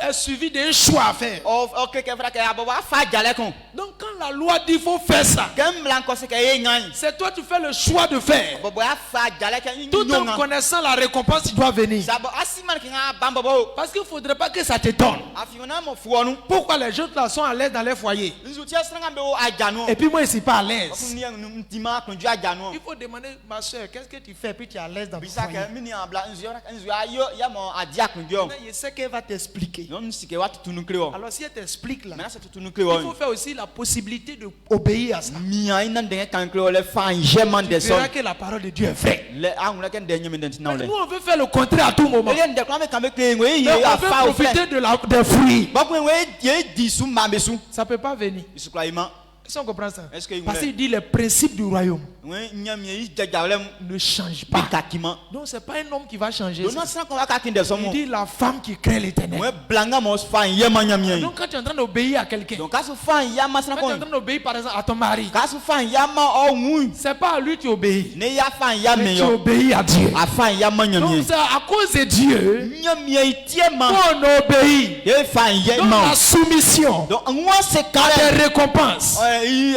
est suivi d'un choix à faire. O que fra que ababa fa jale kon. Donc quand la loi dit qu'il faut faire ça, Comme blanco c'est que ye ngan. c'est toi tu fais le choix de faire. Bobo ya fa jale kan Tout en connaissant la récompense qui doit venir. Sabo asiman ki nga bamba bo. Parce qu'il ne faudrait pas que ça t'étonne. Afiona mo fuonu. Pourquoi les gens là sont à l'aise dans les foyers Nzuti sranga be o ajano. et puis moi je ne suis pas à l'aise. Ni ntima konju ajano. Il faut demander, ma soeur, qu'est-ce que tu fais puis tu es à l'aise dans ton Bisa foyer. ke mini ambla nzu ayo ya mo adia konju. Maintenant, je sais qu'elle va t'expliquer. Non sike wa tutunu kreo. Alors si elle t'explique là, Maintenant c'est tutunu il kreo. faut faire aussi la possibilité d'obéir à ça. Mia ina ndenge kan kreo le fa jeman Tu de son. verras que la parole de Dieu est vraie. Le angula ken de nyeme dentina Mais le. nous on veut faire le contraire à tout moment. Ele ndek kwa me kan be kle ngwe Mais ye on afa veut o fle. profiter des fruits. Bakwe ngwe ye di su mambe su. Ça ne peut pas venir. Isukla ima. Si on comprend ça. Est-ce que Parce qu'il dit les principes du royaume ngwe nyame yi jajawle ne changent pas. pakakima. Donc c'est pas un homme qui va changer. Dono Ça. san ko aka kinde so Il mo. dit la femme qui craint l'éternel. Ngwe blanga mo fa yema nyame. Donc quand tu es en train d'obéir à quelqu'un, Donc kasu fa yama san quand tu es en ko. train d'obéir par exemple à ton mari, Kasu fa yama o nwu. c'est pas à lui que tu obéis. Ne ya fa yame Mais tu yo. obéis à Dieu. Afa yama Donc nyame. c'est à cause de Dieu Nyame yi tiema. qu'on obéit. Ye fa Donc yema. la soumission Donc ngwa se a kale. des récompenses. I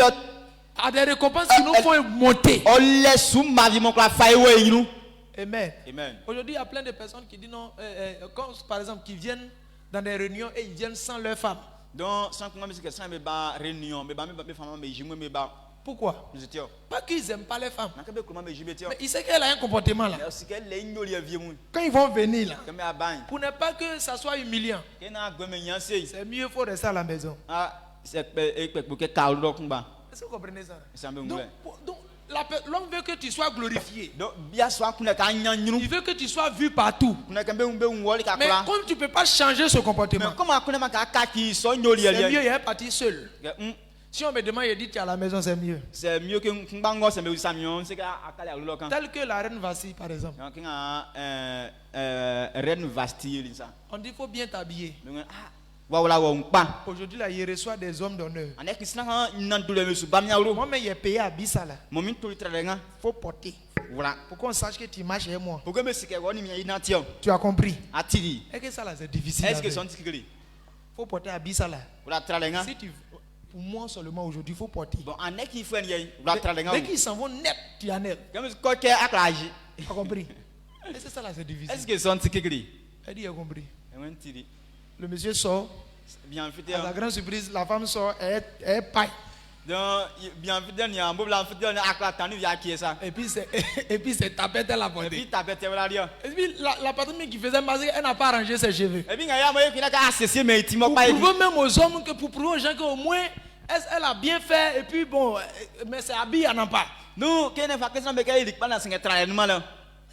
A des récompenses qui nous font monter. o le su ma vi mo kla fa ewe yinu. Amen. Amen. Aujourd'hui, il y a plein de personnes qui disent non, quand, par exemple, qui viennent dans des réunions et ils viennent sans leur femme. Donc sans ko ngam se que sans me ba réunion, me ba me fama me jimu me ba. Pourquoi? Nous étions. Pas qu'ils n'aiment pas les femmes. Na ka be kuma me jibetio. Mais ils savent qu'elle a un comportement là. Parce que le nyoli vie mu. Quand ils vont venir là, Comme aban. pour ne pas que ça soit humiliant, Kena gome nyanse. c'est mieux, il faut rester à la maison. Ah, c'est pour que kaulu do kumba. Est-ce que vous comprenez ça? Ça me Donc, ngoule. donc l'homme veut que tu sois glorifié. Donc bien soit kuna ka nyanyunu. Il veut que tu sois vu partout. Kuna ka be woli ka Mais kula. comme tu ne peux pas changer ce comportement, Mais comment kuna ma ka ki so nyoli c'est mieux, ali. il est parti seul. Si on me demande, il dit tu es à la maison, c'est mieux. C'est mieux que kumbango c'est mieux samion, c'est ka akale alulo kan. Tel que la reine Vassi, par exemple. Donc kinga reine vastille ça. On dit qu'il faut bien t'habiller. Donc ah wa wala wa umpa. Aujourd'hui, là, il reçoit des hommes d'honneur. Anek kisna nan dule me su bamnya ro. Moi, mais il est payé à Bissala. Momin to litrelenga. Il faut porter. Voilà. Pour qu'on sache que tu marches avec moi. Pourquoi me c'est que on y a Tu as compris? Atiri. Et que ça là, c'est difficile. Est-ce que Il son tikiri? faut porter un ça là. Voilà tralenga. Si tu, pour moi seulement aujourd'hui, il faut porter. Bon, en est qui faut y voilà tralenga. Dès qu'ils s'en vont net, tu en es. Comme quoi que aclage. Tu as compris? Et c'est ça là, c'est difficile. Est-ce que son tikiri? Elle dit, il a compris. Un tiri. Le monsieur sort. Bien fait. À la grande surprise, la femme sort, elle paille. Donc bien fait il y a un beau blanc fait on a attendu il y a qui est ça. Et puis c'est tapette à la Et portée. puis tapette voilà dire. Et puis la patronne qui faisait masser, elle n'a pas arrangé ses cheveux. Et puis il y a moyen qu'il a accessé mais il m'a Pour pas prouver même aux hommes que pour prouver aux gens qu'au moins elle a bien fait et puis bon, mais c'est habillé, elle n'en pas. nous qui ne fait que ça mais qu'il dit pas dans 5 traitement là.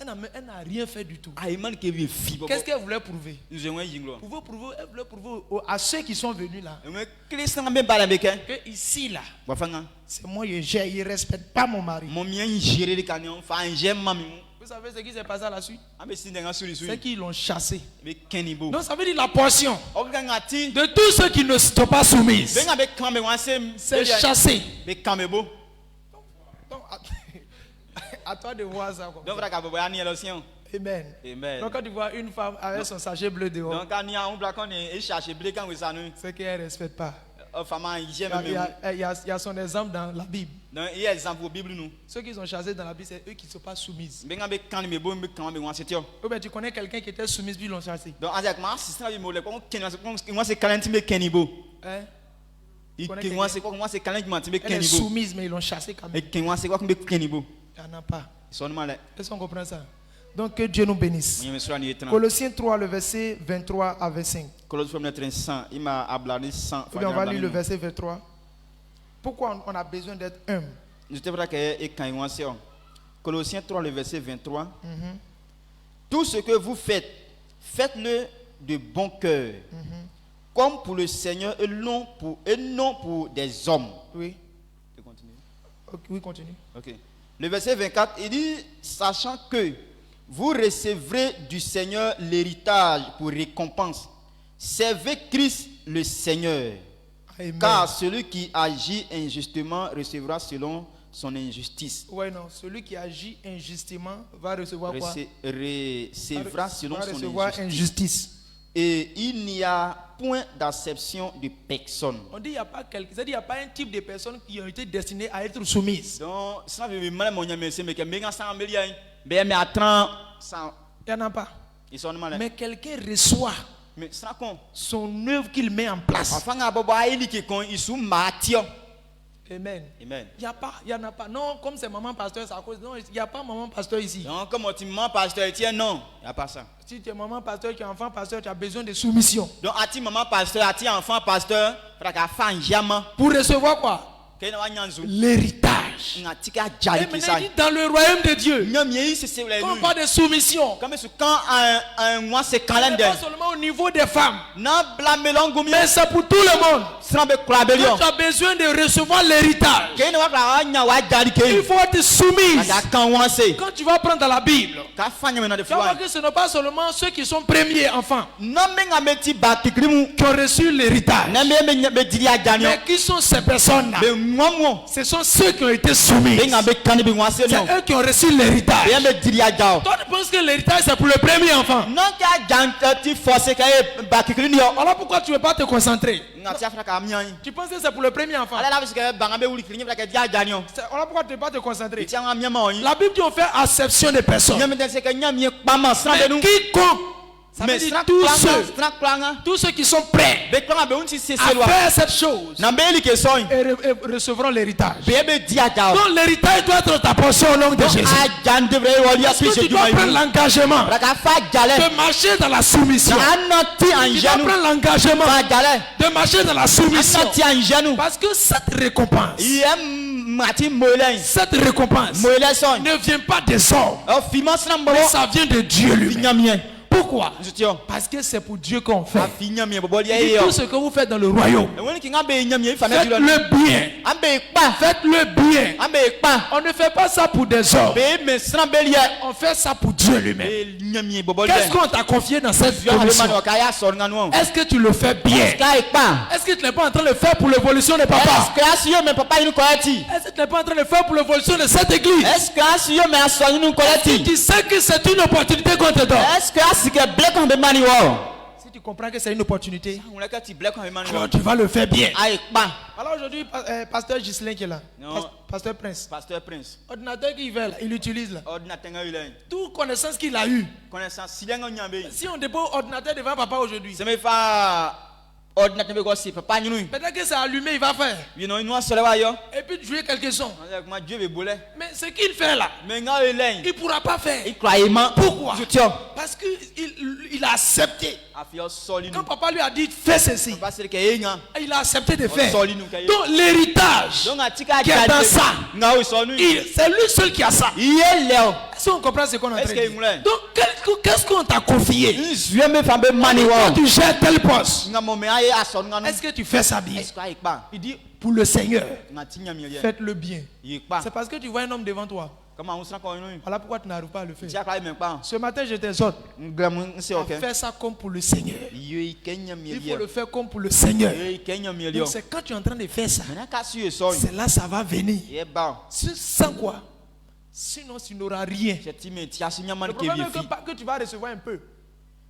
Elle n'a rien fait du tout. Ah il manque qu'il fille. Qu'est-ce qu'elle voulait prouver? Nous avons jinglo. Elle voulait prouver à ceux qui sont venus là Mais Christ n'a même pas l'américain. que ici là, Wafanga. c'est moi je gère, il ne respecte pas mon mari. Mon mien gérer les camions, enfin j'aime mamie. Vous savez ce qui s'est passé à la suite? Ah mais si dans sur les C'est qu'ils l'ont chassé. mais Kenibo. Donc ça veut dire la portion Ogangati. de tous ceux qui ne sont pas soumis. Ben avec quand même C'est chassé. Mais Kamebo. Donc, à toi de voir ça. Quoi. Donc voilà qu'à boire ni l'océan. Amen. Amen. Donc quand tu vois une femme avec son sachet bleu dehors, Donc quand il y a un black on est chercher blé quand vous ça nous. c'est qu'elle ne respecte pas. Femme j'aime Il y, même. a, il y a son exemple dans la Bible. Donc il y a exemple Bible nous. Ceux qui sont chassés dans la Bible, c'est eux qui ne sont pas soumises. Ben avec quand me bon mais quand me on c'était. Ou bien tu connais quelqu'un qui était soumise puis ils l'ont chassé. Donc avec ma assistant il me le moi c'est Calenti mais Kenibo. Hein? Il connais que moi c'est quoi moi c'est Calenti mais Elle est Kenibo. soumise mais ils l'ont chassée quand même. Et que moi c'est quoi que Kenibo. Il n'y en a pas. Seulement là. Est-ce qu'on comprend ça? Donc que Dieu nous bénisse. Moi me suis ni Colossiens 3, le verset 23 à 25. Colossiens 3 il m'a hablé 100. Ou bien on va lire le verset 23. Pourquoi on a besoin d'être humble? Je te vrai que quand il c'est Colossiens 3 le verset 23. Tout ce que vous faites, faites-le de bon cœur, comme pour le Seigneur et non pour des hommes. Oui. Tu continues? Okay, oui, continue. Ok. Le verset 24, il dit, sachant que vous recevrez du Seigneur l'héritage pour récompense, servez Christ le Seigneur. Amen. Car celui qui agit injustement recevra selon son injustice. Ouais, non. Celui qui agit injustement va recevoir quoi? Recevra selon va son recevoir injustice. injustice. Et il n'y a point d'acception de personne. On dit qu'il n'y a pas quelqu'un, c'est-à-dire qu'il n'y a pas un type de personnes qui ont été destinées à être soumises. Donc, ça veut dire que mais attends, ça, Il n'y en a pas. ils sont mal. Mais quelqu'un reçoit Mais ça con. son œuvre qu'il met en place. Enfin, ils sont matières. Amen. Amen. Il n'y en a pas. Non, comme c'est maman pasteur, c'est à cause. Non, il n'y a pas maman pasteur ici. Donc, comme tu m'as pasteur, tiens, non, il n'y a pas ça. Si tu es maman pasteur, tu es enfant pasteur, tu as besoin de soumission. Donc, à ti maman pasteur, à ti enfant pasteur, il faut faire jamais. Pour recevoir quoi? L'héritage. Et maintenant, il dit dans le royaume de Dieu, quand on parle de soumission, Quand ce n'est pas seulement au niveau des femmes, mais c'est pour tout le monde. Quand tu as besoin de recevoir l'héritage, il faut être soumise. Quand tu vas prendre dans la Bible, tu vas voir que ce n'est pas seulement ceux qui sont premiers enfants qui ont reçu l'héritage. Mais qui sont ces personnes-là? Ce sont ceux qui ont été soumis. C'est eux qui ont reçu l'héritage. Toi, tu penses que l'héritage c'est pour le premier enfant? Alors pourquoi tu ne veux pas te concentrer? Tu penses que c'est pour le premier enfant? Alors pourquoi tu ne veux pas te concentrer? La Bible dit on fait acception des personnes. Mais quiconque, ça veut dire tous ceux qui sont prêts à faire cette chose et recevront l'héritage. Donc l'héritage doit être ta portion au nom de Jésus. Parce que tu dois prendre l'engagement de marcher dans la soumission. Tu dois prendre l'engagement de marcher dans la soumission. Parce que cette récompense ne vient pas des hommes, mais ça vient de Dieu lui-même. Pourquoi? Nzutio. Parce que c'est pour Dieu qu'on fait. Afi nyamie boboli Il dit, ayo. tout ce que vous faites dans le royaume, Ewoni ki ngabe nyamie fa na faites-le bien. Ambe pa. Faites-le bien. Ambe pa. On ne fait pas ça pour des hommes. Be me srambelia. On fait ça pour Dieu lui-même. Be nyamie boboli. Qu'est-ce qu'on t'a confié dans cette Yo commission? mano kaya sor nganu. Est-ce que tu le fais bien? Sky pa. Est-ce que tu n'es pas en train de le faire pour l'évolution de Est-ce papa? que asio me papa inu kolati? Est-ce que tu n'es pas en train de le faire pour l'évolution de cette église? Est-ce que asio me aso inu kolati? Tu sais que c'est une opportunité qu'on te donne. Est-ce que asike black on be mani wo? Si tu comprends que c'est une opportunité, On la kati black on be mani wo. alors tu vas le faire bien. Aye pa. Alors aujourd'hui, pasteur Ghislain qui est là, Non. pasteur Prince, Pasteur Prince. ordinateur qu'il veut là, il utilise là. Ordinateur ngaile. Toute connaissance qu'il a eue. Connaissance silengo nyambe. Si on dépose ordinateur devant papa aujourd'hui, Se me fa ordinateur be ko si papa nyunu. peut-être que c'est allumé, il va faire. You know inu asole wa yo. Et puis jouer quelques sons. Ma Dieu be bolé. Mais ce qu'il fait là, Mais ngaile. il ne pourra pas faire. Il croyait man. Pourquoi? Nzutio. Parce qu'il a accepté. Afio soli Quand nous. papa lui a dit fais ceci, Papa c'est que yenga. il a accepté de faire. Soli nous kaye. Donc l'héritage Donc atika qui est dans ça, Ngao sonu. c'est lui seul qui a ça. Iye leo. Est-ce qu'on comprend ce qu'on est en train Est-ce de qu'il dire? me Donc qu'est-ce qu'on t'a confié? Je me fa be mani Quand wo. tu gères tel poste, Ngamo me aye aso nganu. est-ce que tu fais ça bien? Est-ce qu'il pa? Il dit pour le Seigneur, Ngati nyamie ye. faites-le bien. Ye pa. C'est parce que tu vois un homme devant toi. Comment on sent ko inu? Voilà pourquoi tu n'arrives pas à le faire. Dia claye men pa. Ce matin, je t'exhorte Ngam nse à OK. faire ça comme pour le Seigneur. Ye kenyamie Il faut ye. le faire comme pour le Seigneur. Ye kenyamie yo. Donc c'est quand tu es en train de faire ça, Maintenant ka su so. c'est là ça va venir. Ye ba. Sans quoi? Sinon, tu n'auras rien. Je ti me ti asu nyaman Le ke problème vie est fi. que tu vas recevoir un peu,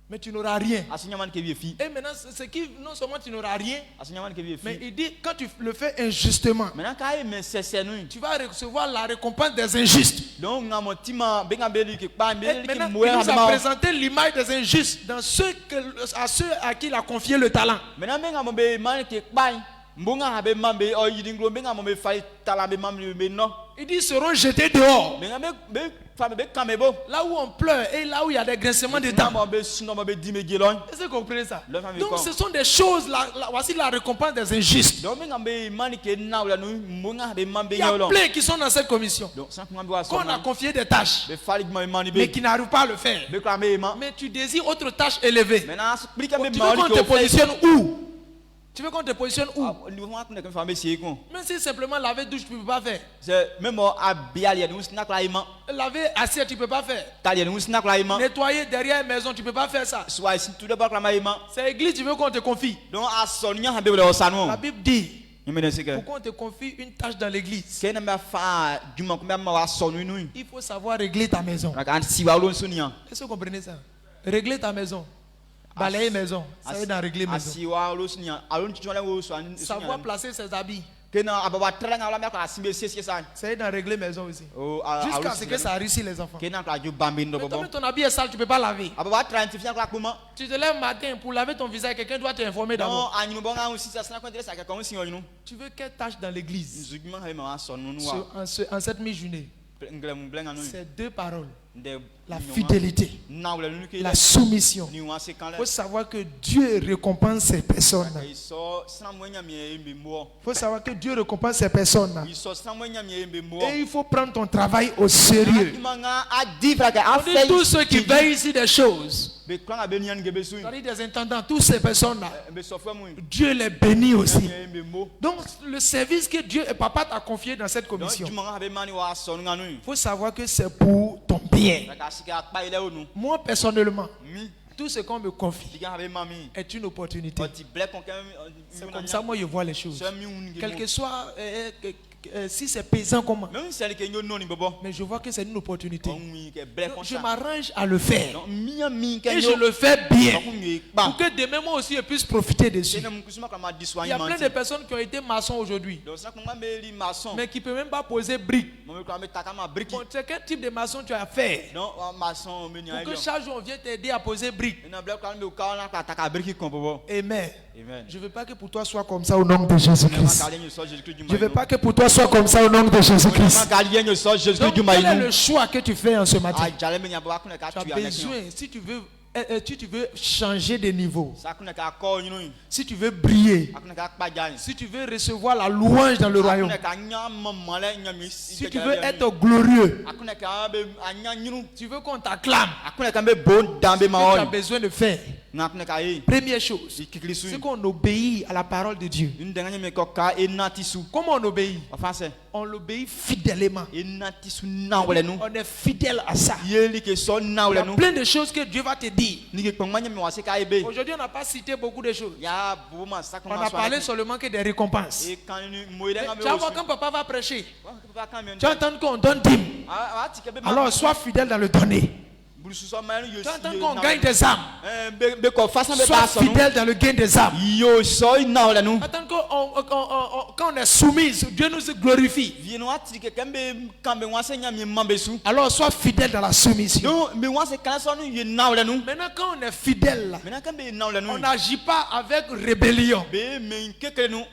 mais tu n'auras rien. Asu nyaman ke vie fi. Et maintenant, ce qui, non seulement tu n'auras rien, Asu nyaman ke vie mais fi. il dit quand tu le fais injustement, Maintenant ka e me sese nou. tu vas recevoir la récompense des injustes. Donc ngamo ti ma be ngam be li ke pa be Et li maintenant, ki il moué nous a ma. présenté l'image des injustes dans à ceux à qui il a confié le talent. Maintenant be ngamo be man ke pa. Mbonga be mambe o yidi nglo be ngamo be fa tala be mambe be no. Il dit ils seront jetés dehors. Mais ngam be femme be kamebo. Là où on pleure et là où il y a des grincements de dents. Ngamo be suno be di me gelon. Est-ce que vous comprenez ça? Le famille Donc quoi? ce sont des choses, voici la récompense des injustes. Donc be ngam be man ke na la nou mbonga be mambe Il y a yolon. plein qui sont dans cette commission, Donc sans ngam be wa so. qu'on a confié des tâches, Be fali ma mani mais be. qui n'arrivent pas à le faire. Be klame ma. Mais tu désires autre tâche élevée. Maintenant explique me Tu veux mani qu'on te positionne où? Tu veux qu'on te positionne où? Nous on a femme c'est con. Même si simplement laver douche, tu ne peux pas faire. C'est même à bialia nous snack la ima. Laver assiette, tu ne peux pas faire. Talia nous snack la ima. Nettoyer derrière une maison, tu ne peux pas faire ça. Soit ici tout d'abord la ima. C'est l'église, tu veux qu'on te confie. Donc à sonia ha be le osano. La Bible dit, Nous me c'est que. pour qu'on te confie une tâche dans l'église, Kena me fa du man comme ma sonu nous. il faut savoir régler ta maison. La kan si wa lon sonia. Est-ce que vous comprenez ça? Régler ta maison. Balayer maison. Ça veut dire régler maison. Si wa lon sonia. Alon tu la wo so Savoir placer ses habits. Kena ababa trela ngala me ka simbe c'est ça. Ça veut dire régler maison aussi. Oh Jusqu'à ce que ça réussisse les enfants. Kena ka ju bambi ndo Mais bobo. toi, ton habit est sale, tu ne peux pas laver. Ababa trantifia kwa kuma. Tu te lèves matin pour laver ton visage, quelqu'un doit t'informer Non, d'abord. anyu bonga aussi ça na contre ça ka comme si nous. Tu veux quelle tâche dans l'église Zugman ha ma sonu nous wa. en cette mi-journée? Nglem blenga nous. C'est deux paroles. De La fidélité, na wala nu ke la soumission. ni wa se kan Il la. faut savoir que Dieu récompense ces personnes. Il so sans moyen mi embe mo. Il faut savoir que Dieu récompense ces personnes. Il so sans moyen mi embe mo. Et il faut prendre ton travail au sérieux. Manga a dit frère a On dit fait tous ceux qui veillent ici des choses, be kan a be ni an gebe su. c'est-à-dire des intendants, toutes ces personnes-là, Be so fwa mu. Dieu les bénit aussi. Embe mo. Donc le service que Dieu et papa t'a confié dans cette Donc commission, du manga be mani wa so nga nu. il faut savoir que c'est pour ton bien. Ka sika pa ile onu. Moi personnellement, Mi tout ce qu'on me confie diga be mami. est une opportunité. O ti black on quand C'est comme ça moi je vois les choses. So mi un Quel que soit, si c'est pesant comment, même celle que no ni bobo. mais je vois que c'est une opportunité. On mi ke black on Donc, je ça. m'arrange à le faire. Donc mi ke Et je le fais bien. Ba. Pour que demain moi aussi je puisse profiter dessus. Tena mkusuma kama Il diswa y a plein de personnes qui ont été maçons aujourd'hui, Donc ça comment be li maçon. mais qui ne peuvent même pas poser briques. Moi quand me takama brique. Bon, c'est quel type de maçon tu as fait Non maçon me ni pour ayo. que chaque jour on vienne t'aider à poser briques. Na black quand me ka na ka taka brique kon bobo. Amen. Amen. Je ne veux pas que pour toi soit comme ça au nom de Jésus-Christ. Je Je ne veux pas que pour toi soit comme ça au nom de Jésus-Christ. Donc, quel est le choix que tu fais en ce matin? Tu as besoin, si tu veux tu veux changer de niveau, ça qu'on a qu'à corps nous si tu veux briller, qu'on a qu'à pas gagner si tu veux recevoir la louange dans le royaume, si tu veux être glorieux, tu veux qu'on t'acclame, ce que tu as besoin de faire, première chose, c'est qu'on obéit à la parole de Dieu. Comment on obéit? On l'obéit fidèlement. On est fidèle à ça. Il y a plein de choses que Dieu va te dire. Aujourd'hui, on n'a pas cité beaucoup de choses. On a parlé seulement que des récompenses. Tu vas voir quand papa va prêcher, tu entends qu'on donne dîme. Alors sois fidèle dans le donner. Tu entends qu'on gagne des âmes. Sois fidèle dans le gain des âmes. Quand on est soumise, Dieu nous glorifie. Alors sois fidèle dans la soumission. Maintenant quand on est fidèle, on n'agit pas avec rébellion.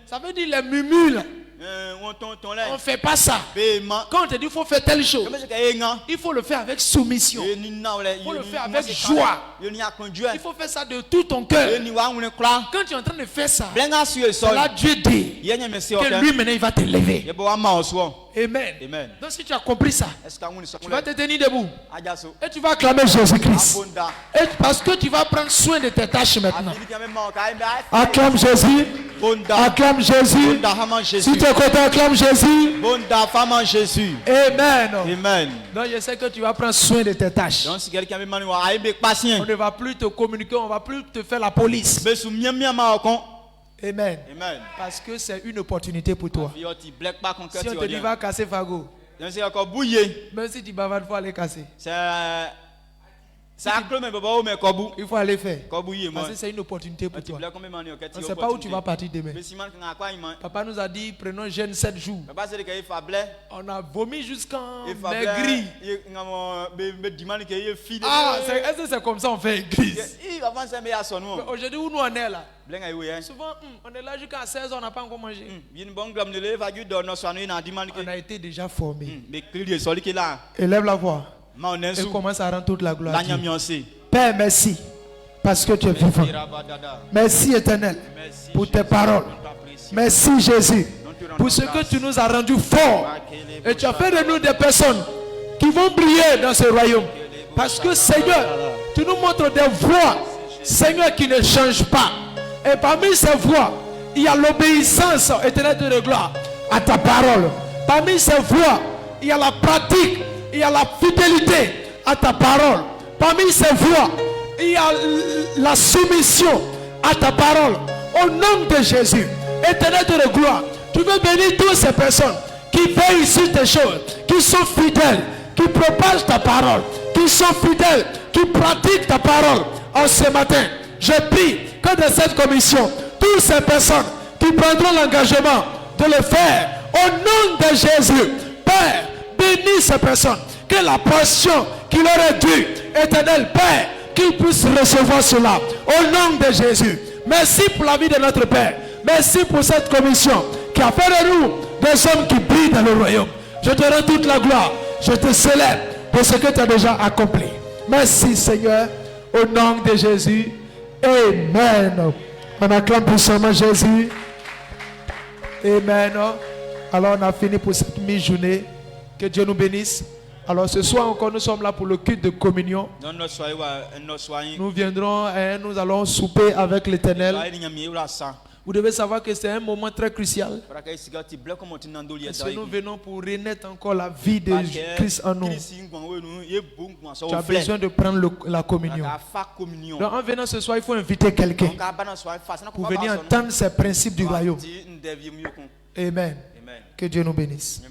Ça veut dire les murmures. On ne fait pas ça. Quand on te dit qu'il faut faire telle chose, il faut le faire avec soumission. Il faut le faire avec joie. Il faut faire ça de tout ton cœur. Quand tu es en train de faire ça, c'est là Dieu dit que lui maintenant il va te lever. Amen. Donc si tu as compris ça, tu vas te tenir debout et tu vas acclamer Jésus-Christ. Et parce que tu vas prendre soin de tes tâches maintenant. Acclame Jésus. Acclame Jésus. Si tu es content, acclame Jésus. Amen. Donc je sais que tu vas prendre soin de tes tâches. On ne va plus te communiquer, on ne va plus te faire la police. Amen. Parce que c'est une opportunité pour toi. Si on te dit va casser Fago, même si tu bavardes, il faut aller casser. Il faut aller faire. Parce que c'est une opportunité pour toi. On ne sait pas où tu vas partir demain. Papa nous a dit prenons jeûne 7 jours. On a vomi jusqu'en maigri. Ah, est-ce que c'est comme ça on fait église? Aujourd'hui où nous on est là, souvent on est là jusqu'à 16h, on n'a pas encore mangé. On a été déjà formé. Élève la voix. Et commence à rendre toute la gloire à Dieu. Père, merci parce que tu es vivant. Merci Éternel pour tes paroles. Merci Jésus pour ce que tu nous as rendu forts. Et tu as fait de nous des personnes qui vont briller dans ce royaume. Parce que Seigneur, tu nous montres des voies, Seigneur, qui ne changent pas. Et parmi ces voies, il y a l'obéissance éternelle de gloire à ta parole. Parmi ces voies, il y a la pratique. Il y a la fidélité à ta parole. Parmi ces voies, il y a la soumission à ta parole. Au nom de Jésus, éternel de gloire, tu veux bénir toutes ces personnes qui veillent sur tes choses, qui sont fidèles, qui propagent ta parole, qui sont fidèles, qui pratiquent ta parole. En ce matin, je prie que de cette commission, toutes ces personnes qui prendront l'engagement de le faire, au nom de Jésus, Père, bénis ces personnes, que la portion qui leur est due, éternel Père, qu'ils puissent recevoir cela au nom de Jésus. Merci pour la vie de notre Père. Merci pour cette commission qui a fait de nous des hommes qui brillent dans le royaume. Je te rends toute la gloire. Je te célèbre pour ce que tu as déjà accompli. Merci Seigneur, au nom de Jésus. Amen. On acclame puissamment Jésus. Amen. Alors on a fini pour cette mi-journée. Que Dieu nous bénisse. Alors ce soir encore, nous sommes là pour le culte de communion. Nous viendrons et nous allons souper avec l'Éternel. Vous devez savoir que c'est un moment très crucial. Parce que nous venons pour renaître encore la vie de Christ en nous. Tu as besoin de prendre la communion. Donc en venant ce soir, il faut inviter quelqu'un pour venir entendre ces principes du royaume. Amen. Que Dieu nous bénisse.